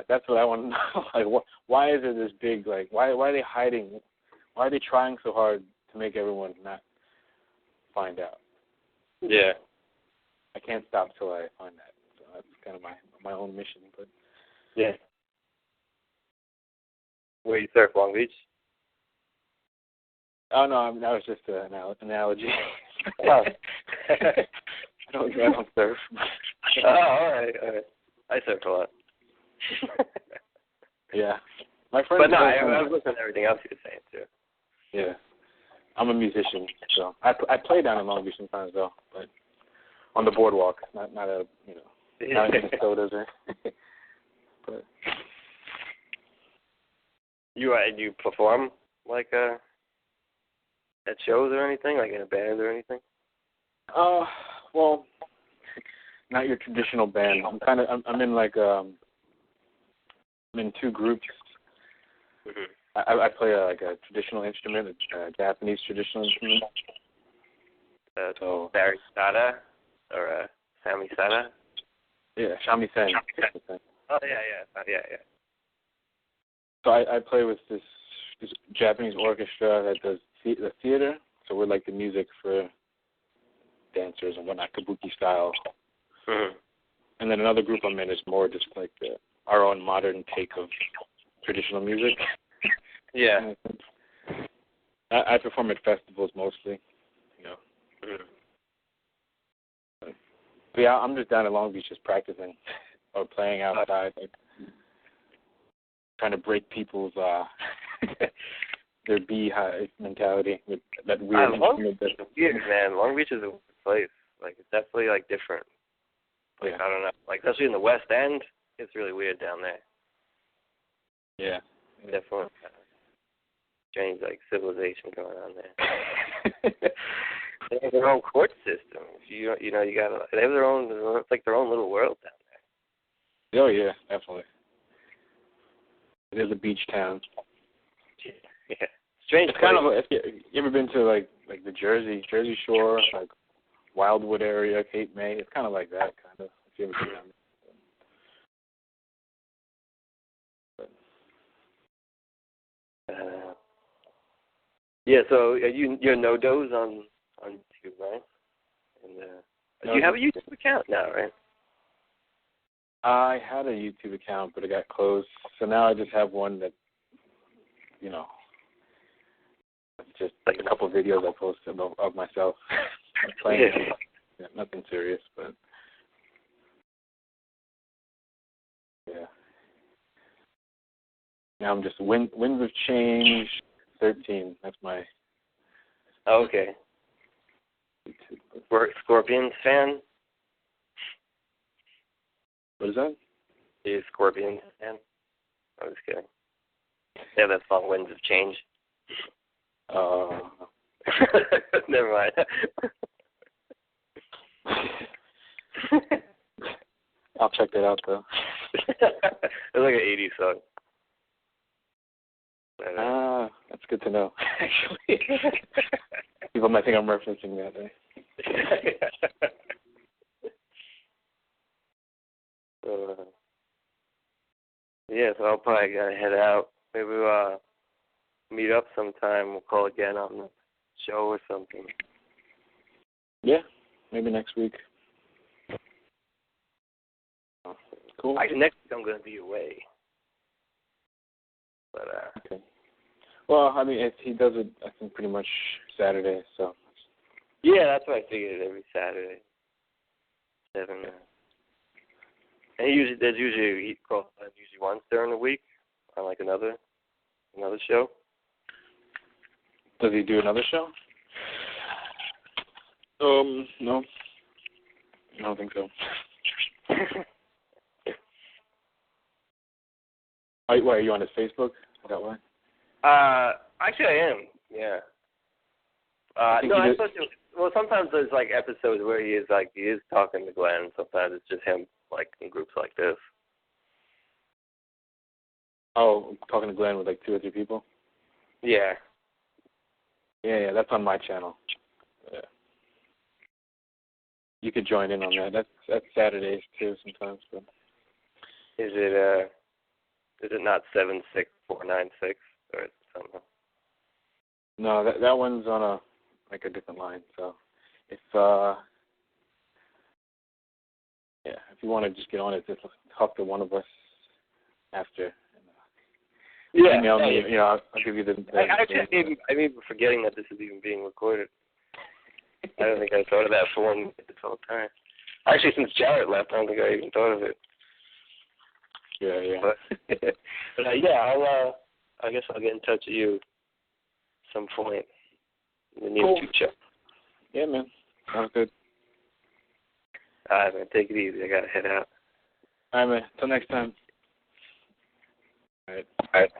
That's what I want to know. Like why is it this big? Like why are they hiding? Why are they trying so hard to make everyone not find out? Yeah. I can't stop till I find that. So that's kind of my own mission. But yeah. Where you surf, Long Beach? Oh no, that was just an analogy. Oh. I don't surf. Oh, all right. I surf a lot. Yeah, my friend. But no, I was listening to everything else you were saying too. Yeah, I'm a musician, so I play down in Long Beach sometimes though, but on the boardwalk, not a not in Minnesota's or. But you perform like at shows or anything, like in a band or anything? Well, not your traditional band. I'm in like I'm in two groups. Mm-hmm. I play like a traditional instrument, a Japanese traditional instrument. So Barry Sada or Sammy Sada? Yeah, shamisen. Oh yeah. So I play with this Japanese orchestra that does the theater. So we're like the music for dancers and whatnot, kabuki style. Mm-hmm. And then another group I'm in is more just like our own modern take of traditional music. Yeah. I perform at festivals mostly, you know. Mm-hmm. But yeah, I'm just down at Long Beach just practicing or playing outside, like, trying to break people's their beehive mentality with that weird instrument. Weird, man. Long Beach is a weird place. Like, it's definitely like different. Like, Yeah. I don't know. Like, especially in the West End, it's really weird down there. Yeah. Definitely strange, like, civilization going on there. They have their own court system. You gotta. They have their own. It's like their own little world down there. Oh yeah, definitely. It is a beach town. Yeah. Strange. It's kind of. If you ever been to like the Jersey Shore, like Wildwood area, Cape May? It's kind of like that, kind of. If you ever been down there. Yeah. So you're no-dos on YouTube, right? And you have a YouTube account now, right? I had a YouTube account, but it got closed. So now I just have one that, you know, it's just like a couple of videos I posted of myself playing. Yeah, nothing serious, but yeah. Now I'm just Winds of Change 13. That's my. Oh, okay. Scorpions fan? What is that? Are you a Scorpions fan? I'm just kidding. Yeah, that song Winds of Change. Never mind. I'll check that out though. It's like an 80s song. That's good to know. Actually, people might think I'm referencing that. Yeah, so I'll probably gotta head out. Maybe we'll meet up sometime. We'll call again on the show or something. Yeah, maybe next week. Cool. Actually, next week I'm gonna be away. But okay. Well, I mean, he does it, I think, pretty much Saturday. So. Yeah, that's what I figured. Every Saturday, 7. And there's usually once during the week on like another show. Does he do another show? No. I don't think so. Are you on his Facebook? Is that why? Actually, I am. Yeah. Well, sometimes there's like episodes where he is talking to Glenn. Sometimes it's just him, like in groups like this. Oh, talking to Glenn with like 2 or 3 people. Yeah. Yeah, that's on my channel. Yeah. You could join in on that. That's Saturdays too sometimes. But. Is it not 76496 or something? No, that one's on a different line. So if you want to just get on it, just talk to one of us after. Yeah. Email me. I'll give you the. I'm even forgetting that this is even being recorded. I don't think I thought of that form this whole time. Actually, since Jarrett left, I don't think I even thought of it. Yeah. But I guess I'll get in touch with you at some point in the near future. Yeah, man. Sounds good. All right, man. Take it easy. I gotta head out. All right, man. Till next time. All right.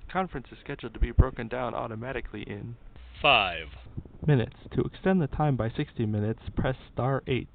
conference is scheduled to be broken down automatically in 5 minutes. To extend the time by 60 minutes, press star 8.